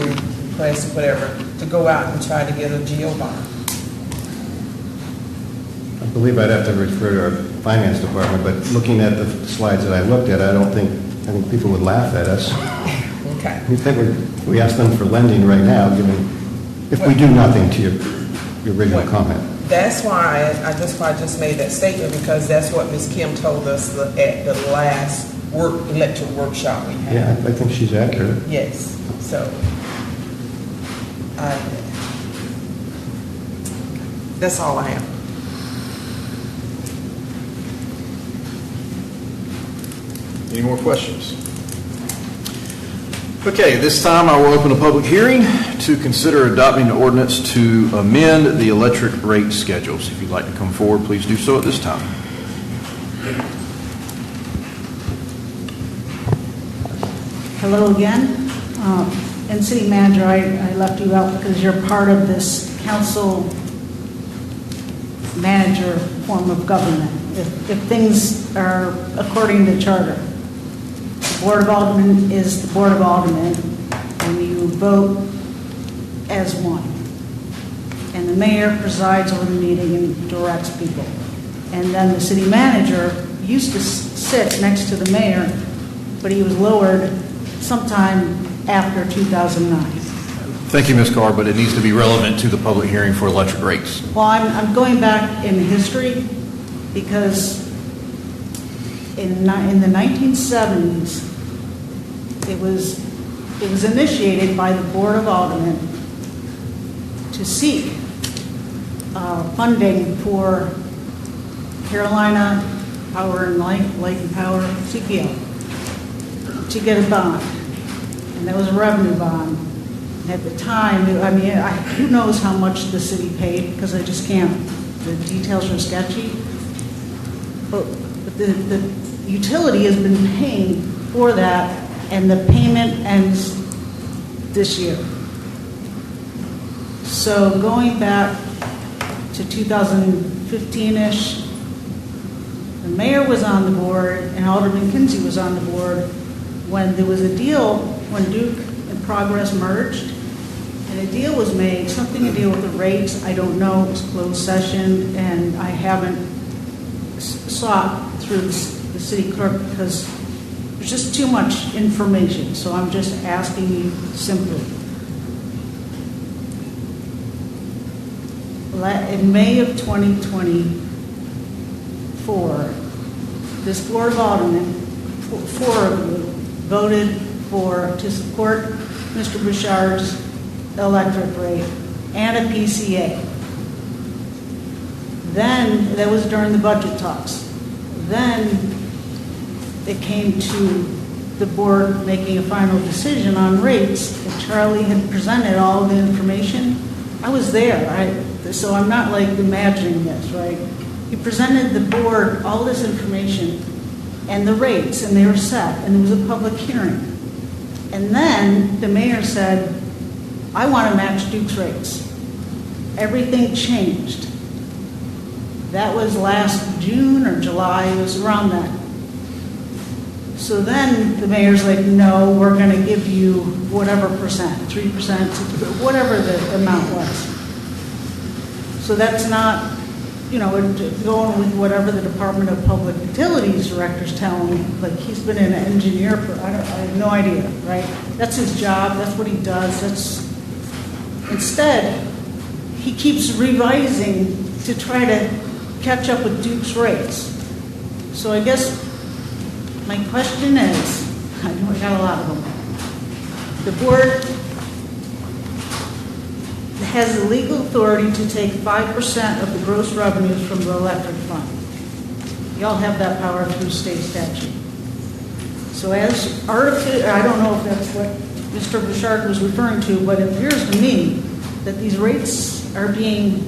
request whatever, to go out and try to get a GO bond. I believe I'd have to refer to our finance department, but looking at the slides that I looked at, I think people would laugh at us. Okay. We ask them for lending right now, given, if we do nothing to your original comment. That's why I just made that statement, because that's what Ms. Kim told us at the last electric workshop we had. Yeah, I think she's accurate. Yes, so that's all I have. Any more questions? Okay, this time I will open a public hearing to consider adopting the ordinance to amend the electric rate schedules. If you'd like to come forward, please do so at this time. Hello again. And City Manager, I left you out because you're part of this council manager form of government. If things are according to charter, the Board of Aldermen is the Board of Aldermen, and you vote as one. And the mayor presides over the meeting and directs people. And then the city manager used to sit next to the mayor, but he was lowered sometime after 2009. Thank you, Ms. Carr, but it needs to be relevant to the public hearing for electric rates. Well, I'm going back in history because in the 1970s, it was initiated by the Board of Aldermen to seek funding for Carolina Power and Light and Power, CPL, to get a bond. And that was a revenue bond. And at the time, who knows how much the city paid, because I just can't, the details are sketchy. But the utility has been paying for that, and the payment ends this year. So going back to 2015-ish, the mayor was on the board and Alderman Kinsey was on the board when there was a deal, when Duke and Progress merged, and a deal was made, something to deal with the rates. I don't know, it was closed session, and I haven't sought through the city clerk because there's just too much information. So I'm just asking you simply. in May of 2024, this Board of Aldermen, four of you, voted to support Mr. Bouchard's electric rate and a PCA. Then, that was during the budget talks. Then it came to the board making a final decision on rates, and Charlie had presented all the information. I was there, so I'm not like imagining this, right? He presented the board all this information and the rates, and they were set, and there was a public hearing. And then the mayor said, I want to match Duke's rates. Everything changed. That was last June or July, it was around then. So then the mayor's like, no, we're going to give you whatever percent, 3%, whatever the amount was. So that's not, going with whatever the Department of Public Utilities director's telling me. Like, he's been an engineer for, I have no idea, right? That's his job, that's what he does. Instead, he keeps revising to try to catch up with Duke's rates. So I guess my question is, I know I got a lot of them. The board has the legal authority to take 5% of the gross revenues from the electric fund. Y'all have that power through state statute. So I don't know if that's what Mr. Bouchard was referring to, but it appears to me that these rates are being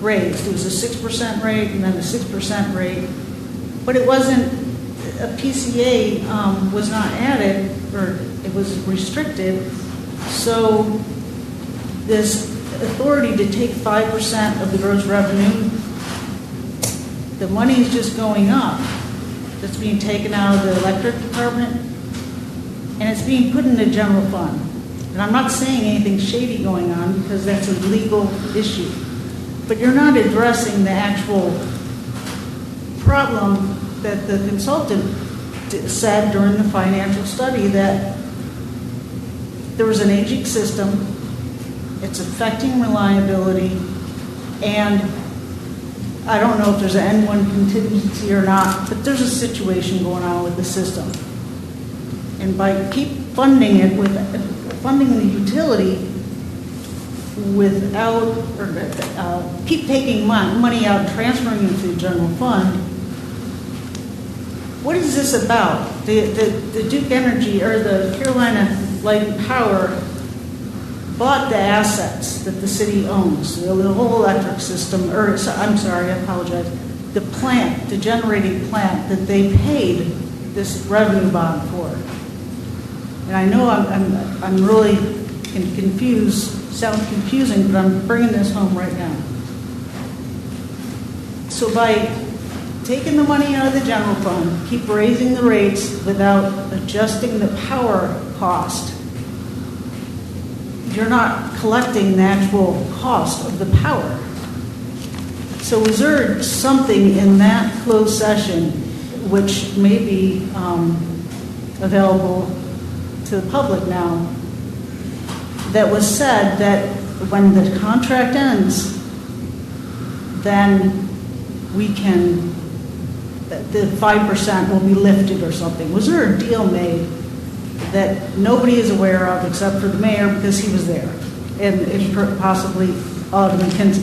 raised. It was a 6% rate and then a 6% rate, but it wasn't, a PCA was not added, or it was restricted. So this authority to take 5% of the gross revenue, the money is just going up. That's being taken out of the electric department, and it's being put in the general fund. And I'm not saying anything shady going on, because that's a legal issue. But you're not addressing the actual problem that the consultant said during the financial study, that there was an aging system, it's affecting reliability, and I don't know if there's an N1 contingency or not, but there's a situation going on with the system. And by keep funding it with funding the utility without, or keep taking money out and transferring it to the general fund, what is this about? The Duke Energy or the Carolina Light and Power bought the assets that the city owns, the whole electric system, or I'm sorry, I apologize, the plant, the generating plant that they paid this revenue bond for. And I know I'm really sounds confusing, but I'm bringing this home right now. So by taking the money out of the general fund, keep raising the rates without adjusting the power cost, you're not collecting the actual cost of the power. So is there something in that closed session which may be available to the public now that was said that when the contract ends, then we can, the 5% will be lifted or something? Was there a deal made that nobody is aware of except for the mayor because he was there, and possibly Alderman Kinsey?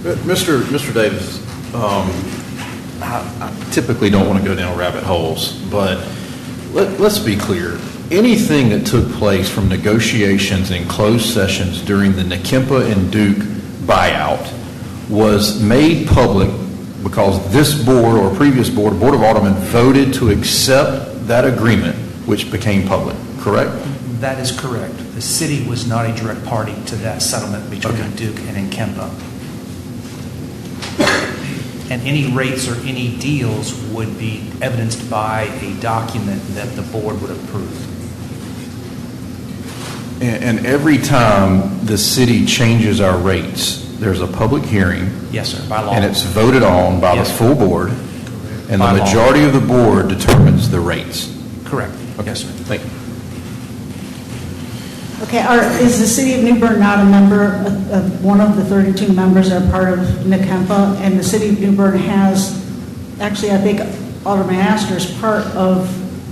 Mr. Davis, I typically don't want to go down rabbit holes, but let's be clear. Anything that took place from negotiations and closed sessions during the Nekempa and Duke buyout was made public because this board or previous board, Board of Aldermen, voted to accept that agreement, which became public, correct? That is correct. The city was not a direct party to that settlement between Duke and Nekempa. And any rates or any deals would be evidenced by a document that the board would approve. And every time the city changes our rates, there's a public hearing. Yes, sir, by law. And it's voted on by the full board, and the majority of the board determines the rates. Correct. Okay. Yes, sir. Thank you. Okay, is the city of New Bern not a member of one of the 32 members that are part of NCEMPA? And the city of New Bern has, actually, I think Alderman Astor is part of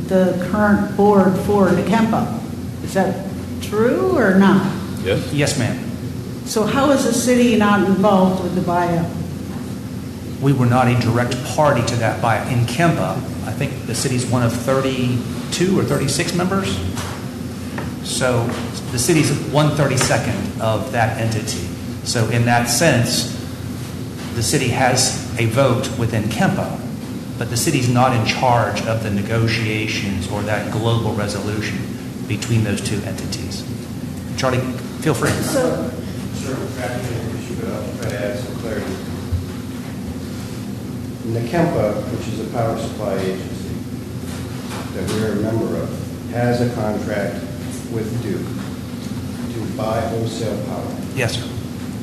the current board for NCEMPA. Is that true or not? Yes. Yes, ma'am. So how is the city not involved with the buyout? We were not a direct party to that buyout. In Kemba, I think the city's one of 32 or 36 members. So the city's 1/32nd of that entity. So in that sense, the city has a vote within Kemba, but the city's not in charge of the negotiations or that global resolution between those two entities. Charlie, feel free. Sure, tracking an issue, but I'll try to add some clarity. NCEMPA, which is a power supply agency that we're a member of, has a contract with Duke to buy wholesale power. Yes, sir.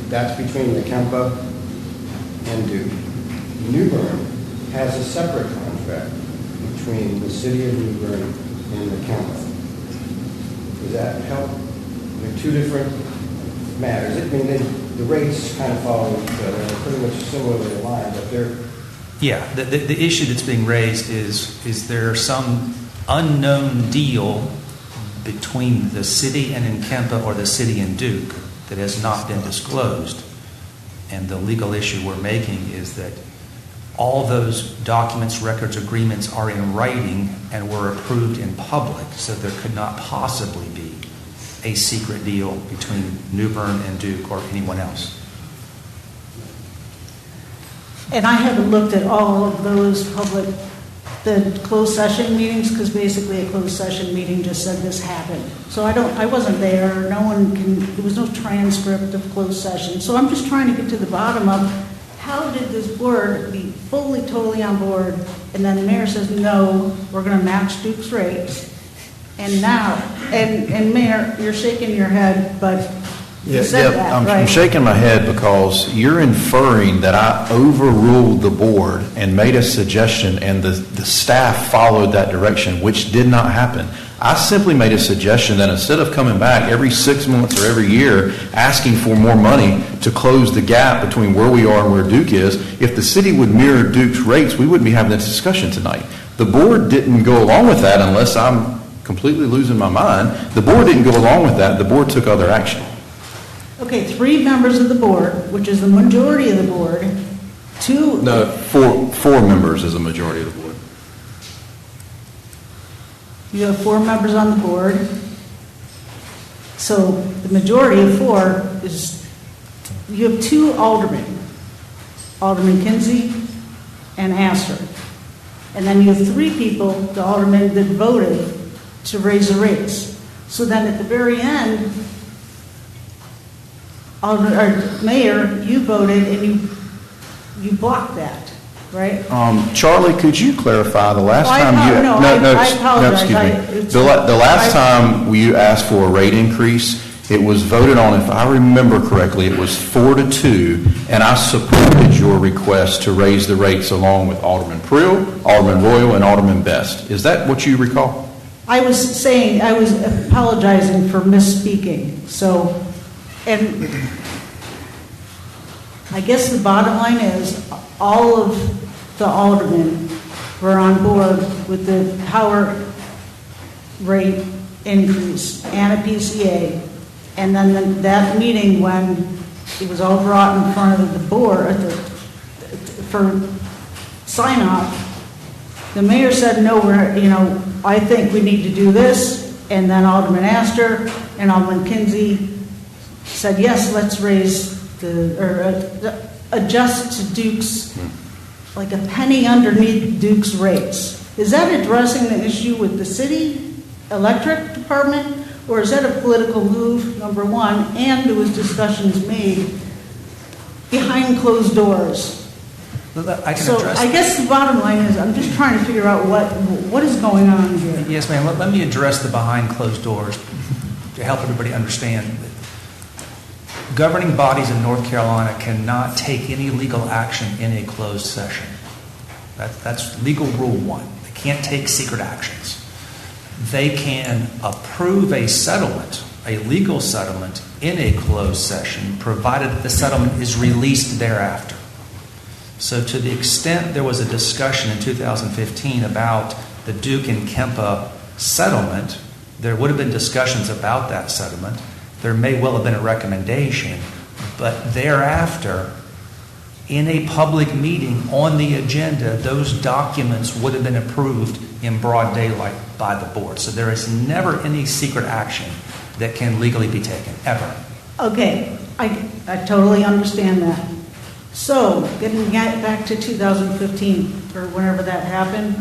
That's between NCEMPA and Duke. New Bern has a separate contract between the city of New Bern and NCEMPA. Does that help? They're two different matters. I mean, the rates kind of follow each other. They're pretty much similarly aligned, but they're... Yeah, the issue that's being raised is there some unknown deal between the city and NCEMPA or the city and Duke that has not been disclosed. And the legal issue we're making is that all those documents, records, agreements are in writing and were approved in public, so there could not possibly be a secret deal between New Bern and Duke or anyone else. And I haven't looked at all of those the closed session meetings, because basically a closed session meeting just said this happened. So I wasn't there. There was no transcript of closed session. So I'm just trying to get to the bottom of how did this board be fully, totally on board, and then the mayor says, no, we're going to match Duke's rates. And now, and Mayor, you're shaking your head, but you said that, I'm right? shaking my head because you're inferring that I overruled the board and made a suggestion and the staff followed that direction, which did not happen. I simply made a suggestion that instead of coming back every 6 months or every year asking for more money to close the gap between where we are and where Duke is, if the city would mirror Duke's rates, we wouldn't be having this discussion tonight. The board didn't go along with that unless I'm completely losing my mind. The board didn't go along with that. The board took other action. Okay, 3 members of the board, which is the majority of the board, 2... No, four members is a majority of the board. You have 4 members on the board. So the majority of 4 is, you have 2 aldermen, Alderman Kinsey and Astor. And then you have 3 people, the aldermen that voted to raise the rates. So then at the very end, Mayor, you voted and you blocked that, right? Charlie, could you clarify the last time you... I apologize. Excuse me. The last time you asked for a rate increase, it was voted on, if I remember correctly, it was 4-2, and I supported your request to raise the rates along with Alderman Prill, Alderman Royal, and Alderman Best. Is that what you recall? I was apologizing for misspeaking. So, and I guess the bottom line is all of the aldermen were on board with the power rate increase and a PCA. And then that meeting when it was all brought in front of the board for sign off, the mayor said, no, I think we need to do this. And then Alderman Astor and Alderman Kinsey said, yes, let's raise adjust to Duke's, like a penny underneath Duke's rates. Is that addressing the issue with the city electric department, or is that a political move, number one, and there was discussions made behind closed doors? I can so address I guess the bottom line is I'm just trying to figure out what is going on here. Yes, ma'am. Let me address the behind closed doors to help everybody understand that governing bodies in North Carolina cannot take any legal action in a closed session. That's legal rule 1. They can't take secret actions. They can approve a settlement a legal settlement in a closed session, provided that the settlement is released thereafter. So to the extent there was a discussion in 2015 about the Duke and Kempa settlement, there would have been discussions about that settlement. There may well have been a recommendation, but thereafter, in a public meeting on the agenda, those documents would have been approved in broad daylight by the board. So there is never any secret action that can legally be taken, ever. Okay, I totally understand that. So, getting back to 2015, or whenever that happened,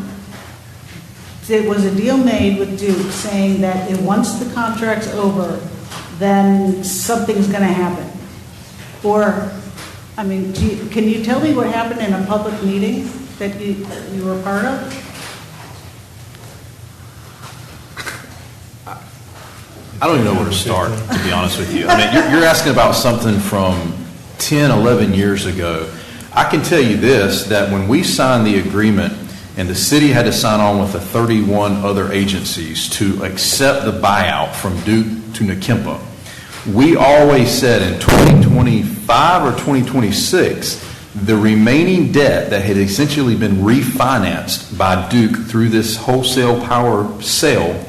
there was a deal made with Duke saying that once the contract's over, then something's going to happen. Or, I mean, can you tell me what happened in a public meeting that you were part of? I don't even know where to start, to be honest with you. I mean, you're asking about something from 10, 11 years ago. I can tell you this, that when we signed the agreement and the city had to sign on with the 31 other agencies to accept the buyout from Duke to Nakempa, we always said in 2025 or 2026, the remaining debt that had essentially been refinanced by Duke through this wholesale power sale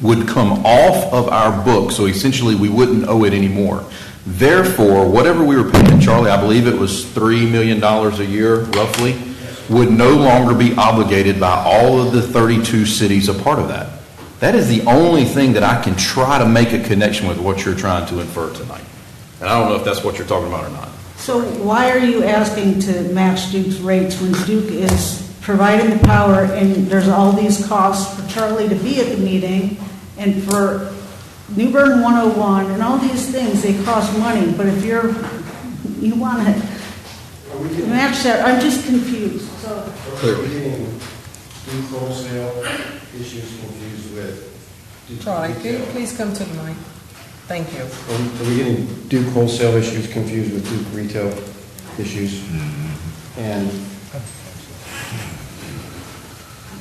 would come off of our book, so essentially we wouldn't owe it anymore. Therefore, whatever we were paying Charlie, I believe it was $3 million a year, roughly, would no longer be obligated by all of the 32 cities a part of that. That is the only thing that I can try to make a connection with what you're trying to infer tonight. And I don't know if that's what you're talking about or not. So why are you asking to match Duke's rates when Duke is providing the power and there's all these costs for Charlie to be at the meeting and for New Bern 101 and all these things, they cost money, but if you want to match that, I'm just confused. So are we getting Duke wholesale issues confused with? Charlie, could you please come to the mic? Thank you. Are we getting Duke wholesale issues confused with Duke retail issues? And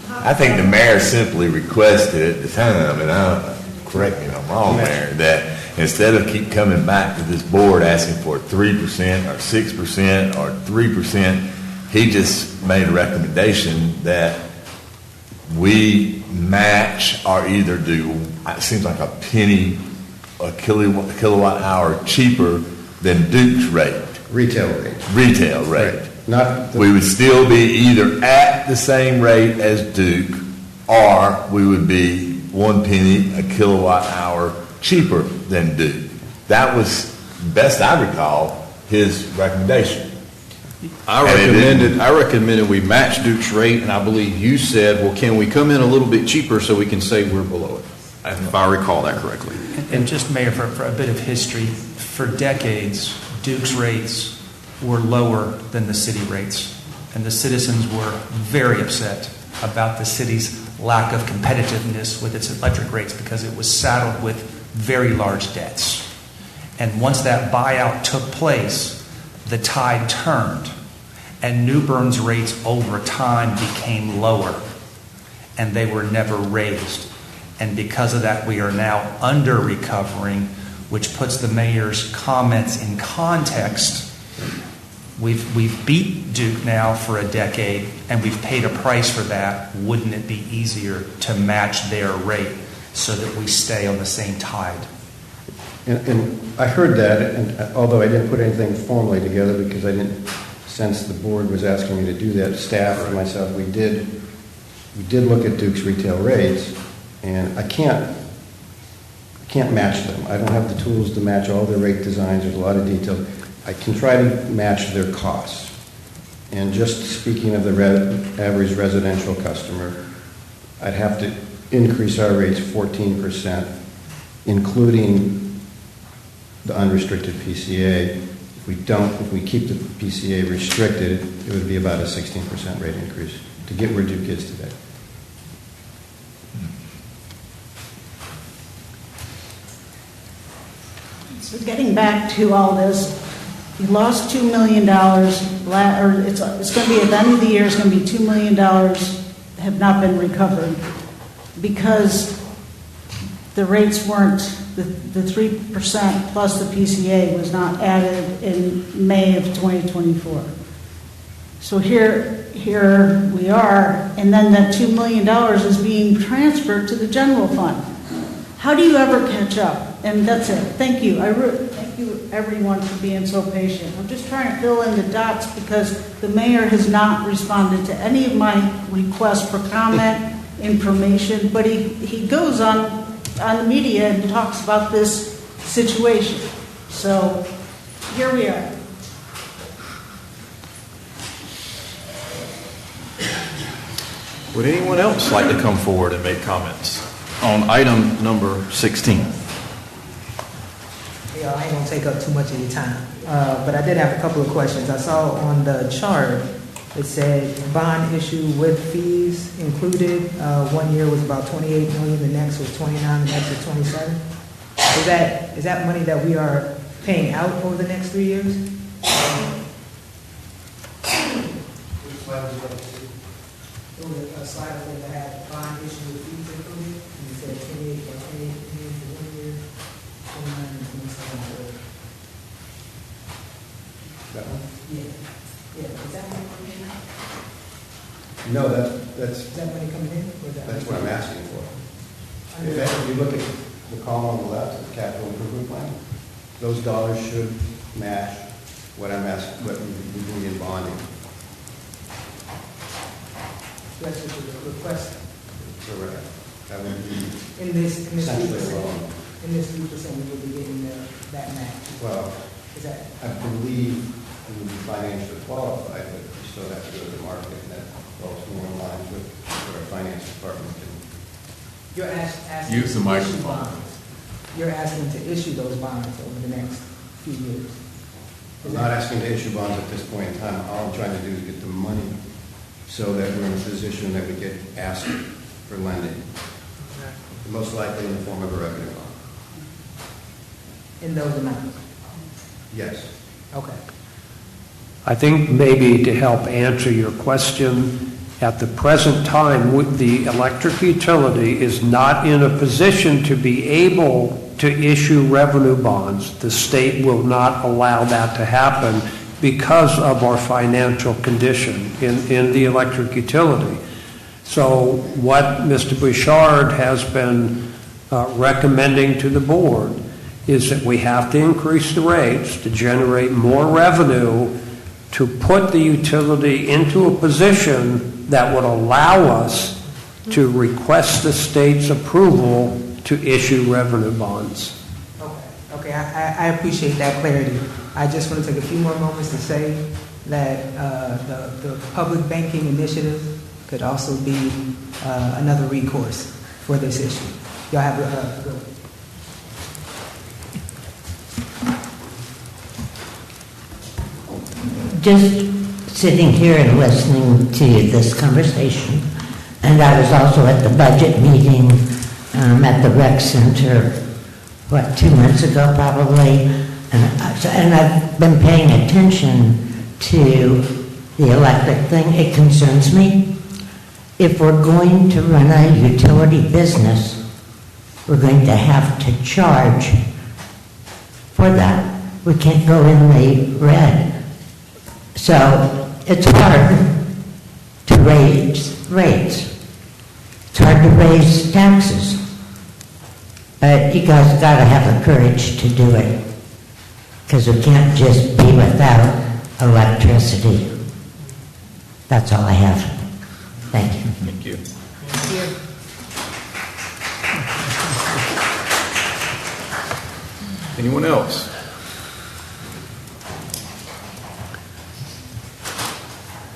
I think the mayor simply requested at the time, and correct me if I'm wrong, Mayor, that instead of keep coming back to this board asking for 3% or 6% or 3%, he just made a recommendation that we match or either do, it seems like a penny a kilowatt hour cheaper than Duke's rate. Retail rate. Retail rate. Right. Not we would still be either at the same rate as Duke, or we would be 1 penny a kilowatt hour cheaper than Duke. That was, best I recall, his recommendation. I recommended we match Duke's rate, and I believe you said, well, can we come in a little bit cheaper so we can say we're below it, if I recall that correctly. And just, Mayor, for a bit of history, for decades, Duke's rates were lower than the city rates, and the citizens were very upset about the city's lack of competitiveness with its electric rates because it was saddled with very large debts. And once that buyout took place, the tide turned, and New Bern's rates over time became lower, and they were never raised. And because of that, we are now under recovering, which puts the mayor's comments in context. We've beat Duke now for a decade, and we've paid a price for that. Wouldn't it be easier to match their rate so that we stay on the same tide? And I heard that, and although I didn't put anything formally together because I didn't sense the board was asking me to do that, staff and myself, we did look at Duke's retail rates, and I can't match them. I don't have the tools to match all their rate designs. There's a lot of detail. I can try to match their costs. And just speaking of the average residential customer, I'd have to increase our rates 14%, including the unrestricted PCA. If we keep the PCA restricted, it would be about a 16% rate increase to get where Duke is today. So getting back to all this, you lost $2 million, or it's going to be at the end of the year, it's going to be $2 million have not been recovered because the rates weren't, the 3% plus the PCA was not added in May of 2024. So here we are, and then that $2 million is being transferred to the general fund. How do you ever catch up? And that's it. Thank you. Thank you, everyone, for being so patient. I'm just trying to fill in the dots because the mayor has not responded to any of my requests for comment, information, but he goes on the media and talks about this situation. So here we are. Would anyone else like to come forward and make comments on item number 16? Yeah, I ain't gonna take up too much of your time, but I did have a couple of questions. I saw on the chart, it said bond issue with fees included. 1 year was about 28 million, the next was 29, the next was 27. Is that money that we are paying out over the next 3 years? There was a slide that had bond issue with fees included, and it said 28 million for 1 year, 29 and 27 for. That one? Yeah, is that money coming in? No, that's. Is that money coming in? Or is that That's what I'm asking for. If you look at the column on the left, the capital improvement plan, those dollars should match what I'm asking, what we're doing in bonding. That's what the request. Correct. That would be In this essentially 3%, wrong. in this 3%, we will be getting that match. Well, Is that? I believe we would be financially qualified, but we still have to go to the market, and that falls more in line with what our finance department can. You're asking Use the to issue microphone. bonds. You're asking to issue those bonds over the next few years. I'm not asking to issue bonds at this point in time. All I'm trying to do is get the money so that we're in a position that we get asked for lending, most likely in the form of a revenue bond. In those amounts? Yes. Okay. I think maybe to help answer your question, at the present time, the electric utility is not in a position to be able to issue revenue bonds. The state will not allow that to happen because of our financial condition in the electric utility. So what Mr. Bouchard has been recommending to the board is that we have to increase the rates to generate more revenue to put the utility into a position that would allow us to request the state's approval to issue revenue bonds. Okay, I appreciate that clarity. I just want to take a few more moments to say that the public banking initiative could also be another recourse for this issue. Y'all have a good one. Just sitting here and listening to this conversation, and I was also at the budget meeting at the rec center, 2 months ago probably, and I've been paying attention to the electric thing. It concerns me. If we're going to run a utility business, we're going to have to charge for that. We can't go in the red. So it's hard to raise rates. It's hard to raise taxes. But you guys got to have the courage to do it, because we can't just be without electricity. That's all I have. Thank you. Thank you. Anyone else?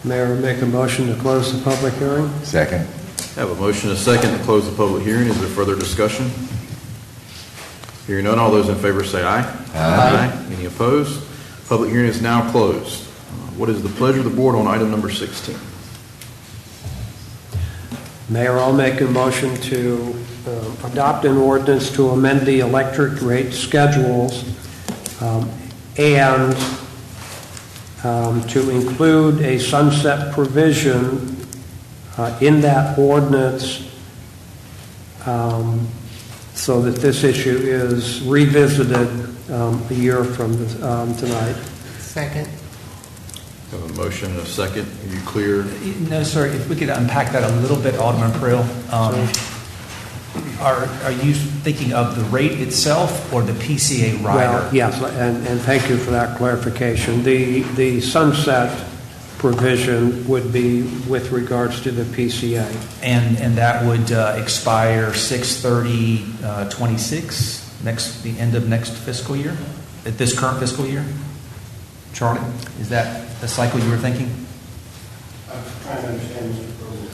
Mayor, make a motion to close the public hearing? Second. I have a motion and a second to close the public hearing. Is there further discussion? Hearing none, all those in favor say aye. Aye. Any opposed? Public hearing is now closed. What is the pleasure of the board on item number 16? Mayor, I'll make a motion to adopt an ordinance to amend the electric rate schedules and to include a sunset provision in that ordinance so that this issue is revisited a year from tonight. Second. Have a motion and a second. Are you clear? No, sir, if we could unpack that a little bit, Alderman Prill. Are you thinking of the rate itself or the PCA rider? Well, yes, and thank you for that clarification. The sunset provision would be with regards to the PCA. And that would expire 6/30/26, the end of next fiscal year, at this current fiscal year? Charlie, is that the cycle you were thinking? I'm trying to understand, Mr.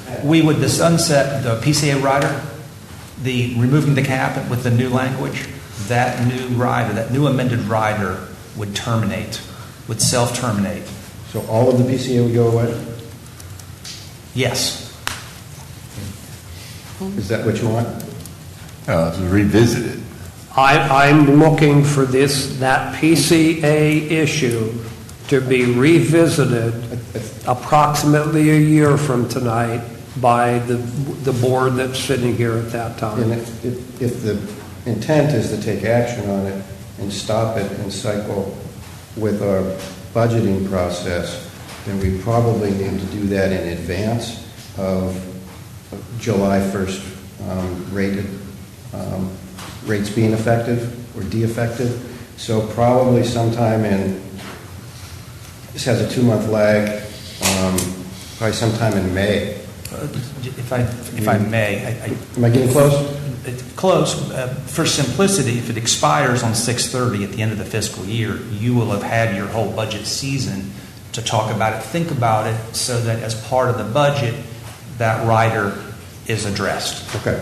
President. We would, the sunset, the PCA rider, the removing the cap with the new language, that new rider, that new amended rider would terminate, would self-terminate. So all of the PCA would go away? Yes. Is that what you want? To revisit it. I'm looking for that PCA issue to be revisited approximately a year from tonight by the board that's sitting here at that time. And if the intent is to take action on it and stop it and cycle with our budgeting process, then we probably need to do that in advance of July 1st rates being effective or de-effective. So probably sometime this has a 2-month lag, probably sometime in May. If I may. Am I getting close? Close. For simplicity, if it expires on 6/30 at the end of the fiscal year, you will have had your whole budget season to talk about it, think about it, so that as part of the budget, that rider is addressed. Okay.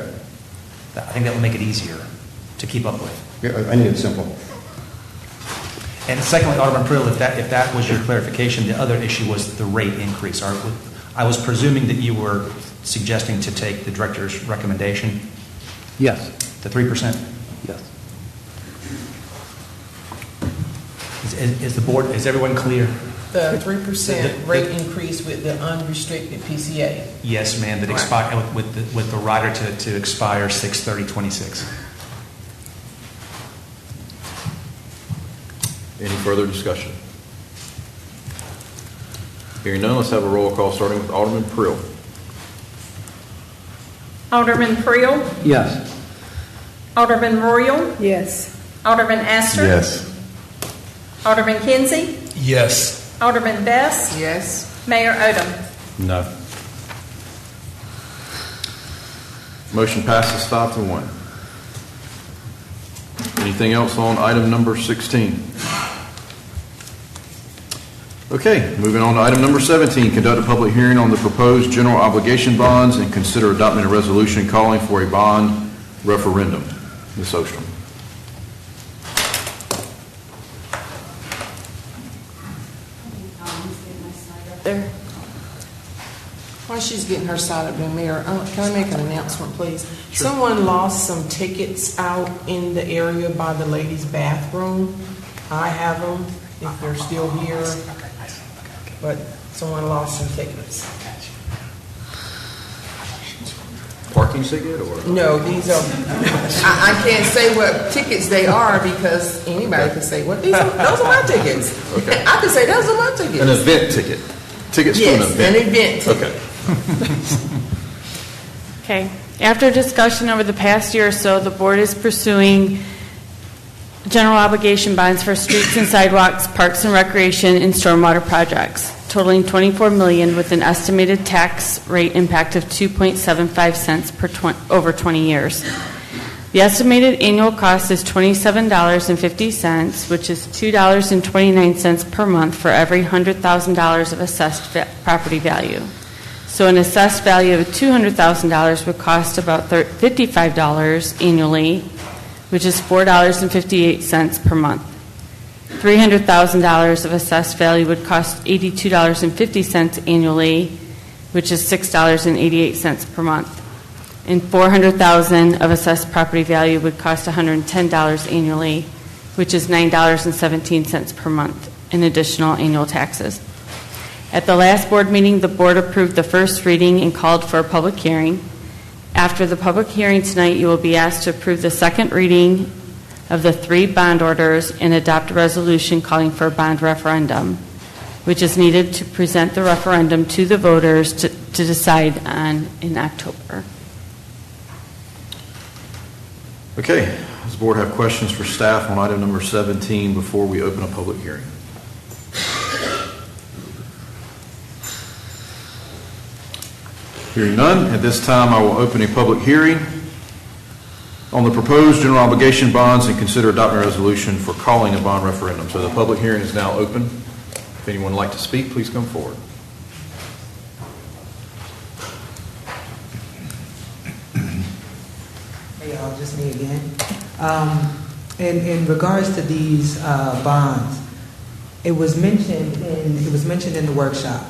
I think that will make it easier to keep up with. Yeah, I need it simple. And secondly, Alderman Prill, if that was your clarification, the other issue was the rate increase. I was presuming that you were suggesting to take the director's recommendation? Yes. The 3%? Yes. Is everyone clear? The 3% rate increase with the unrestricted PCA. Yes, ma'am, that expire with the rider to expire 6/30/26. Any further discussion? Hearing none, let's have a roll call starting with Alderman Prill. Alderman Prill, Yes. Alderman Royal, Yes. Alderman Astor. Yes. Alderman Kinsey, Yes. Alderman Best, Yes. Mayor Odham. No. Motion passes 5-1. Anything else on item number 16? Okay, moving on to item number 17, conduct a public hearing on the proposed general obligation bonds and consider adopting a resolution calling for a bond referendum. Ms. Ostrom. There. While she's getting her side up there, Mayor, can I make an announcement, please? Sure. Someone lost some tickets out in the area by the ladies' bathroom. I have them if they're still here, but someone lost some tickets. Parking ticket or? No, these are, I can't say what tickets they are because anybody can say, "What? Those are my tickets." Okay. I can say, "Those are my tickets." An event ticket. Tickets for an Yes, event. an event ticket. Okay. Okay. After discussion over the past year or so, the board is pursuing general obligation bonds for streets and sidewalks, parks and recreation, and stormwater projects, totaling $24 million with an estimated tax rate impact of 2.75 cents per over 20 years. The estimated annual cost is $27.50, which is $2.29 per month for every $100,000 of assessed property value. So an assessed value of $200,000 would cost about $55 annually, which is $4.58 per month. $300,000 of assessed value would cost $82.50 annually, which is $6.88 per month. And $400,000 of assessed property value would cost $110 annually, which is $9.17 per month in additional annual taxes. At the last board meeting, the board approved the first reading and called for a public hearing. After the public hearing tonight, you will be asked to approve the second reading of the 3 bond orders and adopt a resolution calling for a bond referendum, which is needed to present the referendum to the voters to decide on in October. Okay, does the board have questions for staff on item number 17 before we open a public hearing? Hearing none, at this time I will open a public hearing on the proposed general obligation bonds and consider adopting a resolution for calling a bond referendum. So the public hearing is now open. If anyone would like to speak, please come forward. Hey, y'all, just me again. In regards to these bonds, it was mentioned in the workshop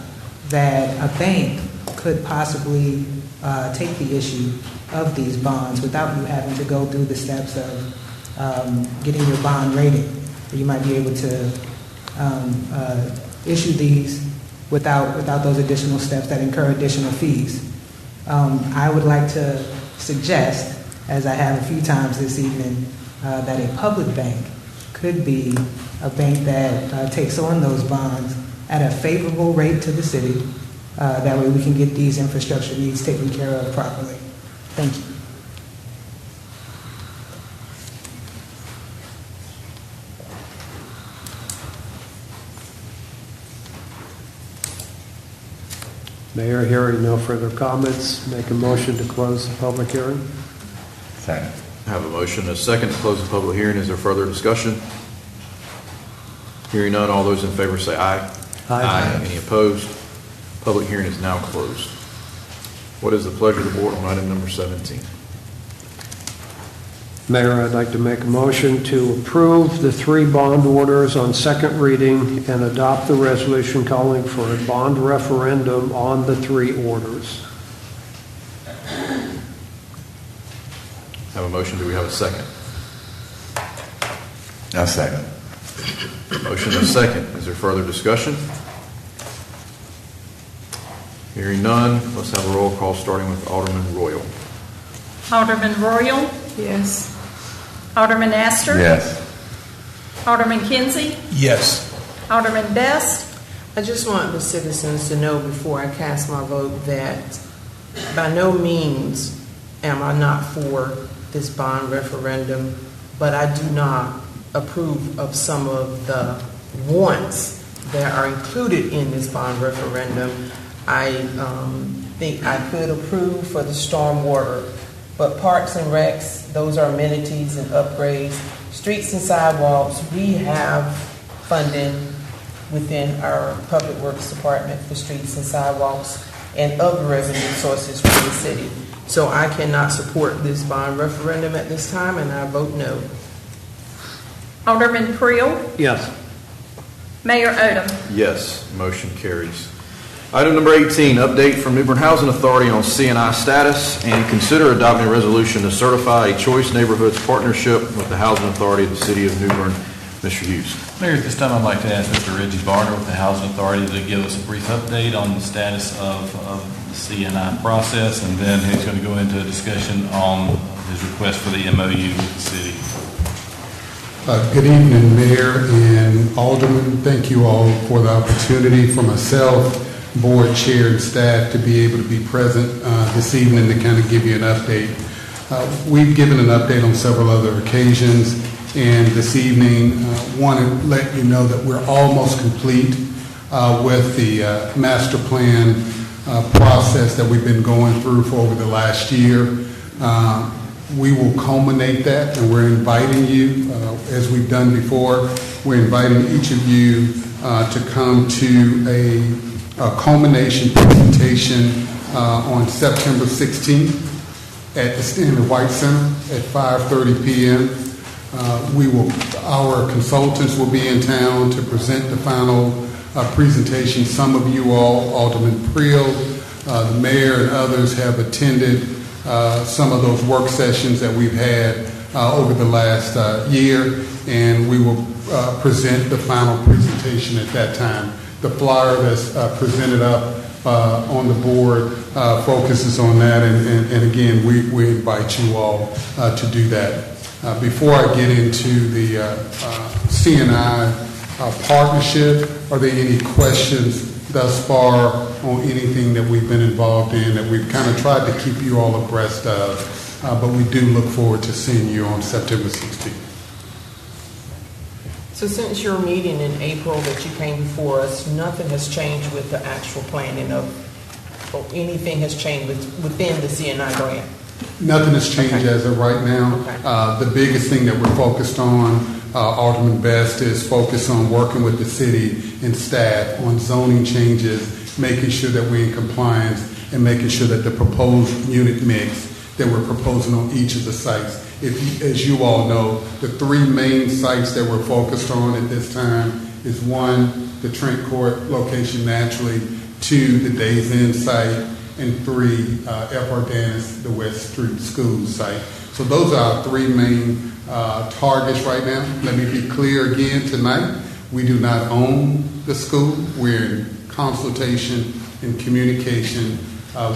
that a bank could possibly take the issue of these bonds without you having to go through the steps of getting your bond rated. You might be able to issue these without those additional steps that incur additional fees. I would like to suggest, as I have a few times this evening, that a public bank could be a bank that takes on those bonds at a favorable rate to the city. That way we can get these infrastructure needs taken care of properly. Thank you. Mayor, hearing no further comments, make a motion to close the public hearing. Second. I have a motion and a second to close the public hearing. Is there further discussion? Hearing none, all those in favor say aye. Aye. Any opposed? Public hearing is now closed. What is the pleasure of the board on item number 17? Mayor, I'd like to make a motion to approve the 3 bond orders on second reading and adopt the resolution calling for a bond referendum on the 3 orders. I have a motion. Do we have a second? A second. Motion and a second. Is there further discussion? Hearing none, let's have a roll call starting with Alderman Royal. Alderman Royal? Yes. Alderman Astor? Yes. Alderman Kinsey? Yes. Alderman Best? I just want the citizens to know before I cast my vote that by no means am I not for this bond referendum, but I do not approve of some of the wants that are included in this bond referendum. I think I could approve for the stormwater, but parks and recs, those are amenities and upgrades. Streets and sidewalks, we have funding within our Public Works Department for streets and sidewalks and other revenue sources for the city. So I cannot support this bond referendum at this time, and I vote no. Alderman Creel? Yes. Mayor Odham? Yes, motion carries. Item number 18, update from New Bern Housing Authority on C&I status, and consider adopting a resolution to certify a Choice Neighborhoods partnership with the Housing Authority of the City of New Bern. Mr. Hughes. Mayor, at this time I'd like to ask Mr. Reggie Barner with the Housing Authority to give us a brief update on the status of the C&I process, and then he's going to go into a discussion on his request for the MOU with the city. Good evening, Mayor and Alderman. Thank you all for the opportunity for myself, board chair, and staff to be able to be present this evening to kind of give you an update. We've given an update on several other occasions, and this evening want to let you know that we're almost complete with the master plan process that we've been going through for over the last year. We will culminate that, and we're inviting you, as we've done before, we're inviting each of you to come to a culmination presentation on September 16th at the Stanley White Center at 5:30 p.m. Our consultants will be in town to present the final presentation. Some of you all, Alderman Creel, the mayor, and others have attended some of those work sessions that we've had over the last year, and we will present the final presentation at that time. The flyer that's presented up on the board focuses on that, and again, we invite you all to do that. Before I get into the CNI partnership, are there any questions thus far on anything that we've been involved in that we've kind of tried to keep you all abreast of? But we do look forward to seeing you on September 16th. So since your meeting in April that you came before us, nothing has changed with the actual planning of, or anything has changed within the CNI grant? Nothing has changed as of right now. The biggest thing that we're focused on, Alderman Best is focused on working with the city and staff on zoning changes, making sure that we're in compliance, and making sure that the proposed unit mix that we're proposing on each of the sites. As you all know, the three main sites that we're focused on at this time is one, the Trent Court location naturally, two, the Days Inn site, and three, F.R. Dennis, the West Street School site. So those are our three main targets right now. Let me be clear again tonight. We do not own the school. We're in consultation and communication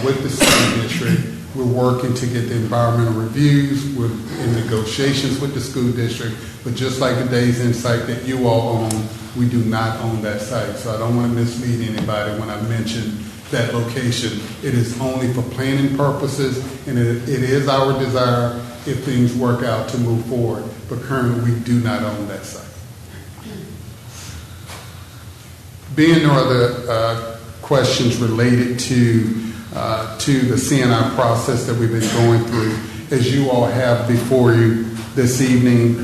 with the school district. We're working to get the environmental reviews. We're in negotiations with the school district. But just like the Days Inn site that you all own, we do not own that site. So I don't want to mislead anybody when I mention that location. It is only for planning purposes, and it is our desire, if things work out, to move forward. But currently, we do not own that site. Being no other questions related to the CNI process that we've been going through, as you all have before you this evening,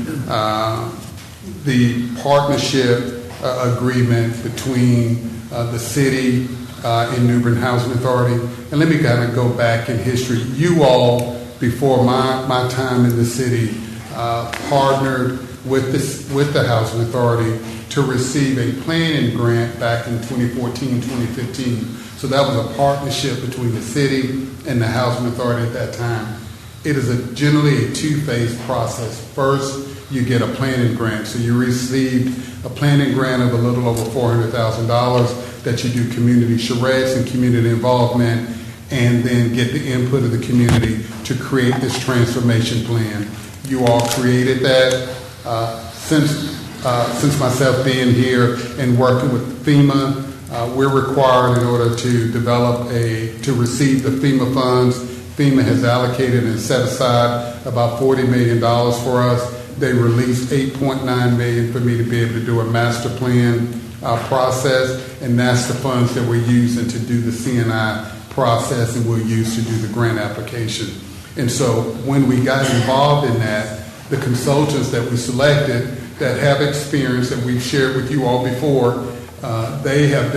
the partnership agreement between the city and New Bern Housing Authority. And let me kind of go back in history. You all, before my time in the city, partnered with the Housing Authority to receive a planning grant back in 2014, 2015. So that was a partnership between the city and the Housing Authority at that time. It is generally a two-phase process. First, you get a planning grant. So you received a planning grant of a little over $400,000 that you do community charrettes and community involvement, and then get the input of the community to create this transformation plan. You all created that. Since myself being here and working with FEMA, we're required, in order to to receive the FEMA funds, FEMA has allocated and set aside about $40 million for us. They released $8.9 million for me to be able to do a master plan process, and that's the funds that we're using to do the CNI process, and we'll use to do the grant application. And so when we got involved in that, the consultants that we selected that have experience that we've shared with you all before, they have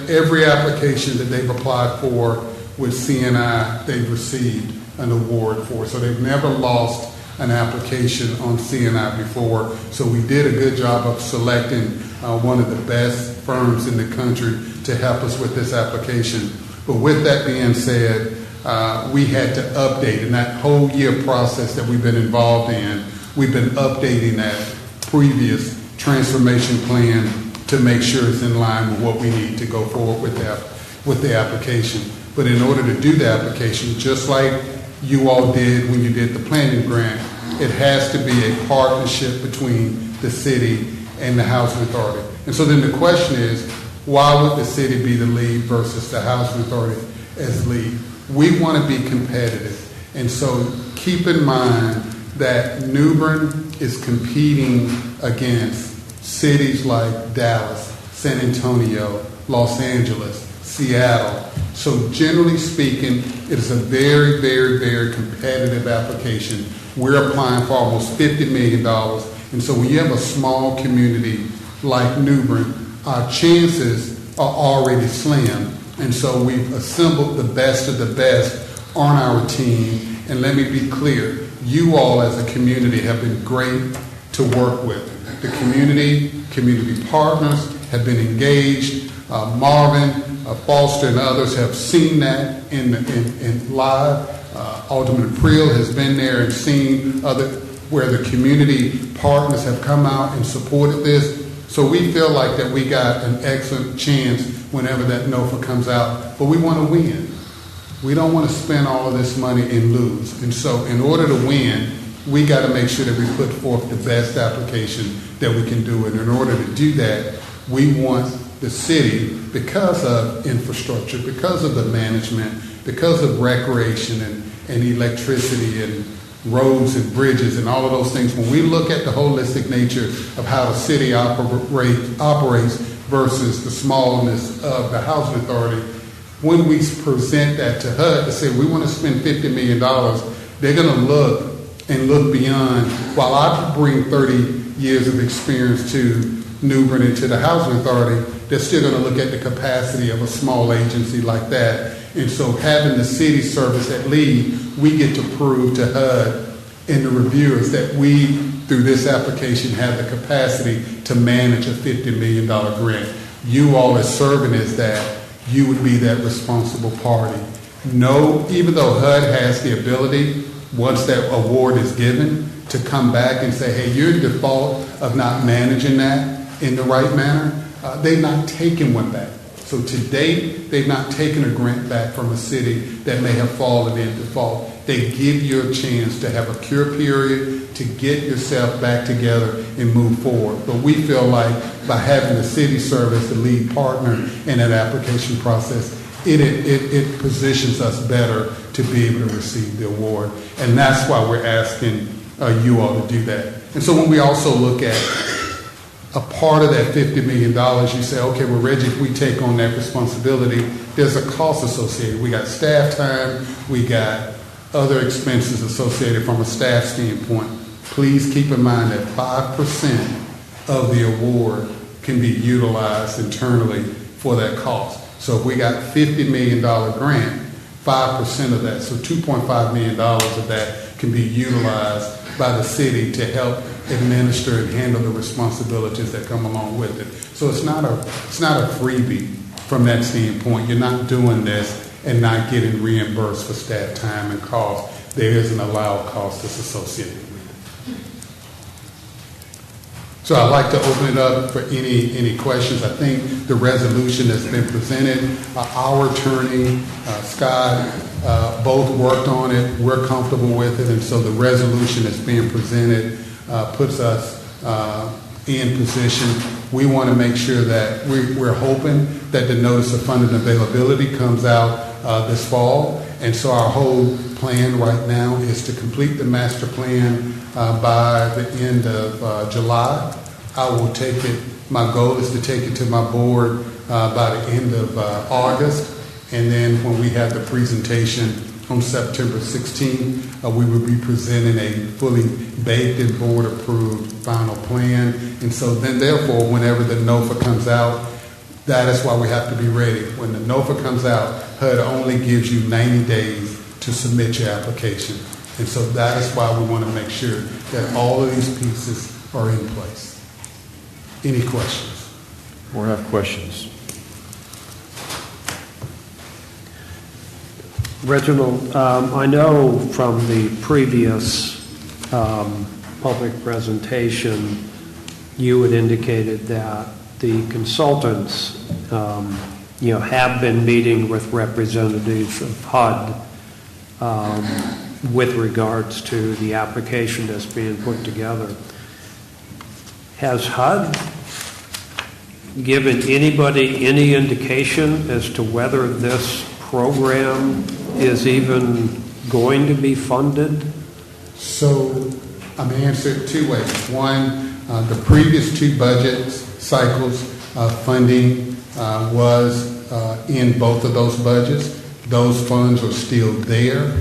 every application that they've applied for with CNI, they've received an award for. So they've never lost an application on CNI before. So we did a good job of selecting one of the best firms in the country to help us with this application. But with that being said, we had to update, in that whole year process that we've been involved in, we've been updating that previous transformation plan to make sure it's in line with what we need to go forward with the application. But in order to do the application, just like you all did when you did the planning grant, it has to be a partnership between the city and the Housing Authority. And so then the question is, why would the city be the lead versus the Housing Authority as lead? We want to be competitive. And so keep in mind that New Bern is competing against cities like Dallas, San Antonio, Los Angeles, Seattle. So generally speaking, it is a very, very, very competitive application. We're applying for almost $50 million. And so when you have a small community like New Bern, our chances are already slim. And so we've assembled the best of the best on our team. And let me be clear, you all as a community have been great to work with. The community partners have been engaged. Marvin, Foster, and others have seen that in live. Alderman Priel has been there and seen where the community partners have come out and supported this. So we feel like that we got an excellent chance whenever that NOFA comes out, but we want to win. We don't want to spend all of this money and lose. And so in order to win, we got to make sure that we put forth the best application that we can do. And in order to do that, we want the city, because of infrastructure, because of the management, because of recreation and electricity and roads and bridges and all of those things, when we look at the holistic nature of how the city operates versus the smallness of the housing authority, when we present that to HUD to say we want to spend $50 million, they're going to look beyond. While I bring 30 years of experience to New Bern and to the housing authority, they're still going to look at the capacity of a small agency like that. And so having the city service at lead, we get to prove to HUD and the reviewers that we, through this application, have the capacity to manage a $50 million grant. You all as serving as that, you would be that responsible party. No, even though HUD has the ability, once that award is given, to come back and say, hey, you're in default of not managing that in the right manner, they've not taken one back. So to date, they've not taken a grant back from a city that may have fallen in default. They give you a chance to have a cure period, to get yourself back together and move forward. But we feel like by having the city serve as the lead partner in that application process, it positions us better to be able to receive the award. And that's why we're asking you all to do that. And so when we also look at a part of that $50 million, you say, okay, well, Reggie, if we take on that responsibility, there's a cost associated. We got staff time, we got other expenses associated from a staff standpoint. Please keep in mind that 5% of the award can be utilized internally for that cost. So if we got $50 million grant, 5% of that, so $2.5 million of that can be utilized by the city to help administer and handle the responsibilities that come along with it. So it's not a freebie from that standpoint. You're not doing this and not getting reimbursed for staff time and cost. There is an allowed cost that's associated with it. So I'd like to open it up for any questions. I think the resolution that's been presented, our attorney, Scott, both worked on it. We're comfortable with it. And so the resolution that's being presented puts us in position. We want to make sure that we're hoping that the notice of funding availability comes out this fall. And so our whole plan right now is to complete the master plan by the end of July. I will take it, my goal is to take it to my board by the end of August. And then when we have the presentation on September 16th, we will be presenting a fully baked and board-approved final plan. And so then, therefore, whenever the NOFA comes out, that is why we have to be ready. When the NOFA comes out, HUD only gives you 90 days to submit your application. And so that is why we want to make sure that all of these pieces are in place. Any questions? We'll have questions. Reginald, I know from the previous public presentation, you had indicated that the consultants, have been meeting with representatives of HUD with regards to the application that's being put together. Has HUD given anybody any indication as to whether this program is even going to be funded? So I'm going to answer it two ways. One, the previous two budget cycles, funding was in both of those budgets. Those funds are still there.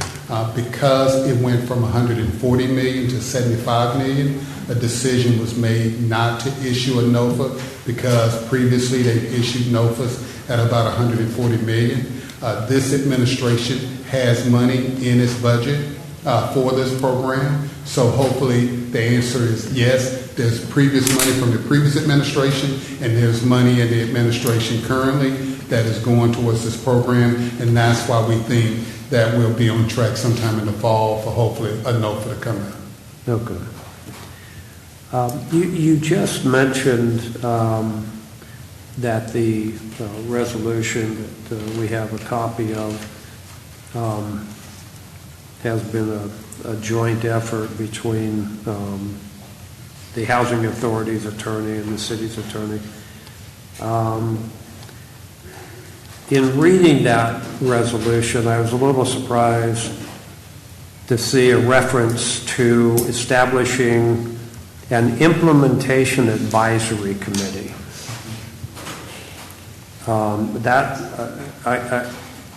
Because it went from $140 million to $75 million, a decision was made not to issue a NOFA because previously they issued NOFAs at about $140 million. This administration has money in its budget for this program. So hopefully the answer is yes. There's previous money from the previous administration and there's money in the administration currently that is going towards this program. And that's why we think that we'll be on track sometime in the fall for hopefully a NOFA to come out. Okay. You just mentioned that the resolution that we have a copy of has been a joint effort between the Housing Authority's attorney and the city's attorney. In reading that resolution, I was a little surprised to see a reference to establishing an implementation advisory committee.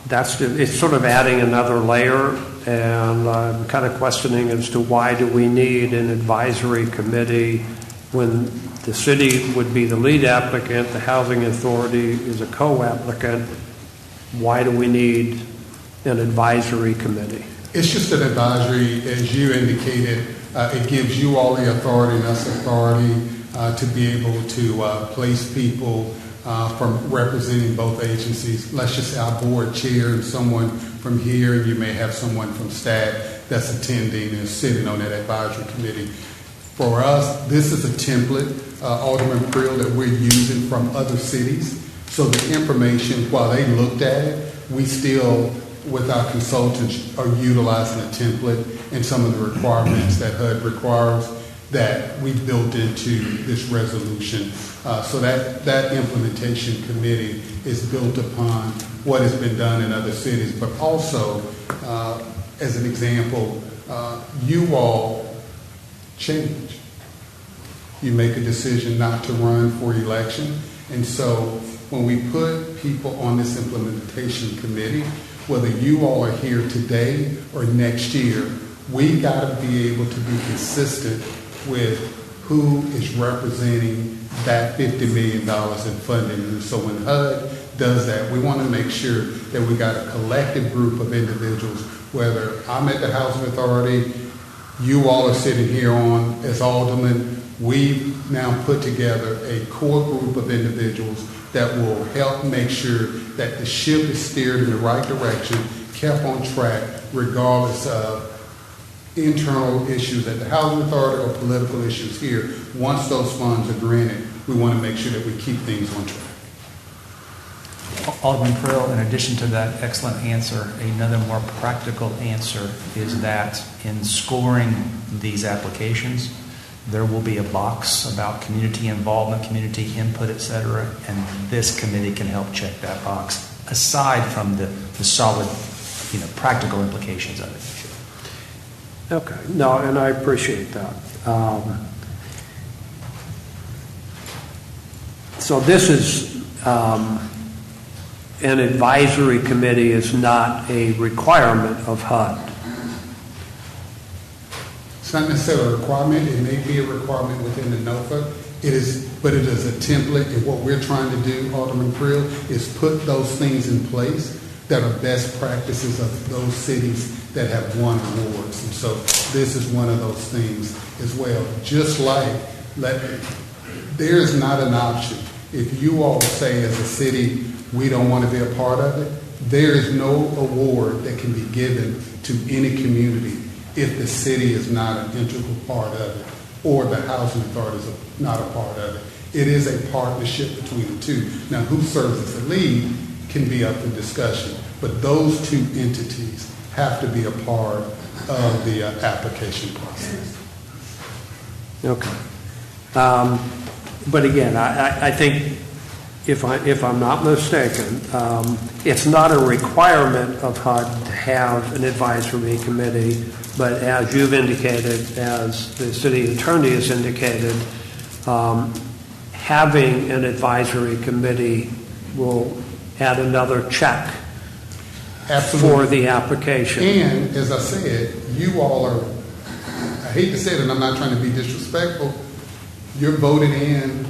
It's sort of adding another layer, and I'm kind of questioning as to why do we need an advisory committee when the city would be the lead applicant, the housing authority is a co-applicant. Why do we need an advisory committee? It's just an advisory, as you indicated. It gives you all the authority and us authority to be able to place people from representing both agencies. Let's just say our board chair and someone from here, and you may have someone from staff that's attending and sitting on that advisory committee. For us, this is a template, Alderman Prill, that we're using from other cities. So the information, while they looked at it, we still, with our consultants, are utilizing a template and some of the requirements that HUD requires that we built into this resolution. So that implementation committee is built upon what has been done in other cities, but also, as an example, you all change. You make a decision not to run for election, and so when we put people on this implementation committee, whether you all are here today or next year, we got to be able to be consistent with who is representing that $50 million in funding. And so when HUD does that, we want to make sure that we got a collective group of individuals, whether I'm at the Housing Authority, you all are sitting here on as aldermen. We've now put together a core group of individuals that will help make sure that the ship is steered in the right direction, kept on track, regardless of internal issues at the Housing Authority or political issues here. Once those funds are granted, we want to make sure that we keep things on track. Alderman Prill, in addition to that excellent answer, another more practical answer is that in scoring these applications, there will be a box about community involvement, community input, et cetera, and this committee can help check that box, aside from the solid, practical implications of it. Okay, no, and I appreciate that. So this is, an advisory committee is not a requirement of HUD. It's not necessarily a requirement. It may be a requirement within the NOFA. But it is a template, and what we're trying to do, Alderman Prill, is put those things in place that are best practices of those cities that have won awards. And so this is one of those things as well. Just like, there is not an option. If you all say as a city, we don't want to be a part of it, there is no award that can be given to any community if the city is not an integral part of it or the housing authority is not a part of it. It is a partnership between the two. Now, who serves as the lead can be up for discussion, but those two entities have to be a part of the application process. Okay. But again, I think, if I'm not mistaken, it's not a requirement of HUD to have an advisory committee, but as you've indicated, as the city attorney has indicated, having an advisory committee will add another check for the application. And as I said, you all are, I hate to say it and I'm not trying to be disrespectful, you're voted in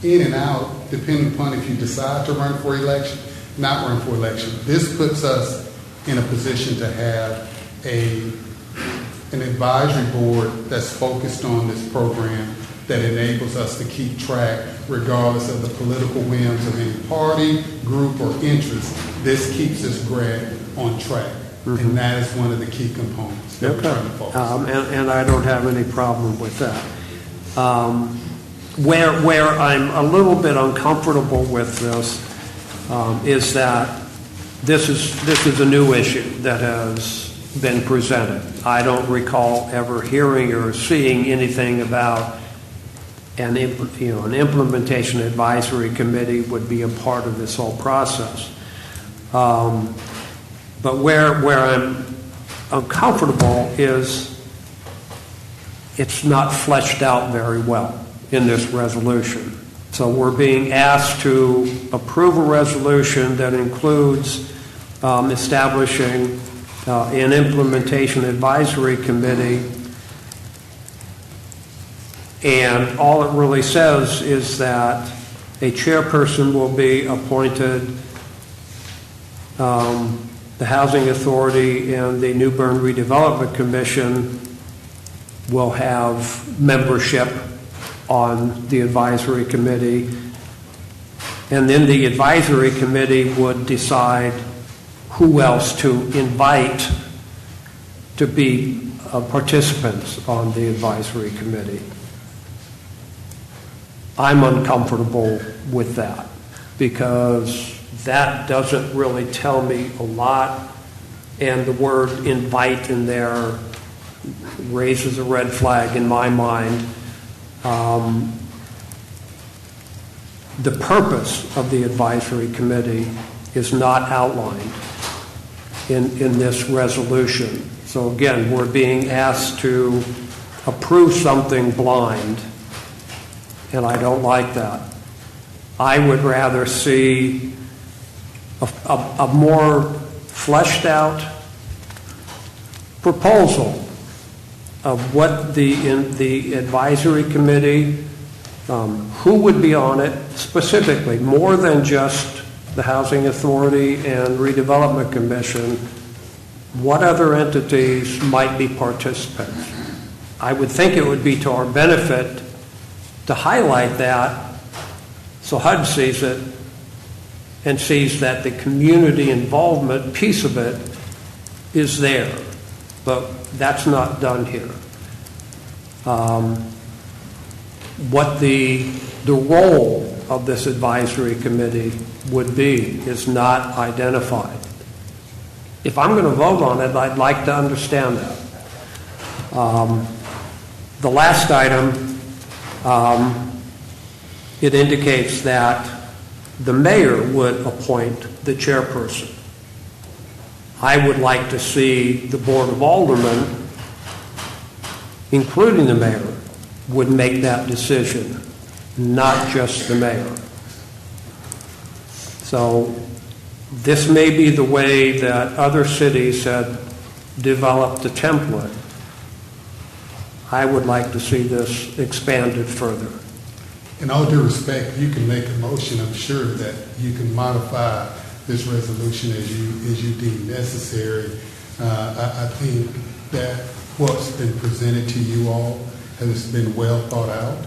and out depending upon if you decide to run for election, not run for election. This puts us in a position to have an advisory board that's focused on this program that enables us to keep track regardless of the political whims of any party, group, or interest. This keeps this grant on track. Mm-hmm. And that is one of the key components that we're trying to focus on. And I don't have any problem with that. where I'm a little bit uncomfortable with this is that this is a new issue that has been presented. I don't recall ever hearing or seeing anything about an implementation advisory committee would be a part of this whole process. But where I'm uncomfortable is it's not fleshed out very well in this resolution. So we're being asked to approve a resolution that includes establishing an implementation advisory committee, and all it really says is that a chairperson will be appointed. The Housing Authority and the New Bern Redevelopment Commission will have membership on the advisory committee, and then the advisory committee would decide who else to invite to be participants on the advisory committee. I'm uncomfortable with that because that doesn't really tell me a lot, and the word invite in there raises a red flag in my mind. The purpose of the advisory committee is not outlined in this resolution. So again, we're being asked to approve something blind, and I don't like that. I would rather see a more fleshed out proposal of what the advisory committee, who would be on it specifically, more than just the Housing Authority and Redevelopment Commission, what other entities might be participants. I would think it would be to our benefit to highlight that so HUD sees it and sees that the community involvement piece of it is there. But that's not done here. What the role of this advisory committee would be is not identified. If I'm going to vote on it, I'd like to understand that. The last item, it indicates that the mayor would appoint the chairperson. I would like to see the Board of Aldermen, including the mayor, would make that decision, not just the mayor. So this may be the way that other cities have developed a template. I would like to see this expanded further. In all due respect, you can make a motion. I'm sure that you can modify this resolution as you deem necessary. I think that what's been presented to you all has been well thought out.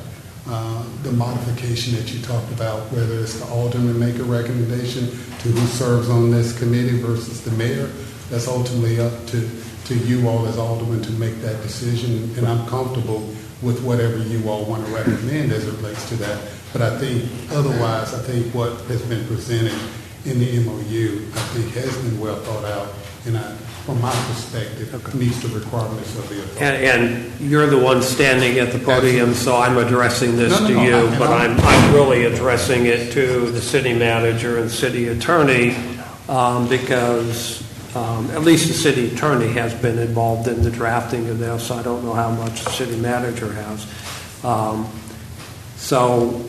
The modification that you talked about, whether it's the alderman make a recommendation to who serves on this committee versus the mayor, that's ultimately up to you all as aldermen to make that decision, and I'm comfortable with whatever you all want to recommend as it relates to that. But I think otherwise, I think what has been presented in the MOU, I think has been well thought out, and from my perspective, meets the requirements of the authority. And you're the one standing at the podium, so I'm addressing this to you, but I'm really addressing it to the city manager and city attorney because at least the city attorney has been involved in the drafting of this. I don't know how much the city manager has. So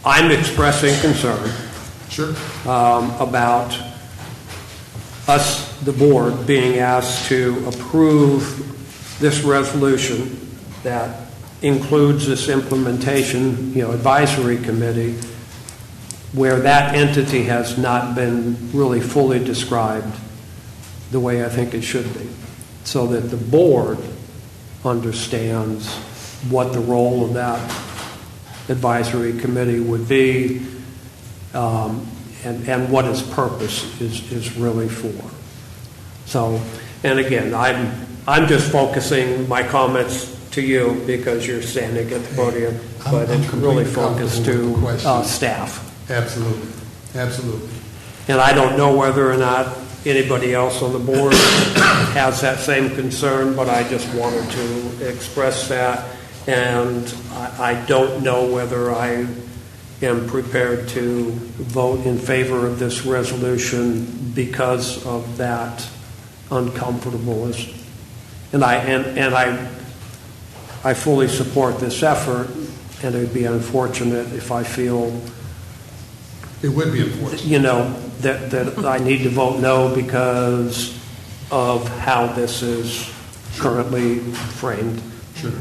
I'm expressing concern about us, the board, being asked to approve this resolution that includes this implementation, advisory committee, where that entity has not been really fully described the way I think it should be, so that the board understands what the role of that advisory committee would be and what its purpose is really for. So, and again, I'm just focusing my comments to you because you're standing at the podium, but I'm it's really completely focused comfortable with the to question. staff. Absolutely, absolutely. And I don't know whether or not anybody else on the board has that same concern, but I just wanted to express that. And I don't know whether I am prepared to vote in favor of this resolution because of that uncomfortableness. And I fully support this effort, and it would be unfortunate if I feel, it would be unfortunate, that I need to vote no because of how this is currently framed. Sure.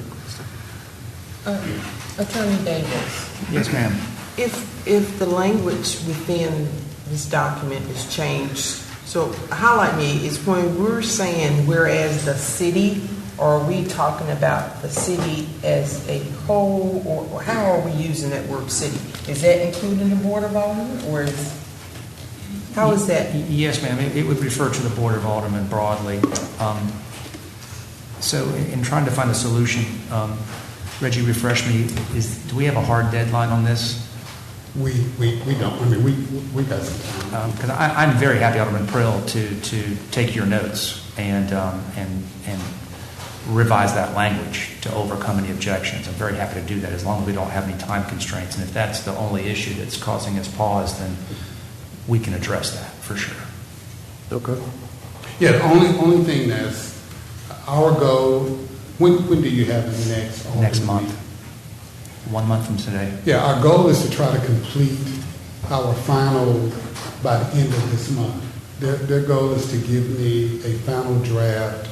Attorney Davis. Yes, ma'am. If the language within this document is changed, so highlight me, is when we're saying whereas the city, or are we talking about the city as a whole, or how are we using that word city? Is that including the Board of Aldermen, or how is that? Yes, ma'am. It would refer to the Board of Aldermen broadly. So in trying to find a solution, Reggie, refresh me, do we have a hard deadline on this? We don't. I mean, we got some time. Because I'm very happy, Alderman Prill, to take your notes and revise that language to overcome any objections. I'm very happy to do that as long as we don't have any time constraints. And if that's the only issue that's causing us pause, then we can address that for sure. Okay. Yeah, the only thing that's our goal, when do you have the Next month. 1 month from today. Yeah, our goal is to try to complete our final by the end of this month. Their goal is to give me a final draft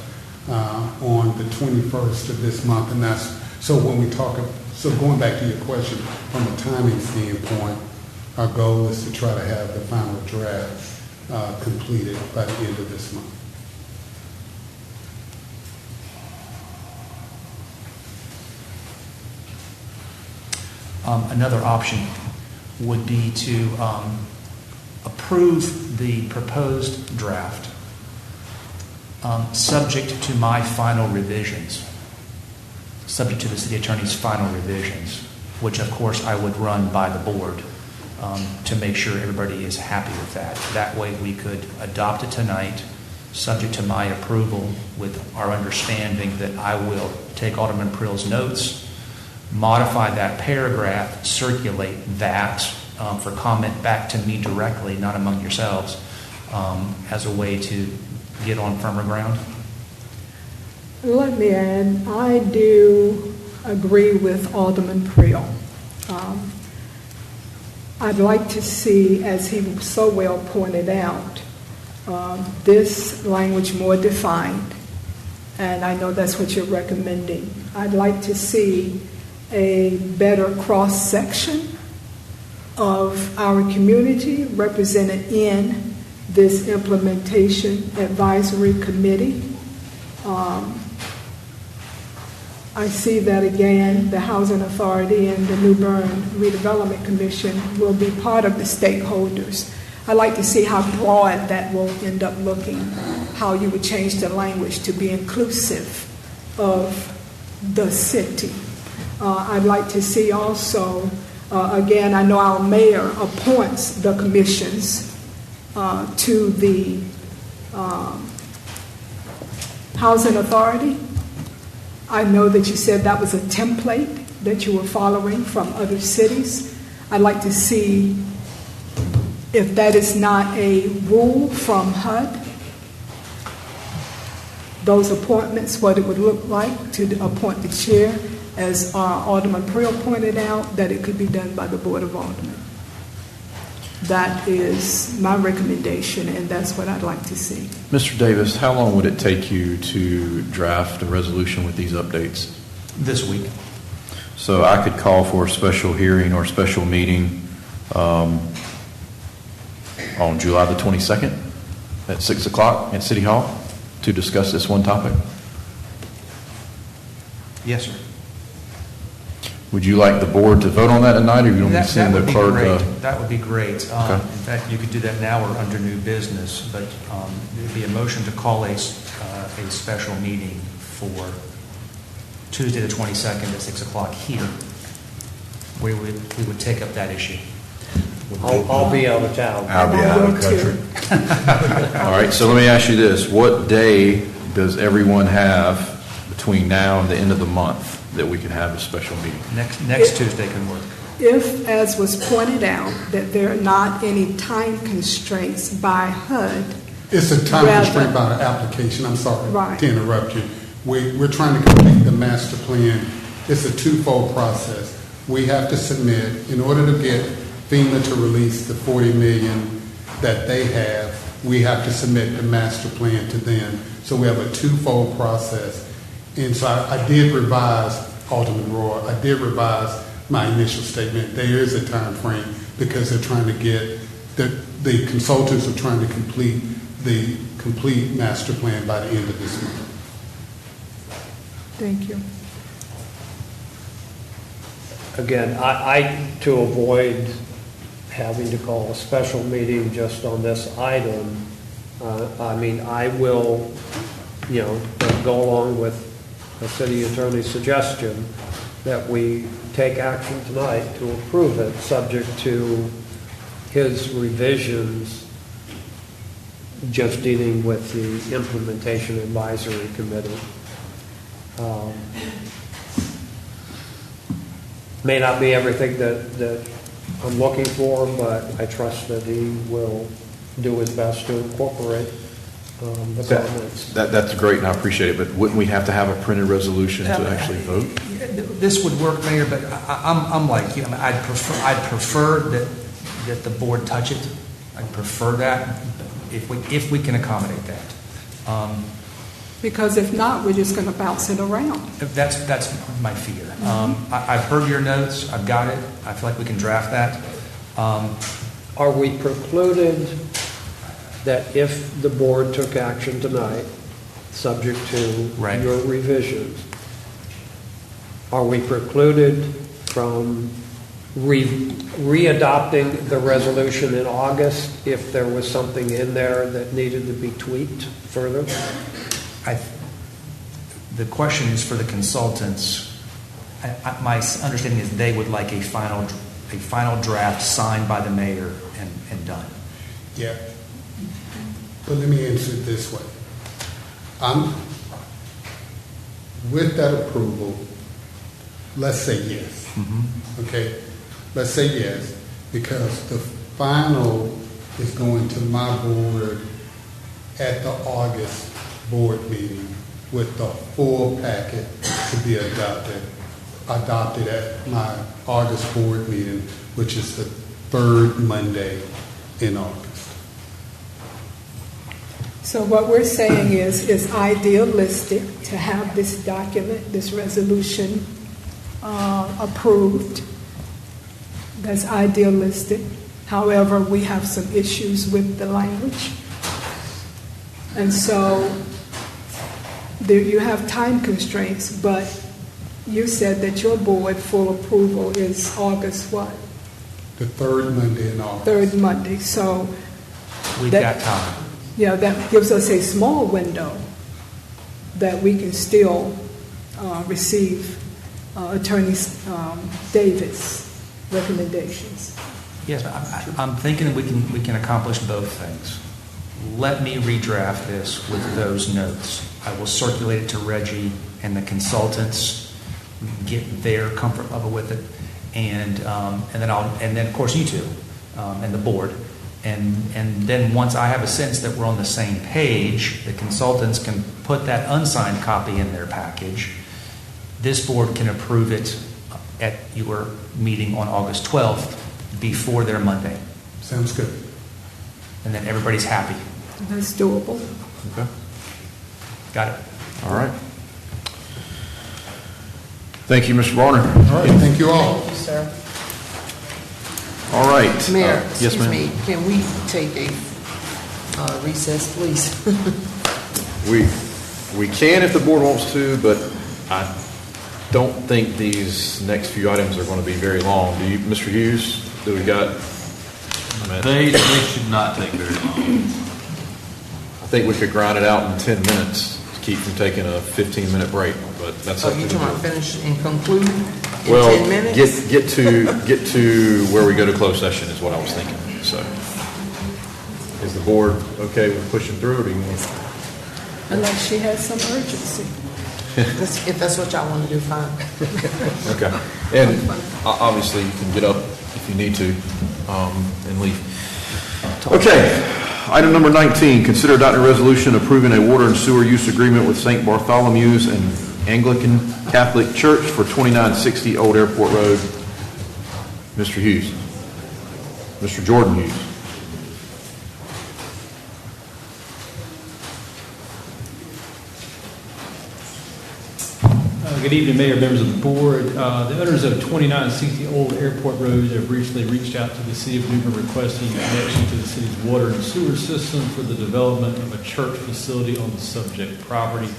on the 21st of this month, and that's, so when we talk, so going back to your question, from a timing standpoint, our goal is to try to have the final draft completed by the end of this month. Another option would be to approve the proposed draft subject to my final revisions, subject to the city attorney's final revisions, which of course I would run by the board to make sure everybody is happy with that. That way we could adopt it tonight, subject to my approval, with our understanding that I will take Alderman Prill's notes, modify that paragraph, circulate that for comment back to me directly, not among yourselves, as a way to get on firmer ground? Let me add, I do agree with Alderman Prill. I'd like to see, as he so well pointed out, this language more defined, and I know that's what you're recommending. I'd like to see a better cross-section of our community represented in this implementation advisory committee. I see that again, the Housing Authority and the New Bern Redevelopment Commission will be part of the stakeholders. I'd like to see how broad that will end up looking, how you would change the language to be inclusive of the city. I'd like to see also, again, I know our mayor appoints the commissions to the Housing Authority. I know that you said that was a template that you were following from other cities. I'd like to see if that is not a rule from HUD, those appointments, what it would look like to appoint the chair, as Alderman Prill pointed out, that it could be done by the Board of Aldermen. That is my recommendation, and that's what I'd like to see. Mr. Davis, how long would it take you to draft a resolution with these updates? This week. So I could call for a special hearing or special meeting on July the 22nd at 6 o'clock at City Hall to discuss this one topic? Yes, sir. Would you like the board to vote on that tonight, or you want me to send the clerk? That would be great. Okay. In fact, you could do that now or under new business, but it would be a motion to call a special meeting for Tuesday the 22nd at 6 o'clock here, we would take up that issue. I'll be out of town. I'll be out of country. All right, so let me ask you this. What day does everyone have between now and the end of the month that we can have a special meeting? Next Tuesday can work. If, as was pointed out, that there are not any time constraints by HUD. It's a time Rather- constraint by the application. I'm sorry Right. to interrupt you. We're trying to complete the master plan. It's a twofold process. We have to submit, in order to get FEMA to release the $40 million that they have, we have to submit the master plan to them. So we have a twofold process. And so I did revise, Alderman Roy, I did revise my initial statement. There is a time frame because they're trying to get, the consultants are trying to complete the complete master plan by the end of this month. Thank you. Again, to avoid having to call a special meeting just on this item, I will, go along with the city attorney's suggestion that we take action tonight to approve it, subject to his revisions, just dealing with the implementation advisory committee. May not be everything that I'm looking for, but I trust that he will do his best to incorporate the comments. That's great, and I appreciate it, but wouldn't we have to have a printed resolution to actually vote? This would work, Mayor, but I'm like you. I'd prefer that the board touch it. I'd prefer that if we can accommodate that. Because if not, we're just going to bounce it around. That's my fear. I've heard your notes. I've got it. I feel like we can draft that. Are we precluded that if the board took action tonight, subject to your revisions, are we precluded from re-adopting the resolution in August if there was something in there that needed to be tweaked further? The question is for the consultants. My understanding is they would like a final draft signed by the mayor and done. Yeah. But let me answer it this way. With that approval, let's say yes. Okay? Let's say yes, because the final is going to my board at the August board meeting with the full packet to be adopted at my August board meeting, which is the third Monday in August. So what we're saying is it's idealistic to have this document, this resolution approved. That's idealistic. However, we have some issues with the language. And so there you have time constraints, but you said that your board full approval is August what? The third Monday in August. Third Monday. So we've got time. Yeah, that gives us a small window that we can still receive Attorney Davis' recommendations. Yes, I'm thinking we can accomplish both things. Let me redraft this with those notes. I will circulate it to Reggie and the consultants, get their comfort level with it, and then of course you two and the board. And then once I have a sense that we're on the same page, the consultants can put that unsigned copy in their package. This board can approve it at your meeting on August 12th before their Monday. Sounds good. And then everybody's happy. That's doable. Okay. Got it. All right. Thank you, Mr. Varner. All right, thank you all. Thank you, sir. All right. Mayor, Yes, excuse ma'am. me, can we take a recess, please? We can if the board wants to, but I don't think these next few items are going to be very long. Do you, Mr. Hughes? Do we got? They should not take very long. I think we could grind it out in 10 minutes to keep from taking a 15-minute break, but that's So up to you the trying to board. finish and conclude in Well, 10 minutes? get to where we go to closed session is what I was thinking, so. Is the board okay with pushing through, or do you want? Unless she has some urgency. If that's what y'all want to do, fine. Okay. And obviously, you can get up if you need to and leave. Okay. Item number 19, consider adopting a resolution approving a water and sewer use agreement with St. Bartholomew's and Anglican Catholic Church for 2960 Old Airport Road. Mr. Hughes. Mr. Jordan Hughes. Good evening, Mayor, members of the board. The owners of 2960 Old Airport Road have recently reached out to the city of Newbern requesting connection to the city's water and sewer system for the development of a church facility on the subject property.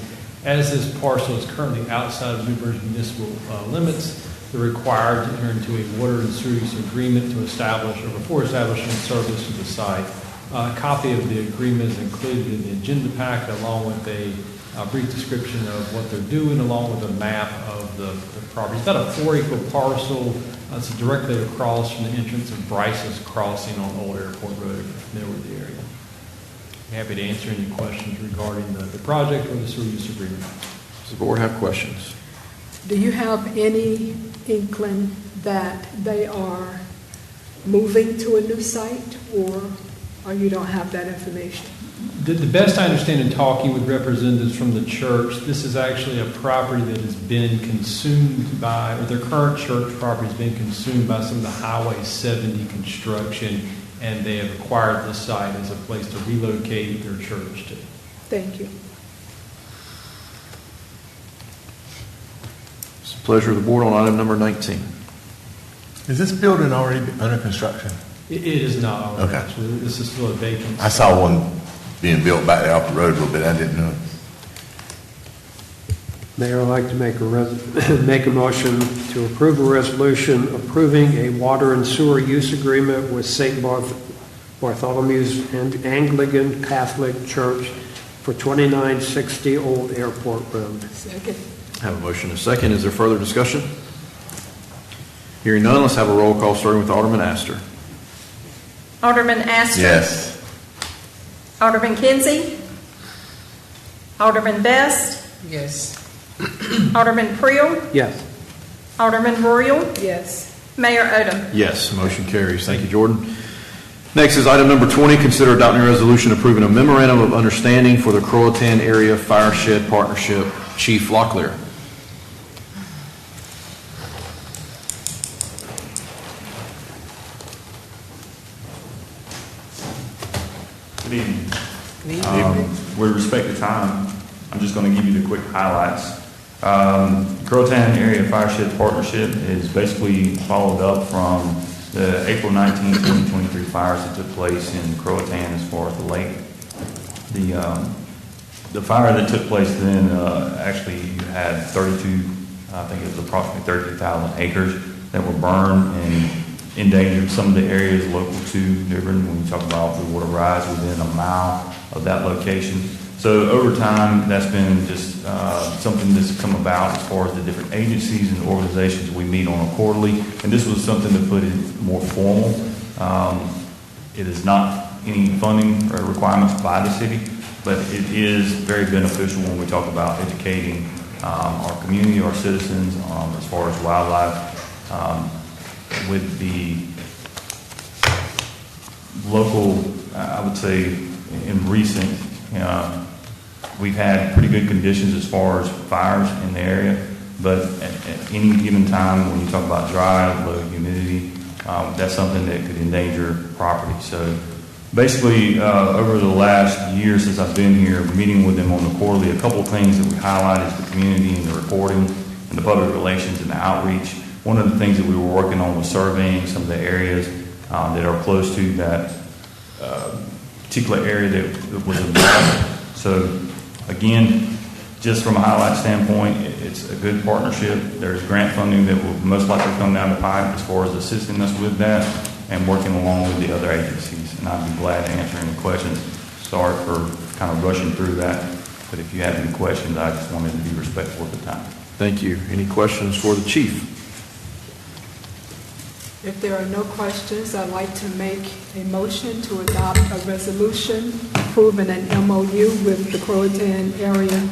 As this parcel is currently outside of Newbern's municipal limits, they're required to enter into a water and sewer use agreement to establish, or before establishing service to the site. A copy of the agreement is included in the agenda packet along with a brief description of what they're doing, along with a map of the property. It's about a 4-acre parcel. It's directly across from the entrance of Bryce's Crossing on Old Airport Road, if you're familiar with the area. I'm happy to answer any questions regarding the project or the sewer use agreement. Does the board have questions? Do you have any inkling that they are moving to a new site, or you don't have that information? The best I understand in talking with representatives from the church, this is actually a property that has been consumed by, or their current church property has been consumed by some of the Highway 70 construction, and they have acquired the site as a place to relocate their church to. Thank you. It's the pleasure of the board on item number 19. Is this building already under construction? It is not. Okay. Actually. This is still a vacant. I saw one being built back there off the road a little bit. I didn't know. Mayor, I'd like to make a motion to approve a resolution approving a water and sewer use agreement with St. Bartholomew's and Anglican Catholic Church for 2960 Old Airport Road. Second. I have a motion and a second. Is there further discussion? Hearing none, let's have a roll call starting with Alderman Astor. Alderman Astor. Yes. Alderman Kinsey. Alderman Best. Yes. Alderman Creel. Yes. Alderman Royal. Yes. Mayor Odham. Yes, motion carries. Thank you, Jordan. Next is item number 20, consider adopting a resolution approving a memorandum of understanding for the Croatan Area Fire Shed Partnership. Chief Locklear. Good evening. Good evening. With respect to time, I'm just going to give you the quick highlights. Croatan Area Fireshed Partnership is basically followed up from the April 19, 2023 fires that took place in Croatan as far as the lake. The fire that took place then, actually you had 32, I think it was approximately 32,000 acres that were burned and endangered some of the areas local to Newbern when you talk about the water rise within a mile of that location. So over time, that's been just something that's come about as far as the different agencies and organizations we meet on a quarterly. And this was something to put it more formal. It is not any funding requirements by the city, but it is very beneficial when we talk about educating our community, our citizens, as far as wildlife. With the local, I would say, in recent, we've had pretty good conditions as far as fires in the area, but at any given time when you talk about dry, low humidity, that's something that could endanger property. So basically, over the last year since I've been here, meeting with them on the quarterly, a couple of things that we highlight is the community and the reporting and the public relations and the outreach. One of the things that we were working on was surveying some of the areas that are close to that particular area that was involved. So again, just from a highlight standpoint, it's a good partnership. There's grant funding that will most likely come down the pipe as far as assisting us with that and working along with the other agencies. And I'd be glad to answer any questions. Sorry for kind of rushing through that. But if you have any questions, I just wanted to be respectful of the time. Thank you. Any questions for the chief? If there are no questions, I'd like to make a motion to adopt a resolution approving an MOU with the Croatan Area,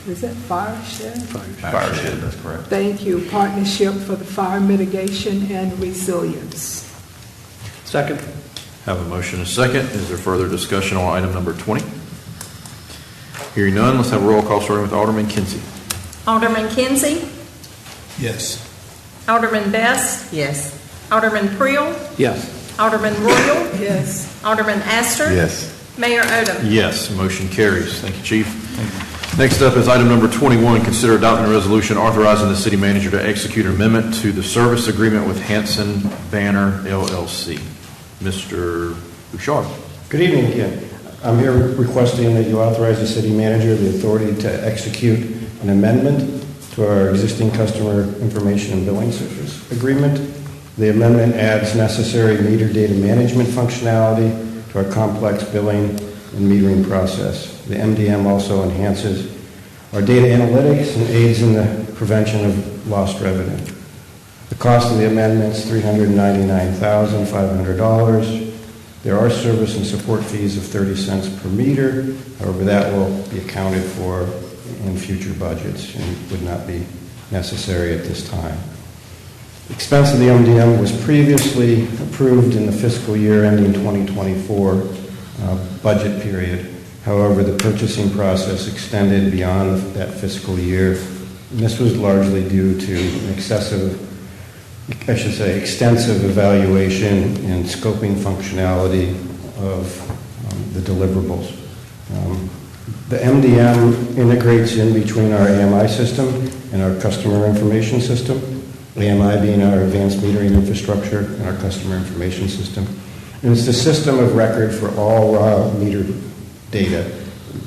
is that fire shed? Fire shed, that's correct. Thank you, Partnership for the Fire Mitigation and Resilience. Second. Have a motion and a second. Is there further discussion on item number 20? Hearing none, let's have a roll call starting with Alderman Kinsey. Alderman Kinsey, Yes. Alderman Best, Yes. Alderman Priel, Yes. Alderman Royal, Yes. Alderman Astor. Yes. Mayor Odham. Yes, motion carries. Thank you, Chief. Next up is item number 21. Consider adopting a resolution authorizing the city manager to execute an amendment to the service agreement with Hanson Banner LLC. Mr. Bouchard. Good evening again. I'm here requesting that you authorize the city manager the authority to execute an amendment to our existing customer information and billing service agreement. The amendment adds necessary meter data management functionality to our complex billing and metering process. The MDM also enhances our data analytics and aids in the prevention of lost revenue. The cost of the amendment is $399,500. There are service and support fees of 30 cents per meter. However, that will be accounted for in future budgets and would not be necessary at this time. The expense of the MDM was previously approved in the fiscal year ending 2024 budget period. However, the purchasing process extended beyond that fiscal year. And this was largely due to an extensive evaluation and scoping functionality of the deliverables. The MDM integrates in between our AMI system and our customer information system, AMI being our advanced metering infrastructure and our customer information system. And it's the system of record for all raw meter data,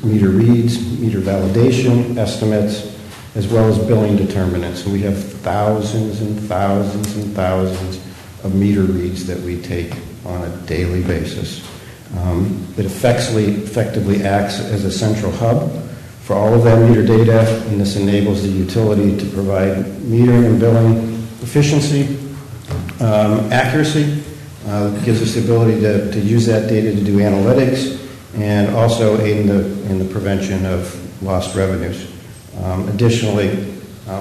meter reads, meter validation, estimates, as well as billing determinants. And we have thousands and thousands and thousands of meter reads that we take on a daily basis. It effectively acts as a central hub for all of that meter data, and this enables the utility to provide metering and billing efficiency, accuracy, gives us the ability to use that data to do analytics, and also aid in the prevention of lost revenues. Additionally,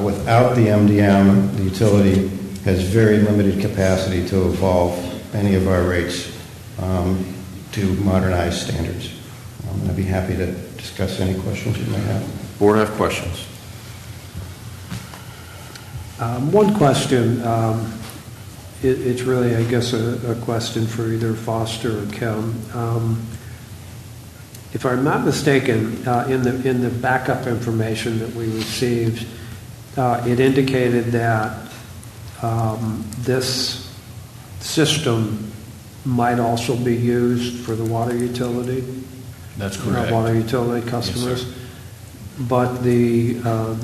without the MDM, the utility has very limited capacity to evolve any of our rates to modernized standards. I'd be happy to discuss any questions you may have. Board have questions? One question. It's really, I guess, a question for either Foster or Kim. If I'm not mistaken, in the backup information that we received, it indicated that this system might also be used for the water utility. That's correct. Water utility customers. Yes, sir. But the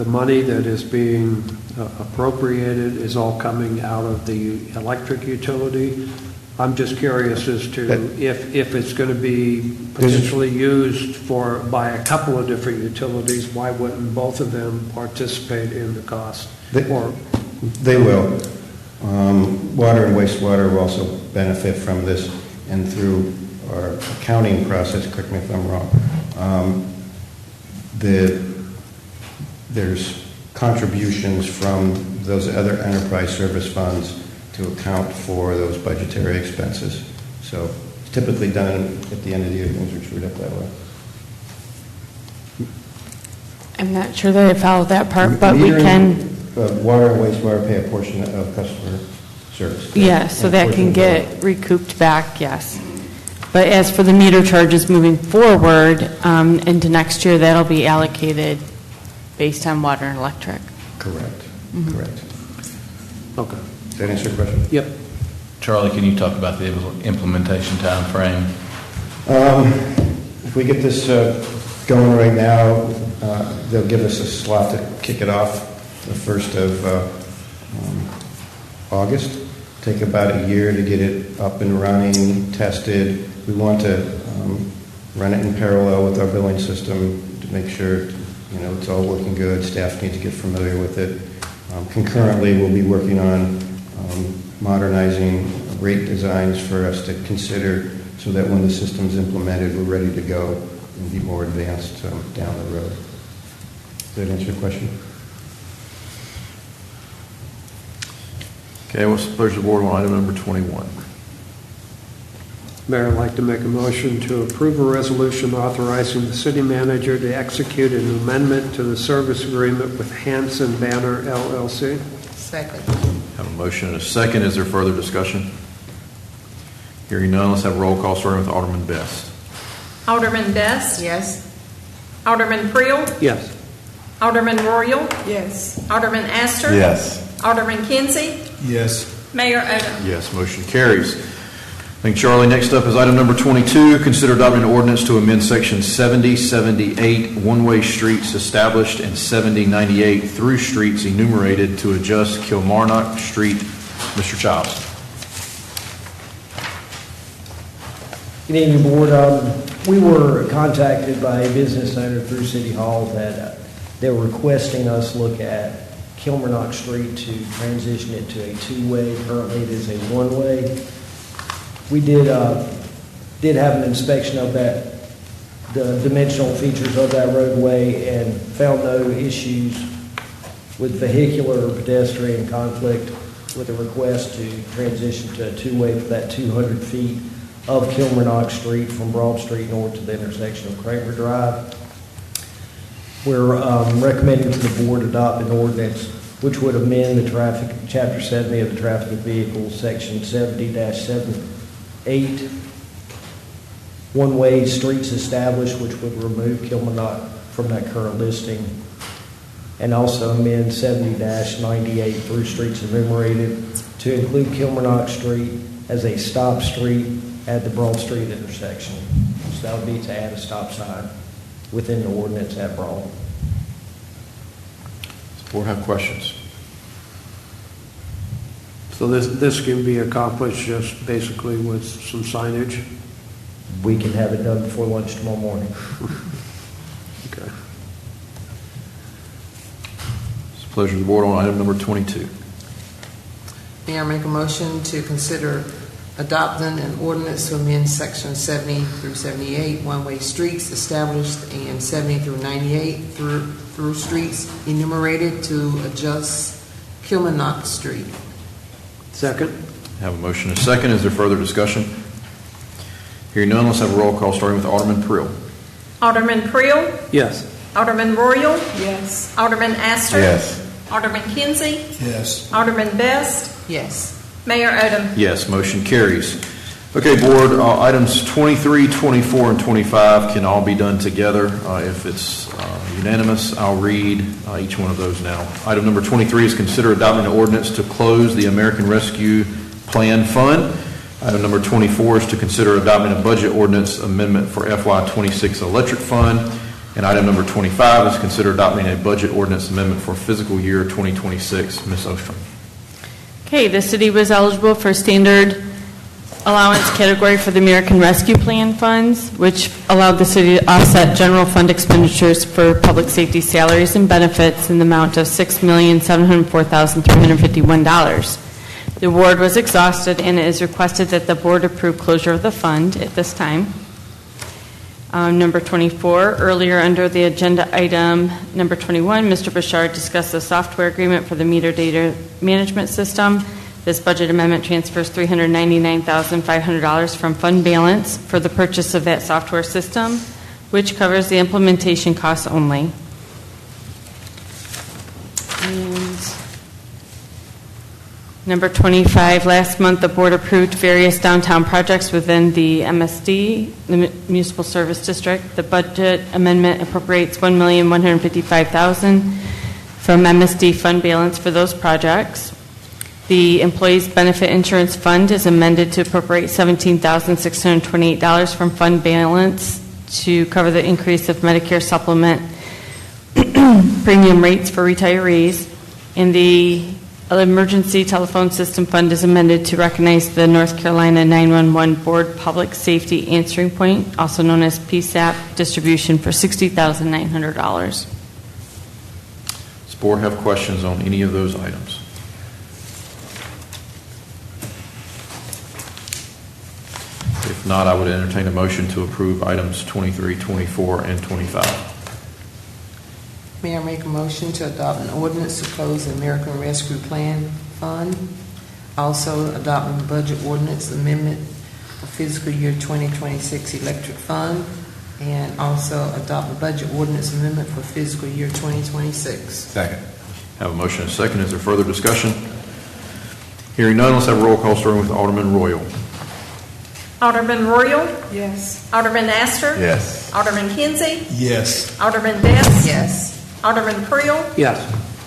money that is being appropriated is all coming out of the electric utility. I'm just curious as to if it's going to be potentially used by a couple of different utilities, why wouldn't both of them participate in the cost? They will. Water and wastewater will also benefit from this, and through our accounting process, correct me if I'm wrong, there's contributions from those other enterprise service funds to account for those budgetary expenses. So it's typically done at the end of the year, things are trued up that way. I'm not sure that I follow that part, but we can... Water and wastewater pay a portion of customer service. Yes, so that can get recouped back, yes. But as for the meter charges moving forward into next year, that'll be allocated based on water and electric. Correct. Mm-hmm. Correct. Okay. Does that answer your question? Yep. Charlie, can you talk about the implementation time frame? If we get this going right now, they'll give us a slot to kick it off the 1st of August. Take about a year to get it up and running, tested. We want to run it in parallel with our billing system to make sure, it's all working good. Staff need to get familiar with it. Concurrently, we'll be working on modernizing rate designs for us to consider so that when the system's implemented, we're ready to go and be more advanced down the road. Does that answer your question? Okay, what's the pleasure of the board on item number 21? Mayor, I'd like to make a motion to approve a resolution authorizing the city manager to execute an amendment to the service agreement with Hanson Banner LLC. Second. Have a motion and a second. Is there further discussion? Hearing none, let's have a roll call starting with Alderman Best. Alderman Best? Yes. Alderman Priel? Yes. Alderman Royal? Yes. Alderman Astor? Yes. Alderman Kinsey? Yes. Mayor Odom? Yes, motion carries. Thank you, Charlie. Next up is item number 22. Consider adopting an ordinance to amend section 7078 one-way streets established and 7098 through streets enumerated to adjust Kilmarnock Street. Mr. Childs. Good evening, Board. We were contacted by a business owner through City Hall that they were requesting us look at Kilmarnock Street to transition it to a two-way. Currently, it is a one-way. We did have an inspection of that, the dimensional features of that roadway, and found no issues with vehicular or pedestrian conflict with a request to transition to a two-way for that 200 feet of Kilmarnock Street from Broad Street north to the intersection of Kramer Drive. We're recommending to the board adopt an ordinance which would amend the traffic, Chapter 70 of the Traffic of Vehicles, Section 70-78, one-way streets established, which would remove Kilmarnock from that current listing, and also amend 70-98 through streets enumerated to include Kilmarnock Street as a stop street at the Broad Street intersection. So that would be to add a stop sign within the ordinance at Broad. Does the board have questions? So this can be accomplished just basically with some signage? We can have it done before lunch tomorrow morning. Okay. It's a pleasure of the board on item number 22. Mayor, make a motion to consider adopting an ordinance to amend section 70 through 78 one-way streets established and 70 through 98 through streets enumerated to adjust Kilmarnock Street. Second. Have a motion and a second. Is there further discussion? Hearing none, let's have a roll call starting with Alderman Priel. Alderman Priel? Yes. Alderman Royal? Yes. Alderman Astor? Yes. Alderman Kinsey? Yes. Alderman Best? Yes. Mayor Odom? Yes, motion carries. Okay, board, items 23, 24, and 25 can all be done together. If it's unanimous, I'll read each one of those now. Item number 23 is consider adopting an ordinance to close the American Rescue Plan Fund. Item number 24 is to consider adopting a budget ordinance amendment for FY26 electric fund. And item number 25 is consider adopting a budget ordinance amendment for fiscal year 2026. Ms. Ostrom. Okay, the city was eligible for standard allowance category for the American Rescue Plan funds, which allowed the city to offset general fund expenditures for public safety salaries and benefits in the amount of $6,704,351. The award was exhausted, and it is requested that the board approve closure of the fund at this time. Number 24, earlier under the agenda item number 21, Mr. Bouchard discussed the software agreement for the meter data management system. This budget amendment transfers $399,500 from fund balance for the purchase of that software system, which covers the implementation costs only. And number 25, last month the board approved various downtown projects within the MSD, the Municipal Service District. The budget amendment appropriates $1,155,000 from MSD fund balance for those projects. The Employees Benefit Insurance Fund is amended to appropriate $17,628 from fund balance to cover the increase of Medicare supplement premium rates for retirees. And the Emergency Telephone System Fund is amended to recognize the North Carolina 911 Board Public Safety Answering Point, also known as PSAP, distribution for $60,900. Does the board have questions on any of those items? If not, I would entertain a motion to approve items 23, 24, and 25. Mayor, make a motion to adopt an ordinance to close the American Rescue Plan Fund. Also adopt a budget ordinance amendment for fiscal year 2026 electric fund. And also adopt a budget ordinance amendment for fiscal year 2026. Second. Have a motion and a second. Is there further discussion? Hearing none, let's have a roll call starting with Alderman Royal. Alderman Royal? Yes. Alderman Astor? Yes. Alderman Kinsey? Yes. Alderman Best? Yes. Alderman Creel? Yes.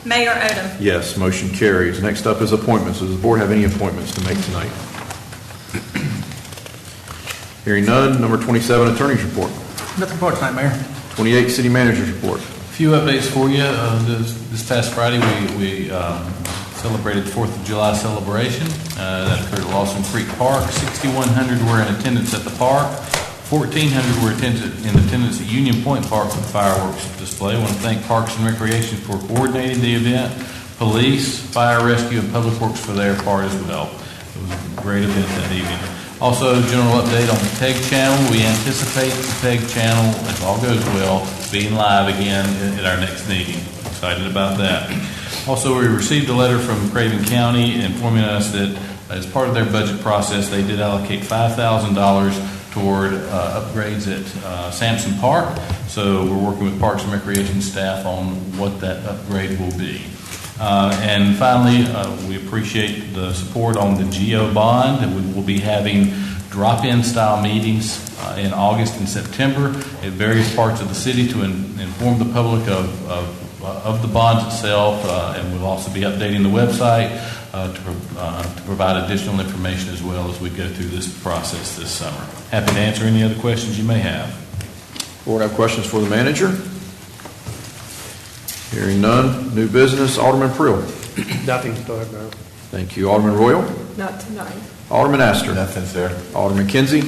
Mayor Odham? Yes, motion carries. Next up is appointments. Does the board have any appointments to make tonight? Hearing none. Number 27, Attorney's Report. Nothing report tonight, Mayor. 28, City Manager's Report. A few updates for you. This past Friday, we celebrated 4th of July celebration. That occurred at Lawson Creek Park. 6,100 were in attendance at the park. 1,400 were in attendance at Union Point Park for the fireworks display. I want to thank Parks and Recreation for coordinating the event, police, fire rescue, and Public Works for their part as well. It was a great event that evening. Also, general update on the PEG channel. We anticipate the PEG channel, if all goes well, being live again at our next meeting. Excited about that. Also, we received a letter from Craven County informing us that as part of their budget process, they did allocate $5,000 toward upgrades at Sampson Park. So we're working with Parks and Recreation staff on what that upgrade will be. And finally, we appreciate the support on the GO bond, and we will be having drop-in style meetings in August and September at various parts of the city to inform the public of the bonds itself, and we'll also be updating the website to provide additional information as well as we go through this process this summer. Happy to answer any other questions you may have. Board have questions for the manager? Hearing none. New business, Alderman Prill. Nothing to talk about. Thank you. Alderman Royal. Not tonight. Alderman Astor. Nothing, sir. Alderman Kinsey.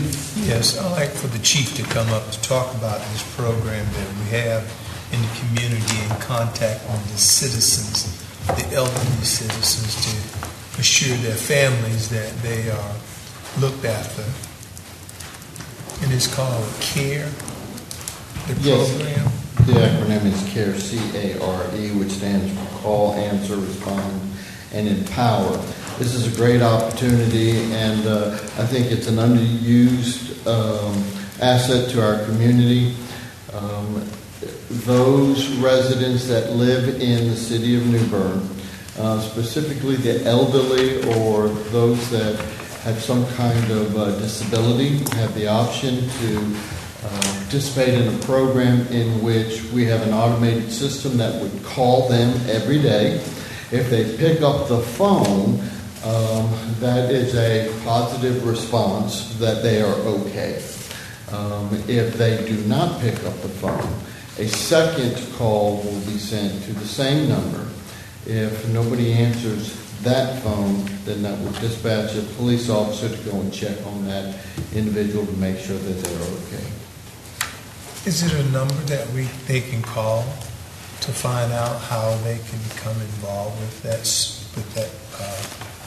Yes, I'd like for the chief to come up to talk about this program that we have in the community in contact with the citizens, the elderly citizens, to assure their families that they are looked after. And it's called CARE, the program. The acronym is CARE, C-A-R-E, which stands for Call, Answer, Respond, and Empower. This is a great opportunity, and I think it's an underused asset to our community. Those residents that live in the city of New Bern, specifically the elderly or those that have some kind of disability, have the option to participate in a program in which we have an automated system that would call them every day. If they pick up the phone, that is a positive response that they are okay. If they do not pick up the phone, a second call will be sent to the same number. If nobody answers that phone, then that will dispatch a police officer to go and check on that individual to make sure that they're okay. Is it a number that they can call to find out how they can become involved with that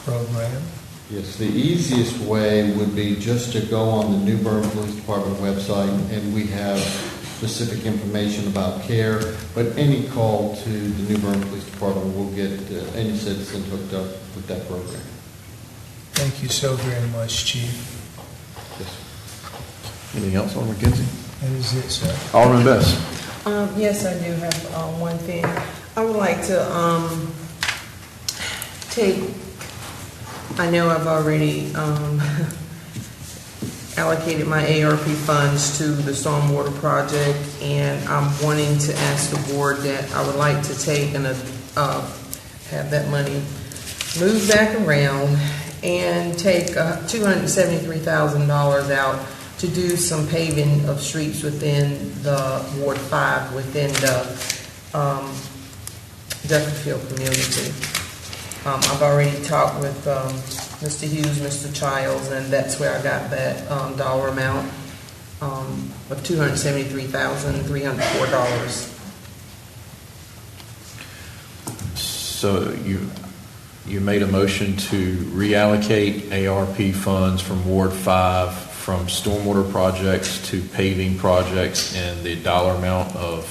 program? Yes, the easiest way would be just to go on the New Bern Police Department website, and we have specific information about CARE, but any call to the New Bern Police Department will get any citizen hooked up with that program. Thank you so very much, Chief. Yes. Anything else, Alderman Kinsey? That is it, sir. Alderman Best. Yes, I do have one thing. I would like to I know I've already allocated my ARP funds to the stormwater project, and I'm wanting to ask the board that I would like to take and have that money moved back around and take $273,000 out to do some paving of streets within the Ward 5, within the Duckerfield community. I've already talked with Mr. Hughes, Mr. Childs, and that's where I got that dollar amount of $273,304. So you made a motion to reallocate ARP funds from Ward 5 from stormwater projects to paving projects and the dollar amount of?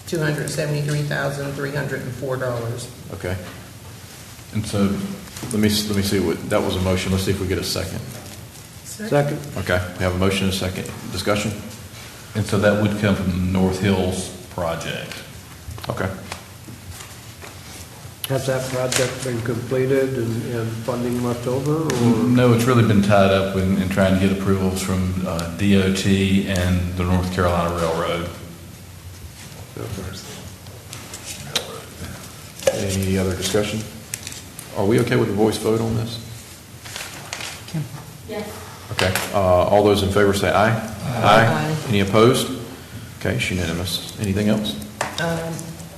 $273,304. Okay. And so let me see what, that was a motion. Let's see if we get a second. Second. Okay, we have a motion and a second. Discussion? And so that would come from the North Hills project. Okay. Has that project been completed and funding left over, or? No, it's really been tied up in trying to get approvals from DOT and the North Carolina Railroad. Any other discussion? Are we okay with the voice vote on this? Yes. Okay. All those in favor say aye. Aye. Any opposed? Okay, it's unanimous. Anything else?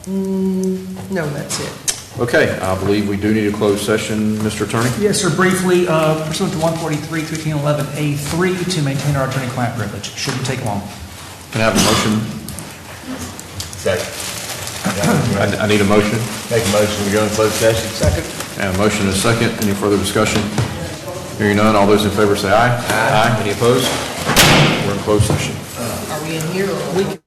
No, that's it. Okay, I believe we do need a closed session, Mr. Attorney. Yes, sir. Briefly, pursuant to 143-1311A3 to maintain our attorney-client privilege. Shouldn't take long. Can I have a motion? Second. I need a motion. Make a motion to go in closed session. Second. And a motion and a second. Any further discussion? Hearing none, all those in favor say aye. Aye. Any opposed? We're in closed session. Are we in here or?